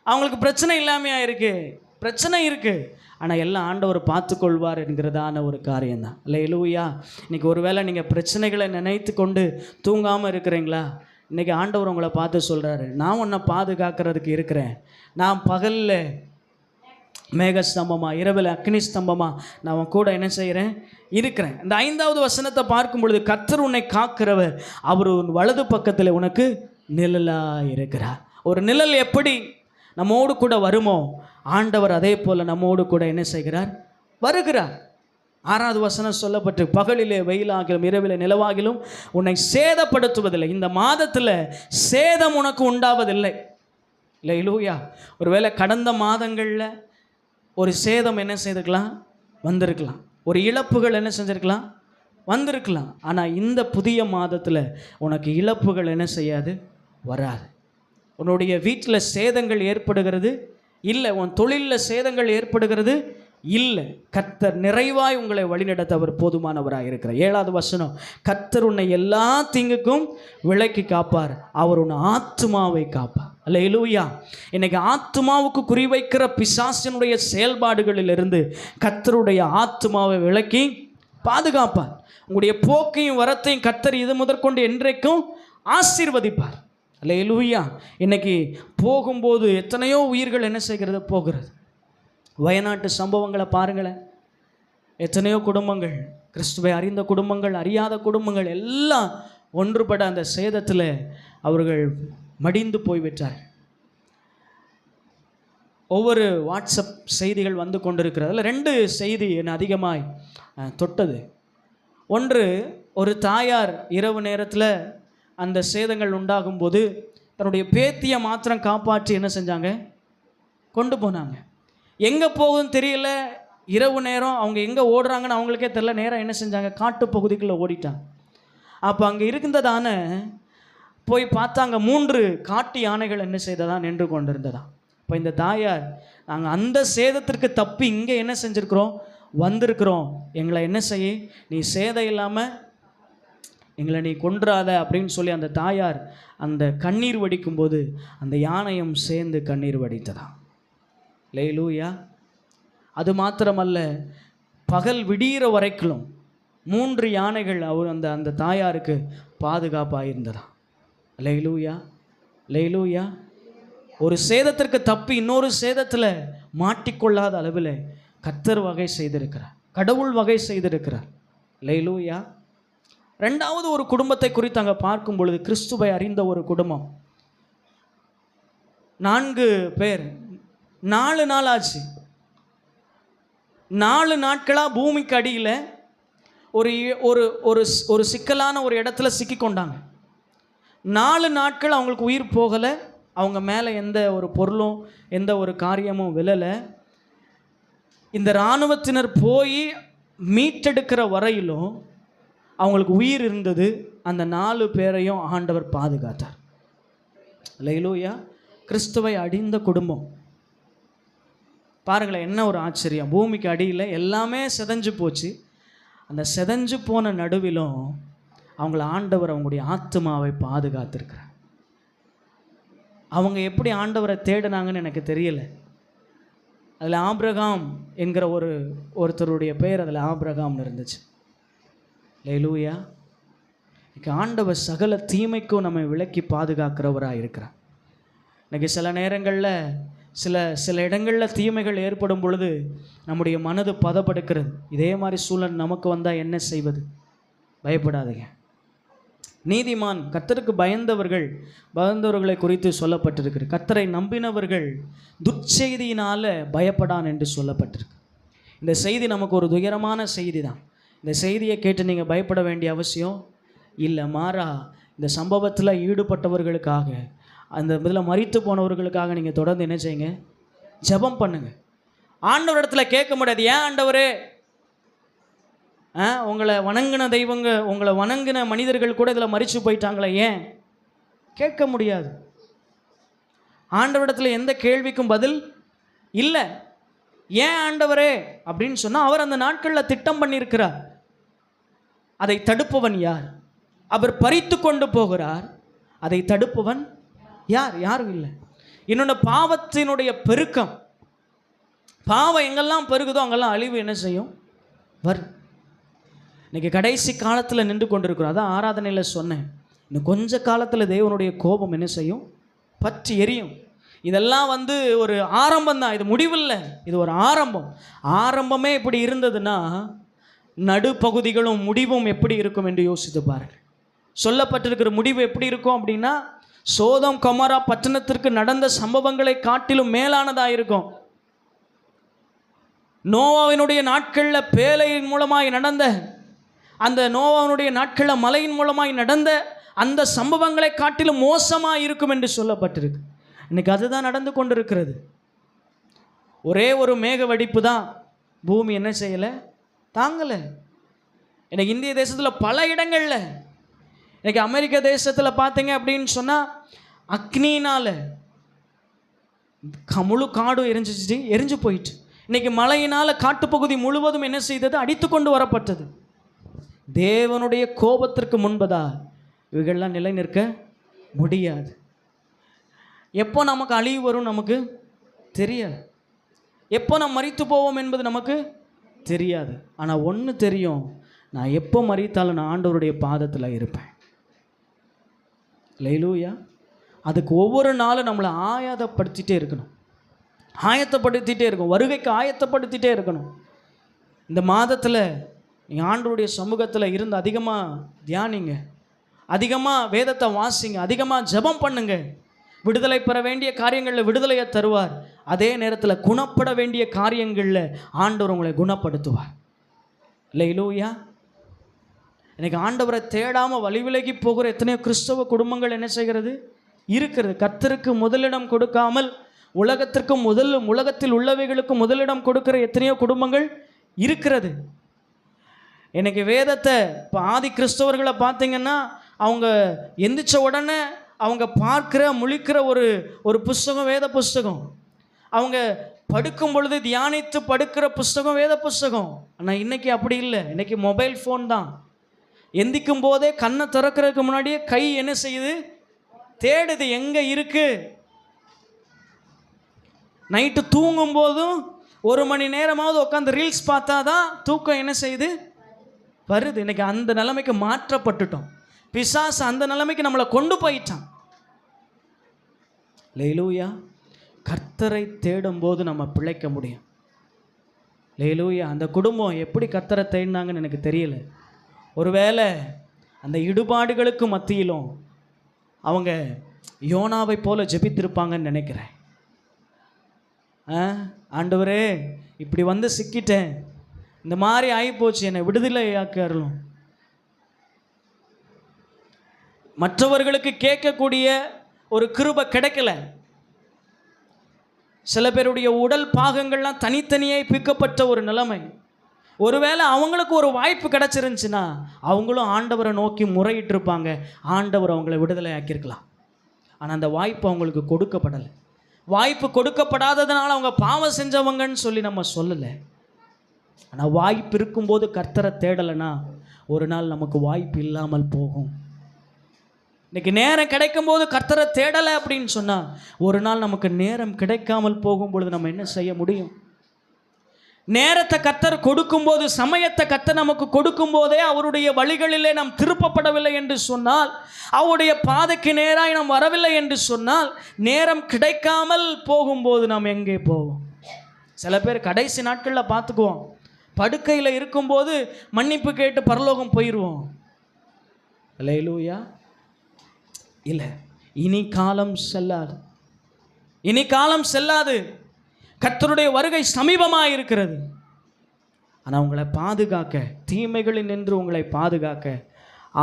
அவங்களுக்கு பிரச்சனை இல்லாமையாக இருக்குது, பிரச்சனை இருக்குது, ஆனால் எல்லாம் ஆண்டவர் பார்த்துக்கொள்வார் என்கிறதான ஒரு காரியம்தான். அல்லேலூயா. இன்றைக்கி ஒருவேளை நீங்கள் பிரச்சனைகளை நினைத்து கொண்டு தூங்காமல் இருக்கிறீங்களா, இன்றைக்கி ஆண்டவர் உங்களை பார்த்து சொல்கிறாரு, நான் உன்னை பாதுகாக்கிறதுக்கு இருக்கிறேன். நான் பகலில் மேகஸ்தம்பமாக, இரவில் அக்னி ஸ்தம்பமாக நான் உன் கூட என்ன செய்கிறேன், இருக்கிறேன். இந்த 5வது வசனத்தை பார்க்கும் பொழுது, கர்த்தர் உன்னை காக்கிறவர், அவர் உன் வலது பக்கத்தில் உனக்கு நிழலாக இருக்கிறார். ஒரு நிழல் எப்படி நம்மோடு கூட வருமோ, ஆண்டவர் அதே போல் நம்மோடு கூட என்ன செய்கிறார், வருகிறார். 6வது வசனம் சொல்லப்பட்டு, பகலிலே வெயிலாகிலும் இரவிலே நிலவாகிலும் உன்னை சேதப்படுத்துவதில்லை. இந்த மாதத்தில் சேதம் உனக்கு உண்டாவதில்லை. அல்லேலூயா. ஒருவேளை கடந்த மாதங்களில் ஒரு சேதம் என்ன செய்திருக்கலாம், வந்திருக்கலாம். ஒரு இழப்புகள் என்ன செஞ்சுருக்கலாம், வந்திருக்கலாம். ஆனால் இந்த புதிய மாதத்தில் உனக்கு இழப்புகள் என்ன செய்யாது, வராது. உன்னுடைய வீட்டில் சேதங்கள் ஏற்படுகிறது இல்லை, உன் தொழிலில் சேதங்கள் ஏற்படுகிறது இல்லை. கர்த்தர் நிறைவாய் உங்களை வழிநடத்த அவர் போதுமானவராக இருக்கிறார். 7வது வசனம், கர்த்தர் உன்னை எல்லா தீங்குக்கும் விலக்கி காப்பார், அவர் உன் ஆத்துமாவை காப்பார். அல்லேலூயா. இன்னைக்கு ஆத்துமாவுக்கு குறிவைக்கிற பிசாசினுடைய செயல்பாடுகளிலிருந்து கர்த்தருடைய ஆத்துமாவை விலக்கி பாதுகாப்பார். உங்களுடைய போக்கையும் வரத்தையும் கர்த்தர் இது முதற்கொண்டு என்றைக்கும் ஆசீர்வதிப்பார். அல்லேலூயா. இன்னைக்கு போகும்போது எத்தனையோ உயிர்கள் என்ன செய்கிறது, போகிறது. வயநாட்டு சம்பவங்களை பாருங்களேன். எத்தனையோ குடும்பங்கள், கிறிஸ்துவை அறிந்த குடும்பங்கள், அறியாத குடும்பங்கள் எல்லாம் ஒன்றுபட அந்த சேதத்தில் அவர்கள் மடிந்து போய்விட்டார். ஒவ்வொரு வாட்ஸ்அப் செய்திகள் வந்து கொண்டிருக்கிறது. அதில் 2 செய்தி என்னை அதிகமாய் தொட்டது. ஒன்று, ஒரு தாயார் இரவு நேரத்தில் அந்த சேதங்கள் உண்டாகும்போது தன்னுடைய பேத்தியை மாத்திரம் காப்பாற்றி என்ன செஞ்சாங்க, கொண்டு போனாங்க. எங்கே போகுதுன்னு தெரியல, இரவு நேரம் அவங்க எங்கே ஓடுறாங்கன்னு அவங்களுக்கே தெரியல. நேரம் என்ன செஞ்சாங்க, காட்டு பகுதிக்குள்ளே ஓடிட்டாங்க. அப்போ அங்கே இருந்ததான போய் பார்த்தாங்க, 3 காட்டு யானைகள் என்ன செய்ததா, நின்று கொண்டிருந்ததா. இப்போ இந்த தாயார், நாங்கள் அந்த சேதத்திற்கு தப்பி இங்கே என்ன செஞ்சுருக்கிறோம், வந்திருக்கிறோம், எங்களை என்ன செய்ய, நீ சேதம் இல்லாமல் எங்களை நீ கொன்றாத அப்படின்னு சொல்லி அந்த தாயார் அந்த கண்ணீர் வடிக்கும்போது அந்த யானையும் சேர்ந்து கண்ணீர் வடித்ததா. அல்லேலூயா. அது மாத்திரமல்ல, பகல் விடிகிற வரைக்கும் 3 யானைகள் அவர் அந்த தாயாருக்கு பாதுகாப்பாக இருந்ததா. அல்லேலூயா. அல்லேலூயா. ஒரு சேதத்திற்கு தப்பி இன்னொரு சேதத்தில் மாட்டிக்கொள்ளாத அளவில் கர்த்தர் வகை செய்திருக்கிறார், கடவுள் வகை செய்திருக்கிறார். அல்லேலூயா. 2வது ஒரு குடும்பத்தை குறித்து அங்கே பார்க்கும் பொழுது, கிறிஸ்துவை அறிந்த ஒரு குடும்பம். 4 பேர், 4 நாள் ஆச்சு. 4 நாட்களாக பூமிக்கு அடியில் ஒரு ஒரு ஒரு சிக்கலான ஒரு இடத்துல சிக்கி கொண்டாங்க. 4 நாட்கள் அவங்களுக்கு உயிர் போகலை, அவங்க மேலே எந்த ஒரு பொருளும் எந்த ஒரு காரியமும் விழலை. இந்த இராணுவத்தினர் போய் மீட்டெடுக்கிற வரையிலும் அவங்களுக்கு உயிர் இருந்தது. அந்த 4 பேரையும் ஆண்டவர் பாதுகாத்தார். அல்லேலூயா. கிறிஸ்துவை அறிந்த குடும்பம். பாருங்களேன், என்ன ஒரு ஆச்சரியம். பூமிக்கு அடியில் எல்லாமே செதஞ்சு போச்சு. அந்த செதஞ்சு போன நடுவிலும் அவங்கள ஆண்டவர் அவங்களுடைய ஆத்துமாவை பாதுகாத்திருக்கிறார். அவங்க எப்படி ஆண்டவரை தேடினாங்கன்னு எனக்கு தெரியலை. அதில் ஆபிரகாம் என்கிற ஒருத்தருடைய பெயர் அதில் ஆபிரகாம்னு இருந்துச்சு. அல்லேலூயா. இன்றைக்கி ஆண்டவர் சகல தீமைக்கும் நம்மை விலக்கி பாதுகாக்கிறவராக இருக்கிறார். இன்றைக்கி சில நேரங்களில் சில இடங்களில் தீமைகள் ஏற்படும் பொழுது நம்முடைய மனது பதப்படுக்கிறது. இதே மாதிரி சூழல் நமக்கு வந்தால் என்ன செய்வது? பயப்படாதீங்க. நீதிமான், கர்த்தருக்கு பயந்தவர்களை குறித்து சொல்லப்பட்டிருக்கு. கர்த்தரை நம்பினவர்கள் துர்ச்செய்தியினால் பயப்படான் என்று சொல்லப்பட்டிருக்கு. இந்த செய்தி நமக்கு ஒரு துயரமான செய்தி தான். இந்த செய்தியை கேட்டு நீங்கள் பயப்பட வேண்டிய அவசியம் இல்லை. மாறா இந்த சம்பவத்தில் ஈடுபட்டவர்களுக்காக, அந்த இதில் மரித்து போனவர்களுக்காக நீங்கள் தொடர்ந்து என்ன செய்யுங்க? ஜெபம் பண்ணுங்க. ஆண்டவர் இடத்துல கேட்க முடியாது, ஏன் ஆண்டவரே உங்களை வணங்கின தெய்வங்க, உங்களை வணங்கின மனிதர்கள் கூட இதில் மரித்து போயிட்டாங்களே, ஏன் கேட்க முடியாது. ஆண்டவரிடத்தில் எந்த கேள்விக்கும் பதில் இல்லை. ஏன் ஆண்டவரே அப்படின்னு சொன்னால், அவர் அந்த நாட்களில் திட்டம் பண்ணியிருக்கிறார். அதை தடுப்பவன் யார்? அவர் பறித்து கொண்டு போகிறார். அதை தடுப்பவன் யார்? யாரும் இல்லை. இன்னொன்று, பாவத்தினுடைய பெருக்கம். பாவம் எங்கெல்லாம் பெருகுதோ அங்கெல்லாம் அழிவு என்ன செய்யும்? வரும். இன்றைக்கி கடைசி காலத்தில் நின்று கொண்டிருக்கிறோம். அதான் ஆராதனையில் சொன்னேன், இன்னும் கொஞ்ச காலத்தில் தேவனுடைய கோபம் என்ன செய்யும்? பற்றி எரியும். இதெல்லாம் ஒரு ஆரம்பம் தான், இது முடிவில்லை, இது ஒரு ஆரம்பம். ஆரம்பமே இப்படி இருந்ததுன்னா நடுப்பகுதிகளும் முடிவும் எப்படி இருக்கும் என்று யோசித்து பாருங்கள். சொல்லப்பட்டிருக்கிற முடிவு எப்படி இருக்கும் அப்படின்னா, சோதம் கொமோரா பட்டணத்திற்கு நடந்த சம்பவங்களை காட்டிலும் மேலானதாக இருக்கும். நோவாவினுடைய நாட்களில் பேழையின் மூலமாய் நடந்த, அந்த நோவாவினுடைய நாட்களில் மலையின் மூலமாய் நடந்த அந்த சம்பவங்களை காட்டிலும் மோசமாக இருக்கும் என்று சொல்லப்பட்டிருக்கு. இன்றைக்கி அதுதான் நடந்து கொண்டிருக்கிறது. ஒரே ஒரு மேக வெடிப்பு தான் பூமி என்ன செய்யலை? தாங்கலை. இன்றைக்கி இந்திய தேசத்தில் பல இடங்களில், இன்றைக்கி அமெரிக்க தேசத்தில் பார்த்தீங்க அப்படின்னு சொன்னால் அக்னினால் முழு காடும் எரிஞ்சு போயிட்டு. இன்றைக்கி மழையினால் காட்டுப்பகுதி முழுவதும் என்ன செய்தது? அடித்து கொண்டு வரப்பட்டது. தேவனுடைய கோபத்திற்கு முன்பதா இவைகள்லாம் நிலை நிற்க முடியாது. எப்போ நமக்கு அழிவு வரும் நமக்கு தெரியாது. எப்போ நாம் மரித்து போவோம் என்பது நமக்கு தெரியாது. ஆனால் ஒன்று தெரியும், நான் எப்போ மரித்தாலும் நான் ஆண்டவருடைய பாதத்தில் இருப்பேன். அல்லேலூயா. அதுக்கு ஒவ்வொரு நாளும் நம்மளை ஆயத்தப்படுத்திகிட்டே இருக்கணும், ஆயத்தப்படுத்திகிட்டே இருக்கணும், வருகைக்கு ஆயத்தப்படுத்திகிட்டே இருக்கணும். இந்த மாதத்தில் நீங்கள் ஆண்டவருடைய சமூகத்தில் இருந்து அதிகமாக தியானிங்க, அதிகமாக வேதத்தை வாசிங்க, அதிகமாக ஜெபம் பண்ணுங்க. விடுதலை பெற வேண்டிய காரியங்களில் விடுதலையை தருவார். அதே நேரத்தில் குணப்பட வேண்டிய காரியங்களில் ஆண்டவர் உங்களை குணப்படுத்துவார். அல்லேலூயா. எனக்கு ஆண்டவரை தேடாமல் வழி விலகி போகிற எத்தனையோ கிறிஸ்தவ குடும்பங்கள் என்ன செய்கிறது? இருக்கிறது. கர்த்தருக்கு முதலிடம் கொடுக்காமல் உலகத்திற்கும் உலகத்தில் உள்ளவைகளுக்கும் முதலிடம் கொடுக்கிற எத்தனையோ குடும்பங்கள் இருக்கிறது. எனக்கு வேதத்தை இப்போ ஆதி கிறிஸ்தவர்களை பார்த்தீங்கன்னா, அவங்க எந்திரிச்ச உடனே அவங்க பார்க்குற முழிக்கிற ஒரு புஸ்தகம் வேத புஸ்தகம். அவங்க படுக்கும் பொழுது தியானித்து படுக்கிற புஸ்தகம் வேத புஸ்தகம். ஆனால் இன்றைக்கி அப்படி இல்லை. இன்றைக்கி மொபைல் ஃபோன் தான். எந்திக்கும் போதே கண்ணை திறக்கிறதுக்கு முன்னாடியே கை என்ன செய்யுது? தேடுது, எங்கே இருக்குது. நைட்டு தூங்கும் போதும் 1 மணி நேரமாவது உட்காந்து ரீல்ஸ் பார்த்தா தான் தூக்கம் என்ன செய்யுது? வருது. இன்றைக்கி அந்த நிலைமைக்கு மாற்றப்பட்டுட்டோம். பிசாசு அந்த நிலைமைக்கு நம்மளை கொண்டு போயிட்டான். அல்லேலூயா. கர்த்தரை தேடும்போது நம்ம பிழைக்க முடியும். அல்லேலூயா. அந்த குடும்பம் எப்படி கர்த்தரை தேடினாங்கன்னு எனக்கு தெரியல. ஒருவேளை அந்த இடுபாடுகளுக்கு மத்தியிலும் அவங்க யோனாவை போல ஜெபித்திருப்பாங்கன்னு நினைக்கிறேன். ஆண்டவரே, இப்படி வந்து சிக்கிட்டேன், இந்த மாதிரி ஆகிப்போச்சு, என்னை விடுதலை ஆக்கறலும். மற்றவர்களுக்கு கேட்கக்கூடிய ஒரு கிருபை கிடைக்கல. சில பேருடைய உடல் பாகங்கள்லாம் தனித்தனியே பிக்கப்பட்ட ஒரு நிலைமை. ஒருவேளை அவங்களுக்கு ஒரு வாய்ப்பு கிடச்சிருந்துச்சுன்னா அவங்களும் ஆண்டவரை நோக்கி முறையிட்டு இருப்பாங்க, ஆண்டவர் அவங்களை விடுதலை ஆக்கியிருக்கலாம். ஆனால் அந்த வாய்ப்பு அவங்களுக்கு கொடுக்கப்படலை. வாய்ப்பு கொடுக்கப்படாததுனால அவங்க பாவம் செஞ்சவங்கன்னு சொல்லி நம்ம சொல்லலை. ஆனால் வாய்ப்பு இருக்கும்போது கர்த்தரை தேடலைன்னா ஒரு நாள் நமக்கு வாய்ப்பு இல்லாமல் போகும். இன்றைக்கி நேரம் கிடைக்கும் போது கர்த்தரை தேடலை அப்படின்னு சொன்னால் ஒரு நாள் நமக்கு நேரம் கிடைக்காமல் போகும்பொழுது நம்ம என்ன செய்ய முடியும்? நேரத்தை கர்த்தர் கொடுக்கும்போது, சமயத்தை கர்த்தர் நமக்கு கொடுக்கும் போதே அவருடைய வழிகளிலே நாம் திருப்பப்படவில்லை என்று சொன்னால், அவருடைய பாதைக்கு நேராக நாம் வரவில்லை என்று சொன்னால், நேரம் கிடைக்காமல் போகும்போது நாம் எங்கே போவோம்? சில பேர் கடைசி நாட்களில் பார்த்துக்குவோம், படுக்கையில் இருக்கும்போது மன்னிப்பு கேட்டு பரலோகம் போயிடுவோம். அல்லேலூயா. இல்லை, இனி காலம் செல்லாது, இனி காலம் செல்லாது. கர்த்தருடைய வருகை சமீபமாக இருக்கிறது. ஆனால் உங்களை பாதுகாக்க, தீமைகளில் நின்று உங்களை பாதுகாக்க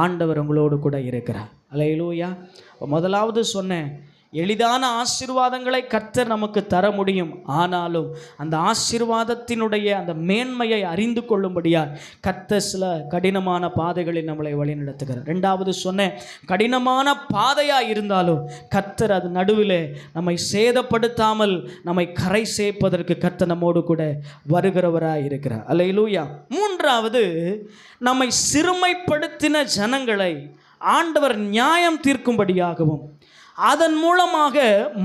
ஆண்டவர் உங்களோடு கூட இருக்கிறார். அல்லேலூயா. முதலாவது சொன்னேன், எளிதான ஆசீர்வாதங்களை கர்த்தர் நமக்கு தர முடியும். ஆனாலும் அந்த ஆசீர்வாதத்தினுடைய அந்த மேன்மையை அறிந்து கொள்ளும்படியா கர்த்தர் சில கடினமான பாதைகளில் நம்மளை வழிநடத்துகிறார். ரெண்டாவது சொன்னேன், கடினமான பாதையாக இருந்தாலும் கர்த்தர் அது நடுவில் நம்மை சேதப்படுத்தாமல் நம்மை கரை சேர்ப்பதற்கு கர்த்தர் நம்மோடு கூட வருகிறவராக இருக்கிறார். அல்லேலூயா. மூன்றாவது, நம்மை சிறுமைப்படுத்தின ஜனங்களை ஆண்டவர் நியாயம் தீர்க்கும்படியாகவும் அதன் மூலமாக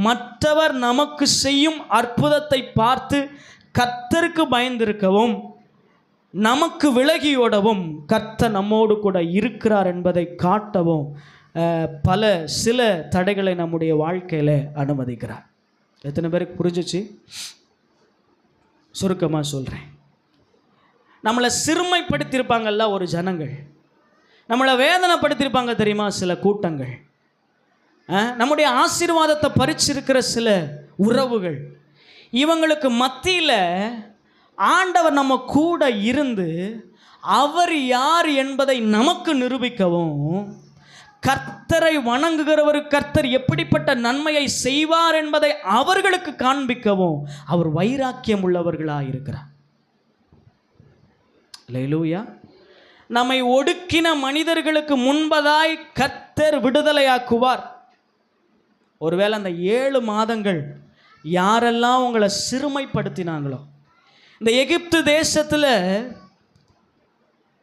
மற்றவர் நமக்கு செய்யும் அற்புதத்தை பார்த்து கர்த்தருக்கு பயந்திருக்கவும் நமக்கு விலகியோடவும் கர்த்தர் நம்மோடு கூட இருக்கிறார் என்பதை காட்டவும் சில தடைகளை நம்முடைய வாழ்க்கையில் அனுமதிக்கிறார். எத்தனை பேருக்கு புரிஞ்சிச்சு? சுருக்கமாக சொல்கிறேன். நம்மளை சிறுமைப்படுத்தியிருப்பாங்கல்ல ஒரு ஜனங்கள், நம்மளை வேதனைப்படுத்தியிருப்பாங்க தெரியுமா சில கூட்டங்கள், நம்முடைய ஆசீர்வாதத்தை பறிச்சிருக்கிற சில உறவுகள், இவங்களுக்கு மத்தியில் ஆண்டவர் நம்ம கூட இருந்து அவர் யார் என்பதை நமக்கு நிரூபிக்கவும், கர்த்தரை வணங்குகிறவர் கர்த்தர் எப்படிப்பட்ட நன்மையை செய்வார் என்பதை அவர்களுக்கு காண்பிக்கவும் அவர் வைராக்கியம் உள்ளவர்களாக இருக்கிறார். அல்லேலூயா. நம்மை ஒடுக்கின மனிதர்களுக்கு முன்பதாய் கர்த்தர் விடுதலையாக்குவார். ஒருவேளை அந்த 7 மாதங்கள் யாரெல்லாம் உங்களை சிறுமைப்படுத்தினாங்களோ, இந்த எகிப்து தேசத்தில்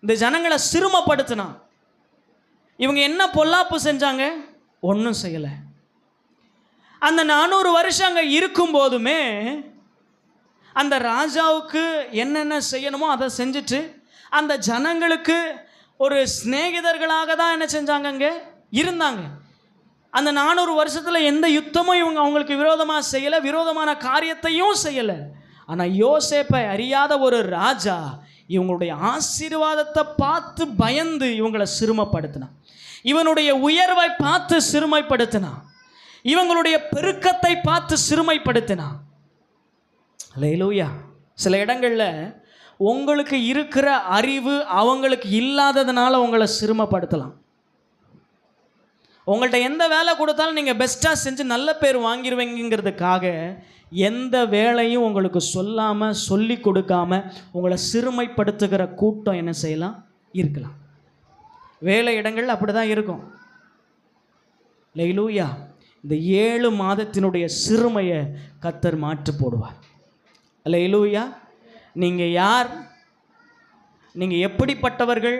இந்த ஜனங்களை சிறுமைப்படுத்தினான். இவங்க என்ன பொல்லாப்பு செஞ்சாங்க? ஒன்றும் செய்யலை. அந்த 400 வருஷம் அங்கே இருக்கும்போதுமே அந்த ராஜாவுக்கு என்னென்ன செய்யணுமோ அதை செஞ்சுட்டு அந்த ஜனங்களுக்கு ஒரு சிநேகிதர்களாக தான் என்ன செஞ்சாங்க, அங்கே இருந்தாங்க. அந்த 400 வருஷத்தில் எந்த யுத்தமும் இவங்க அவங்களுக்கு விரோதமாக செய்யலை, விரோதமான காரியத்தையும் செய்யலை. ஆனால் யோசேப்பை அறியாத ஒரு ராஜா இவங்களுடைய ஆசீர்வாதத்தை பார்த்து பயந்து இவங்களை சிறுமைப்படுத்தினான். இவனுடைய உயர்வை பார்த்து சிறுமைப்படுத்தினான். இவங்களுடைய பெருக்கத்தை பார்த்து சிறுமைப்படுத்தினான். அல்லேலூயா. சில இடங்களில் உங்களுக்கு இருக்கிற அறிவு அவங்களுக்கு இல்லாததுனால உங்களை சிறுமைப்படுத்தலாம். உங்கள்கிட்ட எந்த வேலை கொடுத்தாலும் நீங்கள் பெஸ்ட்டாக செஞ்சு நல்ல பேர் வாங்கிடுவீங்கிறதுக்காக எந்த வேலையும் உங்களுக்கு சொல்லாமல் சொல்லி கொடுக்காம உங்களை சிறுமைப்படுத்துகிற கூட்டம் என்ன செய்யலாம், இருக்கலாம். வேலை இடங்கள் அப்படி தான் இருக்கும். அல்லேலூயா. இந்த 7 மாதத்தினுடைய சிறுமையை கர்த்தர் மாற்றி போடுவார். அல்லேலூயா. நீங்கள் யார், நீங்கள் எப்படிப்பட்டவர்கள்,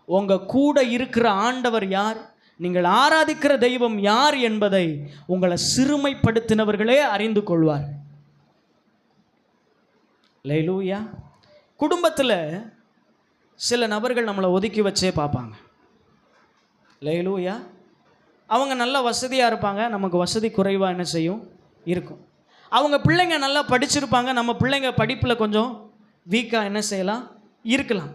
உங்கள் கூட இருக்கிற ஆண்டவர் யார், நீங்கள் ஆராதிக்கிற தெய்வம் யார் என்பதை உங்களை சிறுமைப்படுத்தினவர்களே அறிந்து கொள்வார். அல்லேலூயா. குடும்பத்தில் சில நபர்கள் நம்மளை ஒதுக்கி வச்சே பார்ப்பாங்க. அல்லேலூயா. அவங்க நல்ல வசதியாக இருப்பாங்க, நமக்கு வசதி குறைவாக என்ன செய்யும் இருக்கும். அவங்க பிள்ளைங்க நல்லா படிச்சிருப்பாங்க, நம்ம பிள்ளைங்க படிப்பில் கொஞ்சம் வீக்காக என்ன செய்யலாம் இருக்கலாம்.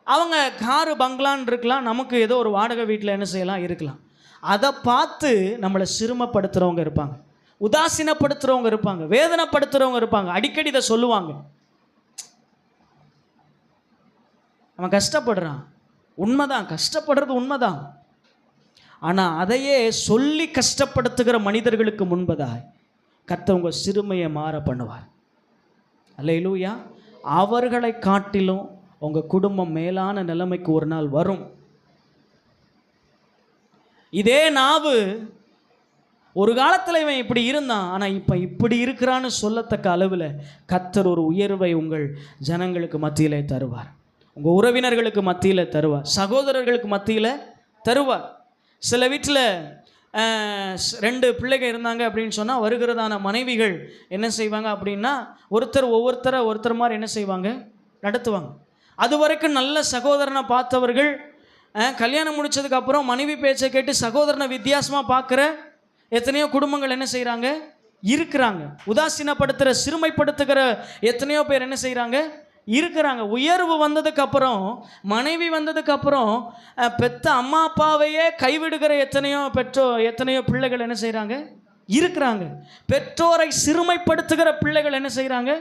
அவங்க காரு பங்களான்னு இருக்கலாம், நமக்கு ஏதோ ஒரு வாடகை வீட்டில் என்ன செய்யலாம் இருக்கலாம். அதை பார்த்து நம்மளை சிறுமைப்படுத்துகிறவங்க இருப்பாங்க, உதாசீனப்படுத்துகிறவங்க இருப்பாங்க, வேதனைப்படுத்துகிறவங்க இருப்பாங்க. அடிக்கடி இதை சொல்லுவாங்க, அவன் கஷ்டப்படுறான். உண்மைதான், கஷ்டப்படுறது உண்மைதான். ஆனால் அதையே சொல்லி கஷ்டப்படுத்துகிற மனிதர்களுக்கு முன்பதாய் கர்த்தர் உங்கள் சிறுமையை மாற பண்ணுவார். அல்லேலூயா. அவர்களை காட்டிலும் உங்கள் குடும்பம் மேலான நிலைமைக்கு ஒரு நாள் வரும். இதே நாவு ஒரு காலத்தில் இவன் இப்படி இருந்தான், ஆனால் இப்போ இப்படி இருக்கிறான்னு சொல்லத்தக்க அளவில் கர்த்தர் ஒரு உயர்வை உங்கள் ஜனங்களுக்கு மத்தியிலே தருவார், உங்கள் உறவினர்களுக்கு மத்தியில் தருவார், சகோதரர்களுக்கு மத்தியில் தருவார். சில வீட்டில் 2 பிள்ளைகள் இருந்தாங்க அப்படின்னு சொன்னால் வருகிறதான மனைவிகள் என்ன செய்வாங்க அப்படின்னா ஒருத்தர் மாதிரி என்ன செய்வாங்க, நடத்துவாங்க. அது வரைக்கும் நல்ல சகோதரனை பார்த்தவர்கள் கல்யாணம் முடித்ததுக்கப்புறம் மனைவி பேச்சை கேட்டு சகோதரனை வித்தியாசமாக பார்க்குற எத்தனையோ குடும்பங்கள் என்ன செய்கிறாங்க இருக்கிறாங்க. உதாசீனப்படுத்துகிற சிறுமைப்படுத்துகிற எத்தனையோ பேர் என்ன செய்கிறாங்க இருக்கிறாங்க. உயர்வு வந்ததுக்கப்புறம், மனைவி வந்ததுக்கப்புறம் பெத்த அம்மா அப்பாவையே கைவிடுகிற எத்தனையோ பிள்ளைகள் என்ன செய்கிறாங்க இருக்கிறாங்க. பெற்றோரை சிறுமைப்படுத்துகிற பிள்ளைகள் என்ன செய்கிறாங்க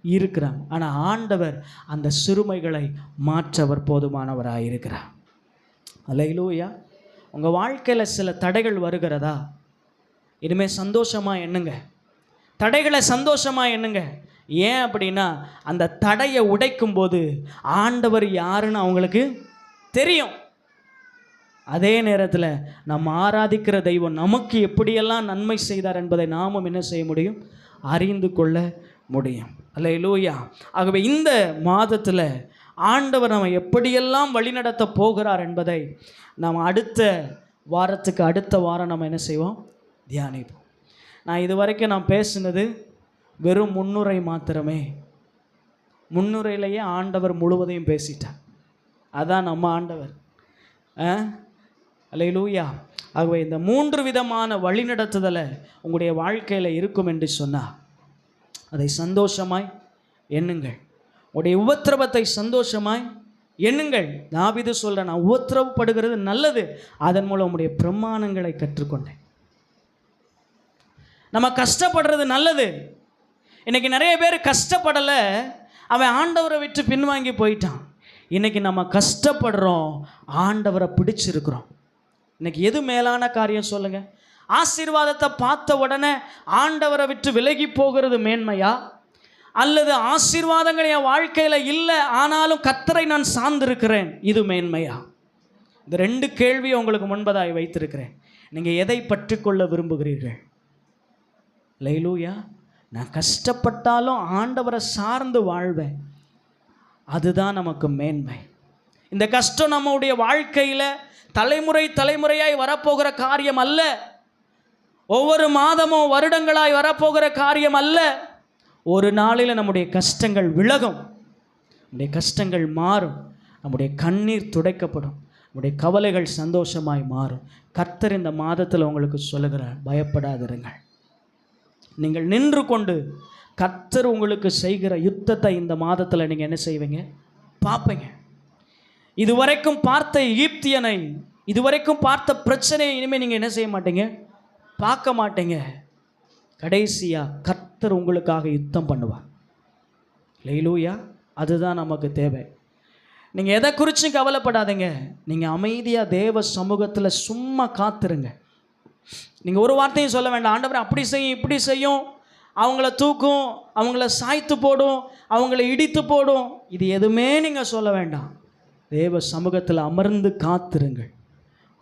இருக்கிறாங்க. ஆனால் ஆண்டவர் அந்த சிறுமைகளை மாற்றவர் போதுமானவராக இருக்கிறார். அல்லேலூயா. உங்கள் வாழ்க்கையில் சில தடைகள் வருகிறதா? இனிமேல் சந்தோஷமாக எண்ணுங்க, தடைகளை சந்தோஷமாக எண்ணுங்க. ஏன் அப்படின்னா அந்த தடையை உடைக்கும் போது ஆண்டவர் யாருன்னு அவங்களுக்கு தெரியும். அதே நேரத்தில் நம்ம ஆராதிக்கிற தெய்வம் நமக்கு எப்படியெல்லாம் நன்மை செய்தார் என்பதை நாமும் என்ன செய்ய முடியும்? அறிந்து கொள்ள முடியும். அல்லேலூயா. ஆகவே இந்த மாதத்தில் ஆண்டவர் நம்ம எப்படியெல்லாம் வழிநடத்த போகிறார் என்பதை நாம் அடுத்த வாரம் நம்ம என்ன செய்வோம்? தியானிப்போம். நான் இதுவரைக்கும் நான் பேசுனது வெறும் முன்னுரை மாத்திரமே. முன்னுரையிலேயே ஆண்டவர் முழுவதையும் பேசிட்டார். அதான் நம்ம ஆண்டவர். அல்லேலூயா. ஆகவே இந்த 3 விதமான வழிநடத்துதலை உங்களுடைய வாழ்க்கையில் இருக்கும் என்று சொன்னால் அதை சந்தோஷமாய் எண்ணுங்கள். உங்களுடைய உபத்திரவத்தை சந்தோஷமாய் எண்ணுங்கள். தாவீது சொல்கிறேன், நான் உபத்திரவப்படுகிறது நல்லது, அதன் மூலம் உங்களுடைய பிரமாணங்களை கற்றுக்கொண்டேன். நம்ம கஷ்டப்படுறது நல்லது. இன்றைக்கி நிறைய பேர் கஷ்டப்படலை, அவன் ஆண்டவரை விட்டு பின்வாங்கி போயிட்டான். இன்றைக்கி நம்ம கஷ்டப்படுறோம், ஆண்டவரை பிடிச்சிருக்கிறோம். இன்றைக்கி எது மேலான காரியம் சொல்லுங்கள்? ஆசீர்வாதத்தை பார்த்த உடனே ஆண்டவரை விட்டு விலகி போகிறது மேன்மையா, அல்லது ஆசீர்வாதங்கள் என் வாழ்க்கையில் இல்லை ஆனாலும் கர்த்தரை நான் சார்ந்திருக்கிறேன், இது மேன்மையா? இந்த 2 கேள்வியை உங்களுக்கு முன்பதாய் வைத்திருக்கிறேன். நீங்கள் எதை பற்றி கொள்ள விரும்புகிறீர்கள்? அல்லேலூயா. நான் கஷ்டப்பட்டாலும் ஆண்டவரை சார்ந்து வாழ்வேன், அதுதான் நமக்கு மேன்மை. இந்த கஷ்டம் நம்முடைய வாழ்க்கையில் தலைமுறையாய் வரப்போகிற காரியம் அல்ல. ஒவ்வொரு மாதமும் வருடங்களாய் வரப்போகிற காரியம் அல்ல. ஒரு நாளில் நம்முடைய கஷ்டங்கள் விலகும், நம்முடைய கஷ்டங்கள் மாறும், நம்முடைய கண்ணீர் துடைக்கப்படும், நம்முடைய கவலைகள் சந்தோஷமாய் மாறும். கர்த்தர் இந்த மாதத்தில் உங்களுக்கு சொல்லுகிறார், பயப்படாதிருங்கள். நீங்கள் நின்று கொண்டு கர்த்தர் உங்களுக்கு செய்கிற யுத்தத்தை இந்த மாதத்தில் நீங்கள் என்ன செய்வீங்க? பார்ப்பீங்க. இதுவரைக்கும் பார்த்த எகிப்தியனை, இதுவரைக்கும் பார்த்த பிரச்சனையை இனிமேல் நீங்கள் என்ன செய்ய மாட்டீங்க? பார்க்க மாட்டீங்க. கடைசியாக கர்த்தர் உங்களுக்காக யுத்தம் பண்ணுவார். அல்லேலூயா. அதுதான் நமக்கு தேவை. நீங்கள் எதை குறித்தும் கவலைப்படாதீங்க. நீங்கள் அமைதியாக தேவ சமூகத்தில் சும்மா காத்துருங்க. நீங்கள் ஒரு வார்த்தையும் சொல்ல வேண்டாம், ஆண்டவர் அப்படி செய்யும் இப்படி செய்யும், அவங்கள தூக்கும், அவங்கள சாய்த்து போடும், அவங்கள இடித்து போடும், இது எதுவுமே நீங்கள் சொல்ல வேண்டாம். தேவ சமூகத்தில் அமர்ந்து காத்திருங்கள்.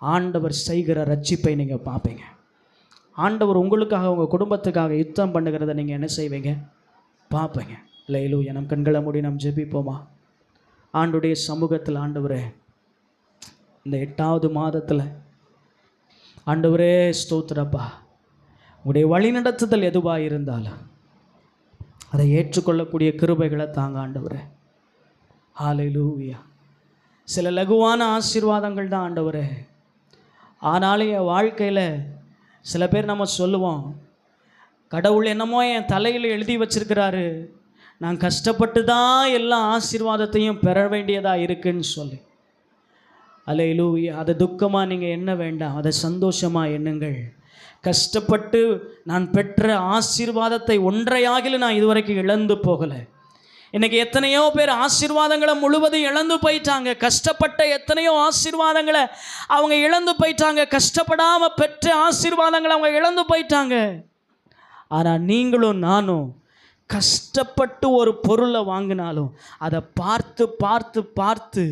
ஆண்டவர் செய்கிற ரட்சிப்பை நீங்கள் பார்ப்பீங்க. ஆண்டவர் உங்களுக்காக உங்கள் குடும்பத்துக்காக யுத்தம் பண்ணுகிறத நீங்கள் என்ன செய்வீங்க? பார்ப்பீங்க. அல்லேலூயா. நம் கண்களை மூடி நாம் ஜெபிப்போமா? ஆண்டுடைய சமூகத்தில், ஆண்டவரே, இந்த 8வது மாதத்தில் ஆண்டவரே ஸ்தோத்திரப்பா, உங்களுடைய வழிநடத்துதல் எதுவாக இருந்தாலும் அதை ஏற்றுக்கொள்ளக்கூடிய கிருபைகளை தாங்க ஆண்டவரே. ஹல்லேலூயா. சில லகுவான ஆசீர்வாதங்கள் தான் ஆண்டவரே. ஆனாலும் என் வாழ்க்கையில் சில பேர் நம்ம சொல்லுவோம், கடவுள் என்னமோ என் தலையில் எழுதி வச்சிருக்கிறாரு, நான் கஷ்டப்பட்டு தான் எல்லா ஆசீர்வாதத்தையும் பெற வேண்டியதாக இருக்குன்னு சொல்லி. அல்லேலூயா. அதை துக்கமாக நீங்கள் எண்ண வேண்டாம், அதை சந்தோஷமாக எண்ணுங்கள். கஷ்டப்பட்டு நான் பெற்ற ஆசீர்வாதத்தை ஒன்றையாகிலும் நான் இதுவரைக்கும் இழந்து போகலை. இன்றைக்கி எத்தனையோ பேர் ஆசீர்வாதங்களை முழுவதும் இழந்து போயிட்டாங்க. கஷ்டப்பட்ட எத்தனையோ ஆசீர்வாதங்களை அவங்க இழந்து போயிட்டாங்க. கஷ்டப்படாமல் பெற்ற ஆசீர்வாதங்களை அவங்க இழந்து போயிட்டாங்க. ஆனால் நீங்களும் நானும் கஷ்டப்பட்டு ஒரு பொருளை வாங்கினாலும் அதை பார்த்து பார்த்து பார்த்து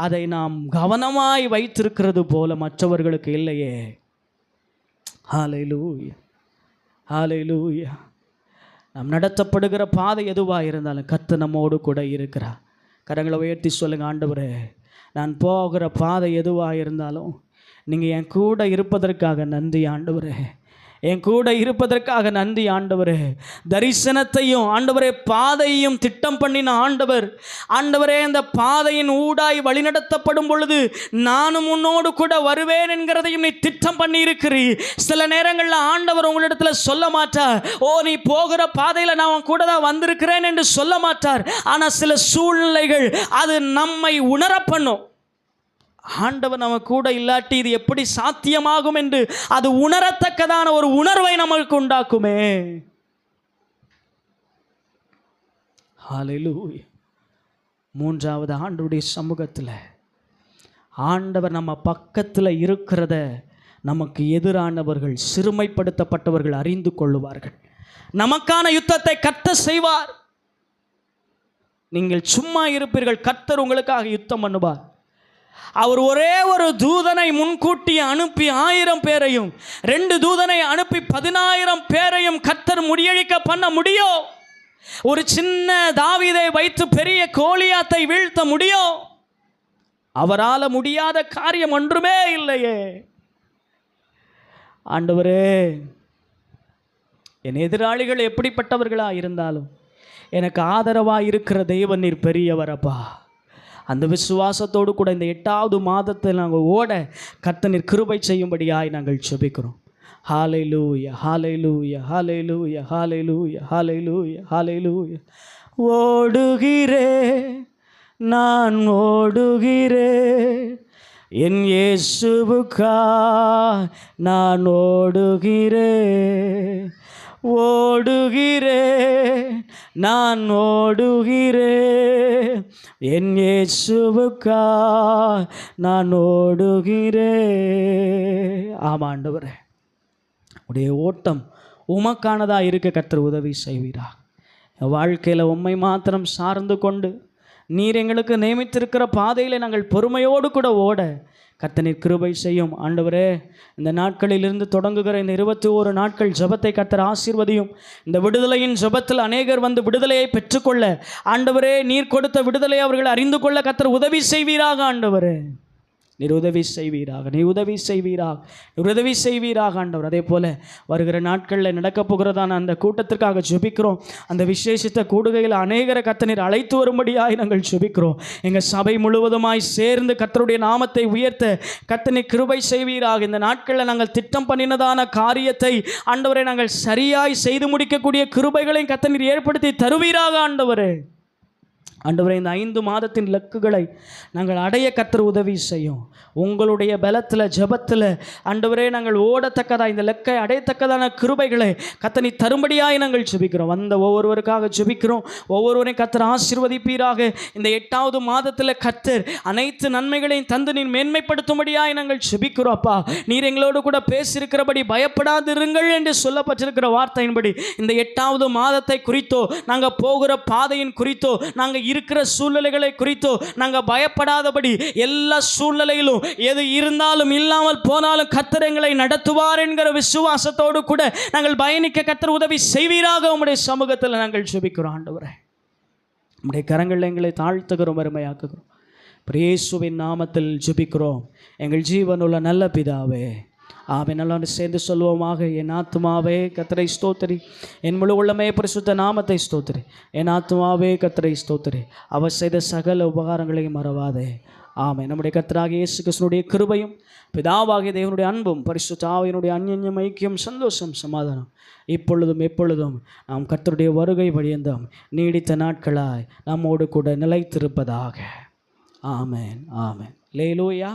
அதை நாம் கவனமாய் வைத்திருக்கிறது போல மற்றவர்களுக்கு இல்லையே. ஹல்லேலூயா. ஹல்லேலூயா. நாம் நடத்தப்படுகிற பாதை எதுவாக இருந்தாலும் கர்த்தர் நம்மோடு கூட இருக்கிறார். கரங்களை உயர்த்தி சொல்லுங்கள், ஆண்டவரே, நான் போகிற பாதை எதுவாக இருந்தாலும் நீங்கள் என் கூட இருப்பதற்காக நன்றி ஆண்டவரே. என் கூட இருப்பதற்காக நன்றி ஆண்டவரே. தரிசனத்தையும் ஆண்டவரே பாதையையும் திட்டம் பண்ணின ஆண்டவரே, அந்த பாதையின் ஊடாய் வழிநடத்தப்படும் பொழுது நானும் உன்னோடு கூட வருவேன் என்கிறதையும் நீ திட்டம் பண்ணி இருக்கிறீர். சில நேரங்களில் ஆண்டவர் உங்களிடத்தில் சொல்ல மாட்டார், ஓ நீ போகிற பாதையில் நான் உன் கூட தான் வந்திருக்கிறேன் என்று சொல்ல மாட்டார். ஆனால் சில சூழ்நிலைகள் அது நம்மை உணர பண்ணும். ஆண்டவர் நம்ம கூட இல்லாட்டி இது எப்படி சாத்தியமாகும் என்று அது உணரத்தக்கதான ஒரு உணர்வை நமக்கு உண்டாக்குமே. ஹல்லேலூயா. 3வது ஆண்டுடைய சமூகத்தில் ஆண்டவர் நம்ம பக்கத்தில் இருக்கிறத நமக்கு எதிரானவர்கள், சிறுமைப்படுத்தப்பட்டவர்கள் அறிந்து கொள்ளுவார்கள். நமக்கான யுத்தத்தை கர்த்தர் செய்வார். நீங்கள் சும்மா இருப்பீர்கள், கர்த்தர் உங்களுக்காக யுத்தம் பண்ணுவார். அவர் ஒரே ஒரு தூதனை முன்கூட்டி அனுப்பி 1000 பேரையும், 2 தூதனை அனுப்பி 10000 பேரையும் கர்த்தர் முறியடிக்க பண்ண முடியும். ஒரு சின்ன தாவீதை வைத்து பெரிய கோலியாத்தை வீழ்த்த முடியும். அவரால் முடியாத காரியம் ஒன்றுமே இல்லையே. ஆண்டவரே, என் எதிராளிகள் எப்படிப்பட்டவர்களாக இருந்தாலும் எனக்கு ஆதரவாக இருக்கிற தெய்வம் நீர் பெரியவரப்பா. அந்த விசுவாசத்தோடு கூட இந்த 8வது மாதத்தில் நாங்கள் ஓட கர்த்தர் நீர் கிருபை செய்யும்படியாய் நாங்கள் ஜெபிக்கிறோம். ஹல்லேலூயா, ஹல்லேலூயா, ஹல்லேலூயா, ஹல்லேலூயா, ஹல்லேலூயா, ஹல்லேலூயா. ஓடுகிறேன், நான் ஓடுகிறேன், என் இயேசுவுக்கா நான் ஓடுகிறேன். ஓடுகிறேன், நான் ஓடுகிறேன், என் இயேசுவுக்கா நான் ஓடுகிறேன். ஆமாம் ஆண்டவரே, உடைய ஓட்டம் உமக்கானதாக இருக்க கர்த்தர் உதவி செய்வீரா. வாழ்க்கையில் உம்மை மாத்திரம் சார்ந்து கொண்டு நீர் எங்களுக்கு நியமித்திருக்கிற பாதையில் நாங்கள் பொறுமையோடு கூட ஓட கர்த்தர் நீர் கிருபை செய்யும். ஆண்டவரே, இந்த நாட்களிலிருந்து தொடங்குகிற இந்த 21 நாட்கள் ஜெபத்தை கர்த்தர் ஆசீர்வதியும். இந்த விடுதலையின் ஜெபத்தில் அநேகர் வந்து விடுதலையை பெற்றுக்கொள்ள ஆண்டவரே, நீர் கொடுத்த விடுதலை அவர்கள் அறிந்து கொள்ள கர்த்தர் உதவி செய்வீராக. ஆண்டவரே, நீர் உதவி செய்வீராக, நீ உதவி செய்வீராக, நீர் உதவி செய்வீராக ஆண்டவர். அதே போல் வருகிற நாட்களில் நடக்கப் போகிறதான அந்த கூட்டத்திற்காக ஜெபிக்கிறோம். அந்த விசேஷித்த கூடுகையில் அநேகரை கர்த்தர் நீர் அழைத்து வரும்படியாய் நாங்கள் ஜெபிக்கிறோம். எங்கள் சபை முழுவதுமாய் சேர்ந்து கர்த்தருடைய நாமத்தை உயர்த்த கர்த்தர் நீர் கிருபை செய்வீராக. இந்த நாட்களில் நாங்கள் திட்டம் பண்ணினதான காரியத்தை ஆண்டவரை நாங்கள் சரியாய் செய்து முடிக்கக்கூடிய கிருபைகளையும் கர்த்தர் நீர் ஏற்படுத்தி தருவீராக. ஆண்டவரே, ஆண்டவரே, இந்த 5 மாதத்தின் இலக்குகளை நாங்கள் அடைய கர்த்தர் உதவி செய்யும். உங்களுடைய பலத்தில் ஜெபத்தில் ஆண்டவரே நாங்கள் ஓடத்தக்கதாக இந்த இலக்கை அடையத்தக்கதான கிருபைகளை கர்த்தர் நீர் தரும்படியாய் நாங்கள் ஜெபிக்கிறோம். வந்த ஒவ்வொருவருக்காக ஜெபிக்கிறோம். ஒவ்வொருவரையும் கர்த்தர் ஆசீர்வதிப்பீராக. இந்த 8வது மாதத்தில் கர்த்தர் அனைத்து நன்மைகளையும் தந்து நீர் மேன்மைப்படுத்தும்படியாய் நாங்கள் ஜெபிக்கிறோம். அப்பா, நீர் எங்களோடு கூட பேசியிருக்கிறபடி பயப்படாதிருங்கள் என்று சொல்லப்பட்டிருக்கிற வார்த்தையின்படி இந்த 8வது மாதத்தை குறித்தோ, நாங்கள் போகிற பாதையின் குறித்தோ, நாங்கள் இருக்கிற சூழ்நிலைகளை குறித்தோ நாங்கள் பயப்படாதபடி எல்லா சூழ்நிலையிலும் எது இருந்தாலும் இல்லாமல் போனாலும் கர்த்தர் எங்களை நடத்துவார் என்கிற விசுவாசத்தோடு கூட நாங்கள் பயணிக்க கர்த்தர் உதவி செய்வீராக. உம்முடைய சமூகத்தில் நாங்கள் ஜெபிக்கிறோம். ஆண்டவரே, உம்முடைய கரங்களில் எங்களை தாழ்த்துகிறோம், வறுமையாக்குகிறோம். இயேசுவின் நாமத்தில் ஜெபிக்கிறோம் எங்கள் ஜீவனுள்ள நல்ல பிதாவே. ஆமென். நல்லா சேர்ந்து சொல்லுவோமாக. என் ஆத்துமாவே கர்த்தரை ஸ்தோத்திரி, என் முழு உள்ளமே பரிசுத்த நாமத்தை ஸ்தோத்திரி. என் ஆத்துமாவே கர்த்தரை ஸ்தோத்திரி, அவர் செய்த சகல உபகாரங்களையும் மறவாதே. ஆமென். நம்முடைய கர்த்தராகிய இயேசு கிறிஸ்துவினுடைய கிருபையும் பிதாவாகிய தேவனுடைய அன்பும் பரிசுத்த ஆவியினுடைய அன்யோன்யம், ஐக்கியம், சந்தோஷம், சமாதானம் இப்பொழுதும் எப்பொழுதும் நாம் கர்த்தருடைய வருகை பரியந்தம் நீடித்த நாட்களாய் நம்மோடு கூட நிலைத்திருப்பதாக. ஆமென், ஆமென். அல்லேலூயா.